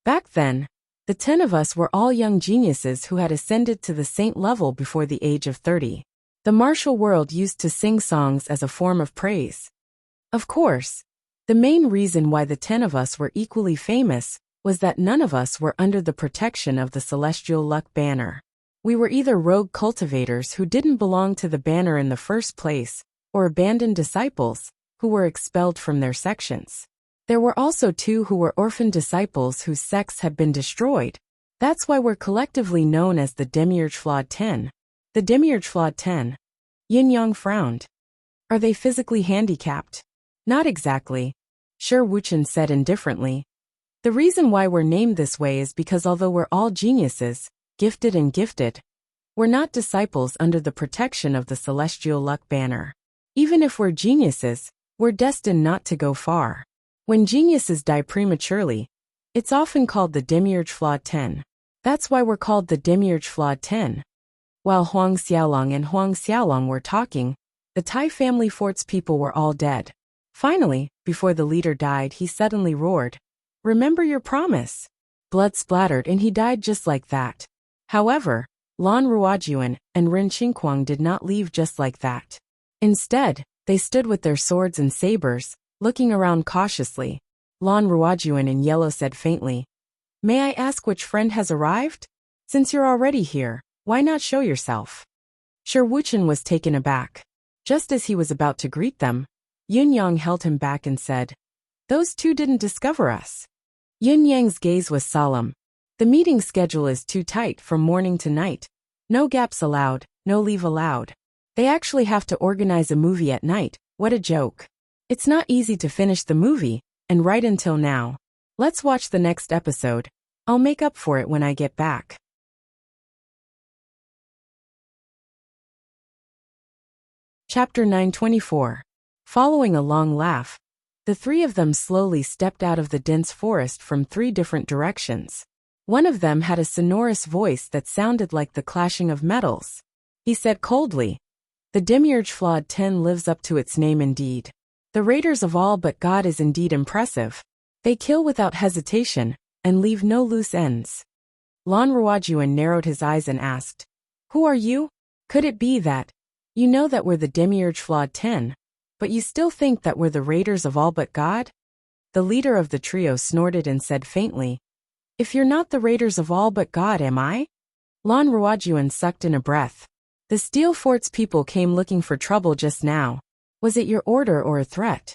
"Back then, the 10 of us were all young geniuses who had ascended to the saint level before the age of 30. The martial world used to sing songs as a form of praise. Of course, the main reason why the 10 of us were equally famous was that none of us were under the protection of the celestial luck banner. We were either rogue cultivators who didn't belong to the banner in the first place, or abandoned disciples who were expelled from their sections. There were also 2 who were orphan disciples whose sects had been destroyed. That's why we're collectively known as the Demiurge Flawed 10. The Demiurge Flawed 10. Yin Yang frowned. "Are they physically handicapped?" "Not exactly," Shi Wuchen said indifferently. "The reason why we're named this way is because although we're all geniuses, gifted and gifted, we're not disciples under the protection of the celestial luck banner. Even if we're geniuses, we're destined not to go far. When geniuses die prematurely, it's often called the Demiurge Flawed 10. That's why we're called the Demiurge Flawed 10. While Huang Xiaolong and Huang Xiaolong were talking, the Tai family fort's people were all dead. Finally, before the leader died, he suddenly roared, "Remember your promise." Blood splattered and he died just like that. However, Lan Ruojuan and Rin Qingquang did not leave just like that. Instead, they stood with their swords and sabers, looking around cautiously. Lan Ruojuan in yellow said faintly, "May I ask which friend has arrived? Since you're already here, why not show yourself?" Shi Wuchen was taken aback. Just as he was about to greet them, Yin Yang held him back and said, "Those 2 didn't discover us." Yin Yang's gaze was solemn. "The meeting schedule is too tight from morning to night. No gaps allowed, no leave allowed. They actually have to organize a movie at night. What a joke. It's not easy to finish the movie, and right until now. Let's watch the next episode. I'll make up for it when I get back." Chapter 924. Following a long laugh, the three of them slowly stepped out of the dense forest from three different directions. One of them had a sonorous voice that sounded like the clashing of metals. He said coldly, "The Demiurge Flawed 10 lives up to its name indeed. The raiders of all but God is indeed impressive. They kill without hesitation, and leave no loose ends." Lan Ruajuan narrowed his eyes and asked, "Who are you? Could it be that you know that we're the Demiurge Flawed 10, but you still think that we're the raiders of all but God?" The leader of the trio snorted and said faintly, "If you're not the raiders of all but God, am I?" Lan Ruajuan sucked in a breath. "The Steel Fort's people came looking for trouble just now. Was it your order or a threat?"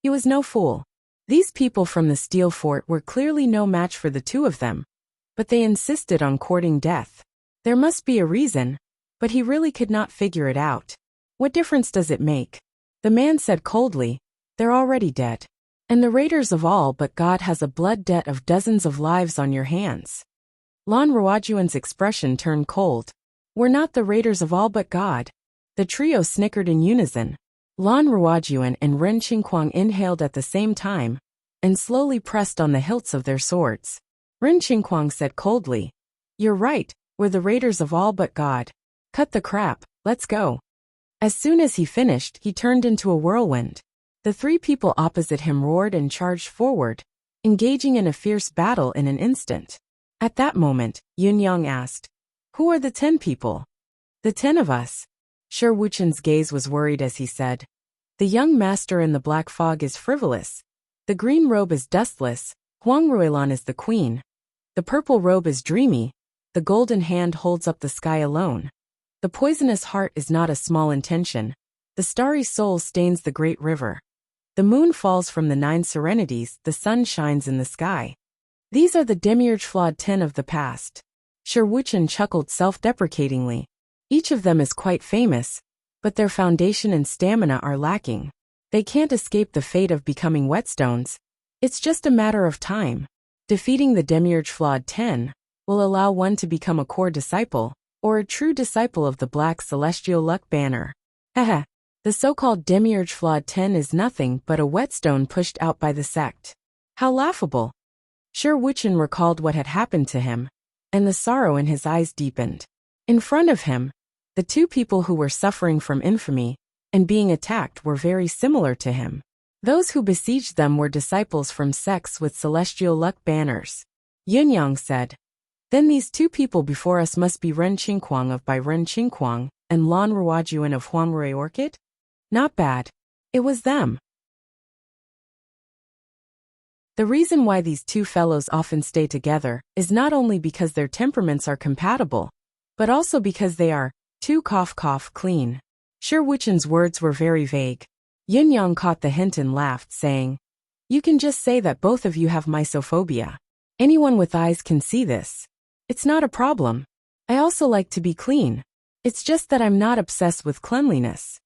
He was no fool. These people from the Steel Fort were clearly no match for the two of them, but they insisted on courting death. There must be a reason, but he really could not figure it out. "What difference does it make?" The man said coldly, "They're already dead. And the raiders of all but God has a blood debt of dozens of lives on your hands." Lan Ruajuan's expression turned cold. "We're not the raiders of all but God." The trio snickered in unison. Lan Ruajuan and Ren Qingquang inhaled at the same time, and slowly pressed on the hilts of their swords. Ren Qingquang said coldly, "You're right, we're the raiders of all but God. Cut the crap, let's go." As soon as he finished, he turned into a whirlwind. The three people opposite him roared and charged forward, engaging in a fierce battle in an instant. At that moment, Yun Yang asked, "Who are the 10 people?" "The 10 of us." Shi Wuchen's gaze was worried as he said, "The young master in the black fog is frivolous. The green robe is dustless. Huang Ruilan is the queen. The purple robe is dreamy. The golden hand holds up the sky alone. The poisonous heart is not a small intention. The starry soul stains the great river. The moon falls from the 9 serenities, the sun shines in the sky. These are the Demiurge Flawed 10 of the past." Shi Wuchen chuckled self-deprecatingly. "Each of them is quite famous, but their foundation and stamina are lacking. They can't escape the fate of becoming whetstones. It's just a matter of time. Defeating the Demiurge Flawed 10 will allow one to become a core disciple, or a true disciple of the Black Celestial Luck Banner. Haha. The so-called Demiurge Flawed 10 is nothing but a whetstone pushed out by the sect. How laughable." Shi Wuchen recalled what had happened to him, and the sorrow in his eyes deepened. In front of him, the two people who were suffering from infamy and being attacked were very similar to him. Those who besieged them were disciples from sects with celestial luck banners. Yun Yang said, "Then these two people before us must be Ren Qingquang of Bai Ren Qingquang and Lan Ruajuan of Huangrui Orchid? Not bad. It was them." The reason why these two fellows often stay together is not only because their temperaments are compatible, but also because they are too clean. Shi Wuchen's words were very vague. Yun Yang caught the hint and laughed, saying, "You can just say that both of you have mysophobia. Anyone with eyes can see this. It's not a problem. I also like to be clean. It's just that I'm not obsessed with cleanliness."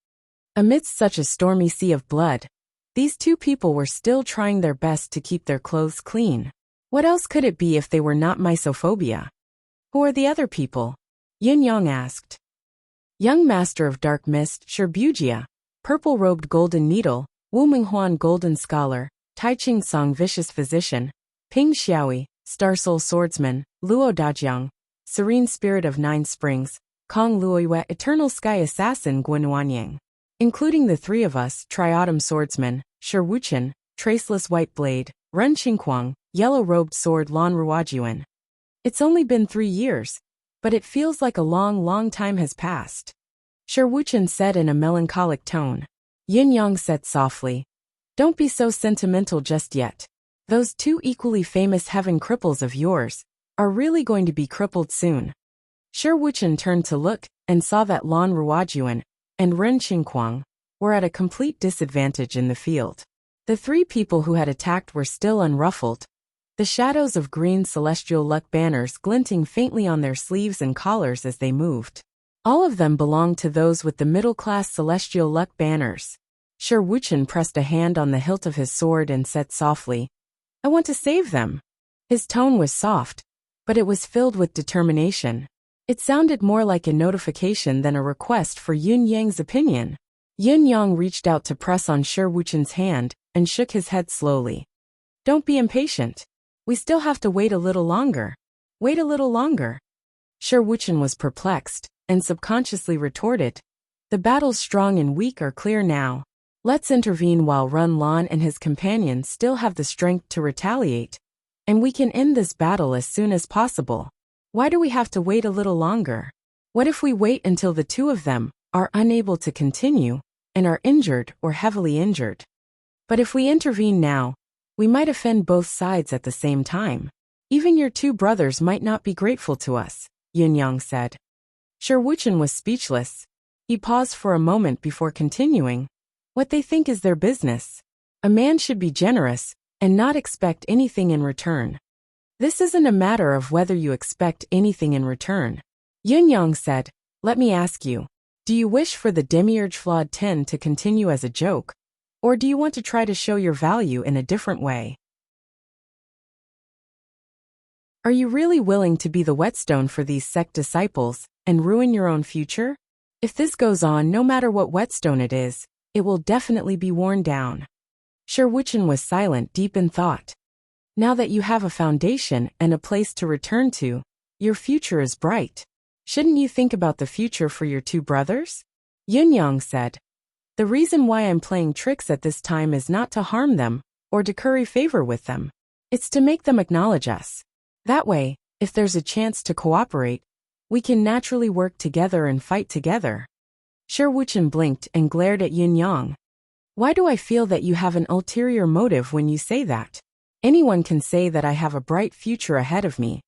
Amidst such a stormy sea of blood, these two people were still trying their best to keep their clothes clean. What else could it be if they were not mysophobia? "Who are the other people?" Yun Yang asked. "Young Master of Dark Mist, Shi Bujia, Purple-Robed Golden Needle, Wu Minghuan Golden Scholar, Tai Ching Song Vicious Physician, Ping Xiaoi, Star Soul Swordsman, Luo Dajiang, Serene Spirit of 9 Springs, Kong Luoyue Eternal Sky Assassin Guan Wanyang. Including the three of us, Triautumn Swordsman, Shi Wuchen, Traceless White Blade, Ren Qingquang, Yellow-Robed Sword Lan Ruajuan. It's only been 3 years, but it feels like a long time has passed." Shi Wuchen said in a melancholic tone. Yun Yang said softly, "Don't be so sentimental just yet. Those two equally famous heaven cripples of yours are really going to be crippled soon." Shi Wuchen turned to look and saw that Lan Ruajuan and Ren Qingquang were at a complete disadvantage in the field. The three people who had attacked were still unruffled, the shadows of green celestial luck banners glinting faintly on their sleeves and collars as they moved. All of them belonged to those with the middle-class celestial luck banners. Shi Wuchen pressed a hand on the hilt of his sword and said softly, "I want to save them." His tone was soft, but it was filled with determination. It sounded more like a notification than a request for Yun Yang's opinion. Yin Yang reached out to press on Shi Wuchen's hand and shook his head slowly. Don't be impatient. We still have to wait a little longer. Wait a little longer. Shi Wuchen was perplexed and subconsciously retorted. The battles strong and weak are clear now. Let's intervene while Run Lan and his companions still have the strength to retaliate. And we can end this battle as soon as possible. Why do we have to wait a little longer? What if we wait until the two of them are unable to continue and are injured or heavily injured? But if we intervene now, we might offend both sides at the same time. Even your two brothers might not be grateful to us, Yin Yang said. Shi Wuchen was speechless. He paused for a moment before continuing. What they think is their business. A man should be generous and not expect anything in return. This isn't a matter of whether you expect anything in return. Yin Yang said, let me ask you, do you wish for the Demiurge Flawed 10 to continue as a joke, or do you want to try to show your value in a different way? Are you really willing to be the whetstone for these sect disciples and ruin your own future? If this goes on, no matter what whetstone it is, it will definitely be worn down. Shi Wuchen was silent, deep in thought. Now that you have a foundation and a place to return to, your future is bright. Shouldn't you think about the future for your two brothers? Yin Yang said. The reason why I'm playing tricks at this time is not to harm them or to curry favor with them. It's to make them acknowledge us. That way, if there's a chance to cooperate, we can naturally work together and fight together. Shi Wuchen blinked and glared at Yin Yang. Why do I feel that you have an ulterior motive when you say that? Anyone can say that I have a bright future ahead of me,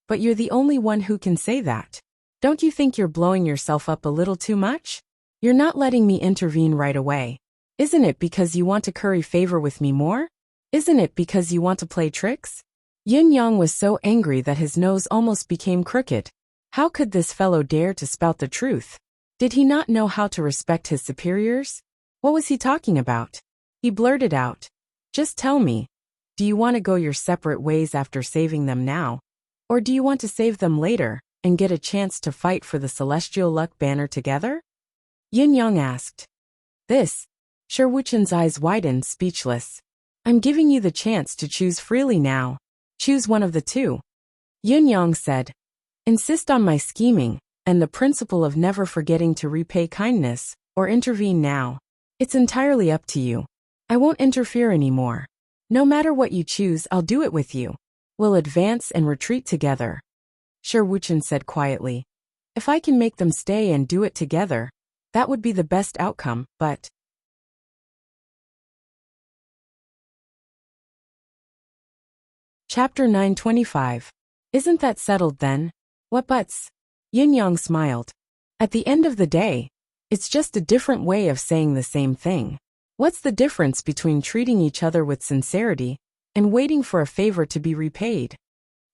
but you're the only one who can say that. Don't you think you're blowing yourself up a little too much? You're not letting me intervene right away. Isn't it because you want to curry favor with me more? Isn't it because you want to play tricks? Yin Yang was so angry that his nose almost became crooked. How could this fellow dare to spout the truth? Did he not know how to respect his superiors? What was he talking about? He blurted out. Just tell me, do you want to go your separate ways after saving them now? Or do you want to save them later and get a chance to fight for the Celestial Luck banner together? Yin Yang asked. Shi Wuchen's eyes widened, speechless. I'm giving you the chance to choose freely now. Choose one of the two. Yin Yang said. Insist on my scheming and the principle of never forgetting to repay kindness, or intervene now. It's entirely up to you. I won't interfere anymore. No matter what you choose, I'll do it with you. We'll advance and retreat together. Shi Wuchen said quietly. If I can make them stay and do it together, that would be the best outcome, but... Chapter 925. Isn't that settled then? What buts? Yin Yang smiled. At the end of the day, it's just a different way of saying the same thing. What's the difference between treating each other with sincerity and waiting for a favor to be repaid?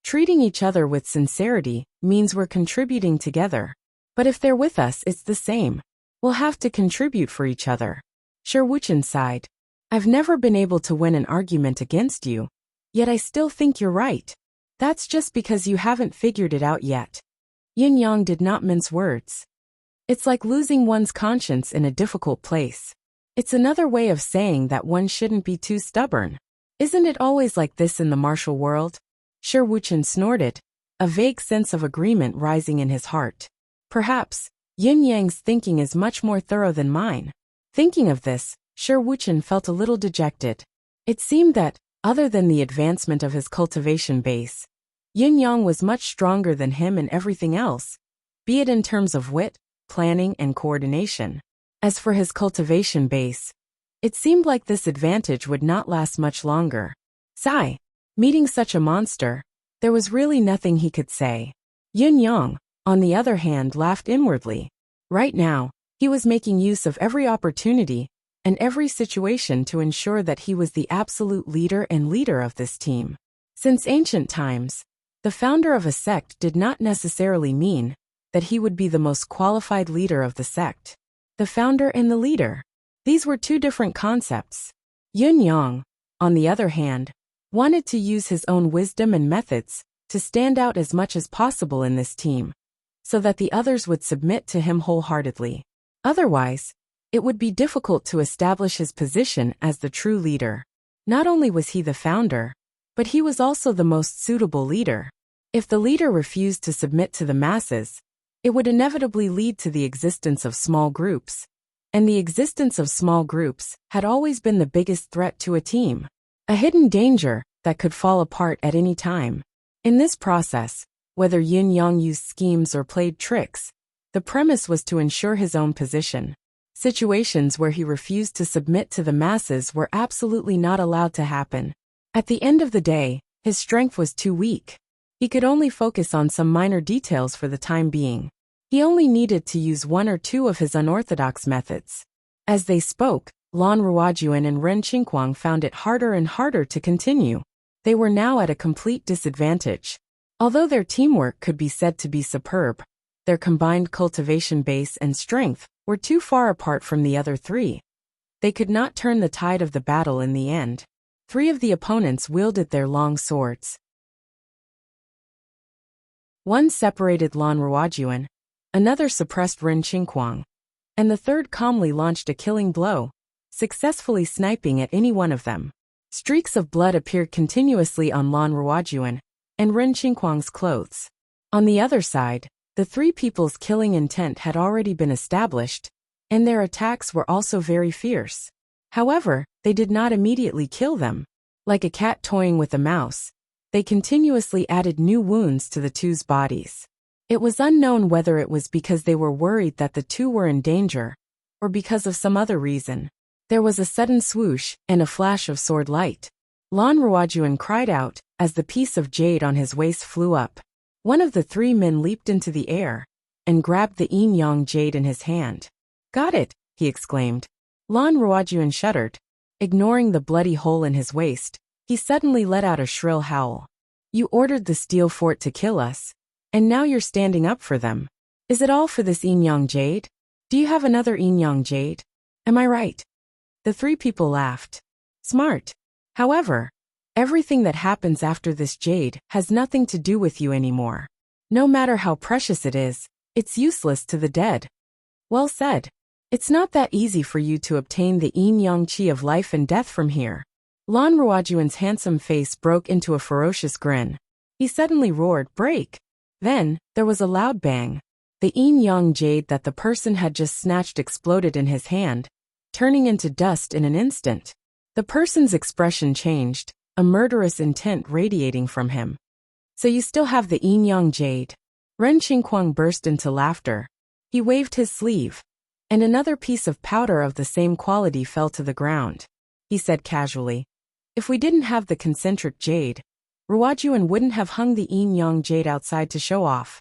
Treating each other with sincerity means we're contributing together. But if they're with us, it's the same. We'll have to contribute for each other. Shi Wuchen sighed. I've never been able to win an argument against you, yet I still think you're right. That's just because you haven't figured it out yet. Yin Yang did not mince words. It's like losing one's conscience in a difficult place. It's another way of saying that one shouldn't be too stubborn. Isn't it always like this in the martial world? Shi Wuchen snorted, a vague sense of agreement rising in his heart. Perhaps, Yin Yang's thinking is much more thorough than mine. Thinking of this, Shi Wuchen felt a little dejected. It seemed that, other than the advancement of his cultivation base, Yin Yang was much stronger than him in everything else, be it in terms of wit, planning, and coordination. As for his cultivation base, it seemed like this advantage would not last much longer. Sigh. Meeting such a monster, there was really nothing he could say. Yin Yang, on the other hand, laughed inwardly. Right now, he was making use of every opportunity and every situation to ensure that he was the absolute leader and leader of this team. Since ancient times, the founder of a sect did not necessarily mean that he would be the most qualified leader of the sect. The founder and the leader. These were two different concepts. Yin Yang, on the other hand, wanted to use his own wisdom and methods to stand out as much as possible in this team, so that the others would submit to him wholeheartedly. Otherwise, it would be difficult to establish his position as the true leader. Not only was he the founder, but he was also the most suitable leader. If the leader refused to submit to the masses, it would inevitably lead to the existence of small groups. And the existence of small groups had always been the biggest threat to a team. A hidden danger that could fall apart at any time. In this process, whether Yin Yang used schemes or played tricks, the premise was to ensure his own position. Situations where he refused to submit to the masses were absolutely not allowed to happen. At the end of the day, his strength was too weak. He could only focus on some minor details for the time being. He only needed to use one or two of his unorthodox methods. As they spoke, Lan Ruojuan and Ren Qingguang found it harder and harder to continue. They were now at a complete disadvantage. Although their teamwork could be said to be superb, their combined cultivation base and strength were too far apart from the other three. They could not turn the tide of the battle in the end. Three of the opponents wielded their long swords. One separated Lan Ruojuan, another suppressed Ren Qingguang, and the third calmly launched a killing blow, successfully sniping at any one of them. Streaks of blood appeared continuously on Lan Ruojuan and Ren Qingguang's clothes. On the other side, the three people's killing intent had already been established, and their attacks were also very fierce. However, they did not immediately kill them. Like a cat toying with a mouse, they continuously added new wounds to the two's bodies. It was unknown whether it was because they were worried that the two were in danger, or because of some other reason. There was a sudden swoosh and a flash of sword light. Lan Ruojuan cried out as the piece of jade on his waist flew up. One of the three men leaped into the air and grabbed the yin yang jade in his hand. "Got it," he exclaimed. Lan Ruojuan shuddered. Ignoring the bloody hole in his waist, he suddenly let out a shrill howl. "You ordered the steel fort to kill us, and now you're standing up for them. Is it all for this yin yang jade? Do you have another yin yang jade? Am I right?" The three people laughed. "Smart. However, everything that happens after this jade has nothing to do with you anymore. No matter how precious it is, it's useless to the dead." "Well said. It's not that easy for you to obtain the yin-yang qi of life and death from here." Lan Ruojuan's handsome face broke into a ferocious grin. He suddenly roared, "Break!" Then, there was a loud bang. The yin-yang jade that the person had just snatched exploded in his hand, turning into dust in an instant. The person's expression changed, a murderous intent radiating from him. "So you still have the yin-yang jade?" Ren Qingguang burst into laughter. He waved his sleeve, and another piece of powder of the same quality fell to the ground. He said casually, "If we didn't have the concentric jade, Ruojuan wouldn't have hung the yin-yang jade outside to show off.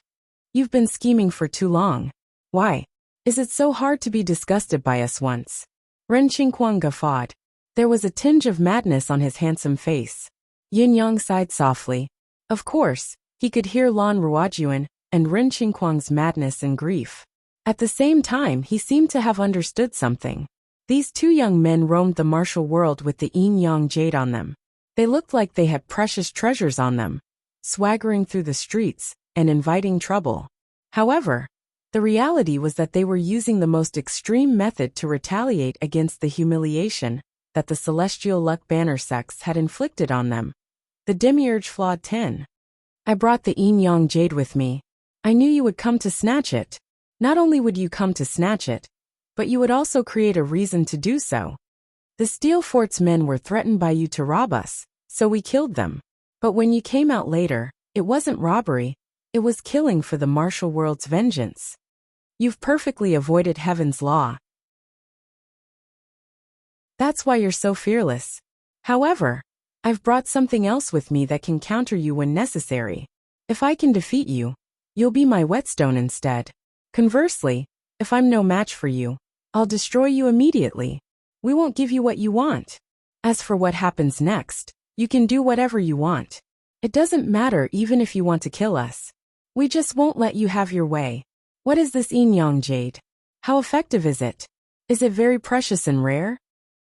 You've been scheming for too long. Why? Is it so hard to be disgusted by us once?" Ren Qingguang guffawed. There was a tinge of madness on his handsome face. Yin Yang sighed softly. Of course, he could hear Lan Ruojuan and Ren Qingguang's madness and grief. At the same time, he seemed to have understood something. These two young men roamed the martial world with the yin-yang jade on them. They looked like they had precious treasures on them, swaggering through the streets and inviting trouble. However, the reality was that they were using the most extreme method to retaliate against the humiliation that the Celestial Luck Banner sects had inflicted on them. The Demiurge Flawed 10. "I brought the yin-yang jade with me. I knew you would come to snatch it. Not only would you come to snatch it, but you would also create a reason to do so. The Steel Fort's men were threatened by you to rob us, so we killed them. But when you came out later, it wasn't robbery, it was killing for the martial world's vengeance. You've perfectly avoided heaven's law. That's why you're so fearless. However, I've brought something else with me that can counter you when necessary. If I can defeat you, you'll be my whetstone instead. Conversely, if I'm no match for you, I'll destroy you immediately. We won't give you what you want. As for what happens next, you can do whatever you want. It doesn't matter even if you want to kill us. We just won't let you have your way. What is this yin-yang jade? How effective is it? Is it very precious and rare?"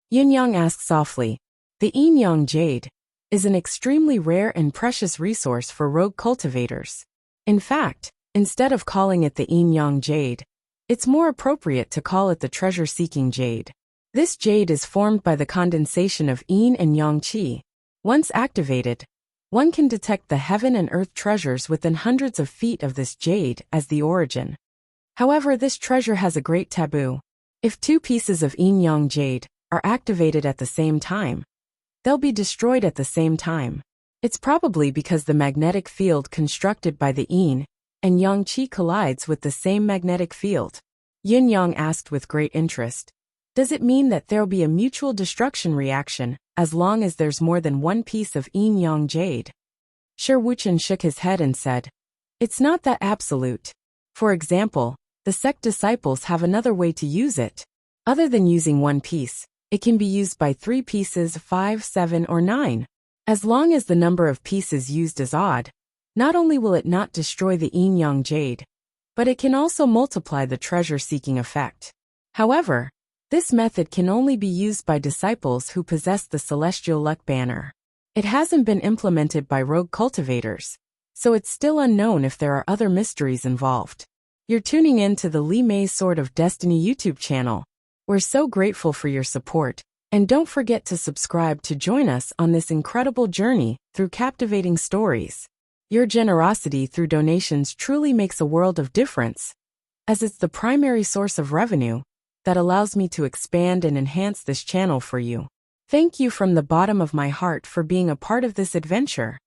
Yin-yang asked softly. The yin-yang jade is an extremely rare and precious resource for rogue cultivators. In fact, instead of calling it the yin-yang jade, It's more appropriate to call it the treasure-seeking jade. This jade is formed by the condensation of yin and yang qi. Once activated, one can detect the heaven and earth treasures within hundreds of feet of this jade as the origin. However, this treasure has a great taboo. If two pieces of yin-yang jade are activated at the same time, they'll be destroyed at the same time. It's probably because the magnetic field constructed by the yin and yang qi collides with the same magnetic field. Yin-yang asked with great interest, "Does it mean that there'll be a mutual destruction reaction as long as there's more than one piece of yin-yang jade?" Shi Wuchen shook his head and said, "It's not that absolute. For example, the sect disciples have another way to use it. Other than using one piece, it can be used by 3 pieces, 5, 7, or 9. As long as the number of pieces used is odd, not only will it not destroy the yin-yang jade, but it can also multiply the treasure-seeking effect. However, this method can only be used by disciples who possess the celestial luck banner. It hasn't been implemented by rogue cultivators, so it's still unknown if there are other mysteries involved." You're tuning in to the Li Mei's Sword of Destiny YouTube channel. We're so grateful for your support, and don't forget to subscribe to join us on this incredible journey through captivating stories. Your generosity through donations truly makes a world of difference, as it's the primary source of revenue that allows me to expand and enhance this channel for you. Thank you from the bottom of my heart for being a part of this adventure.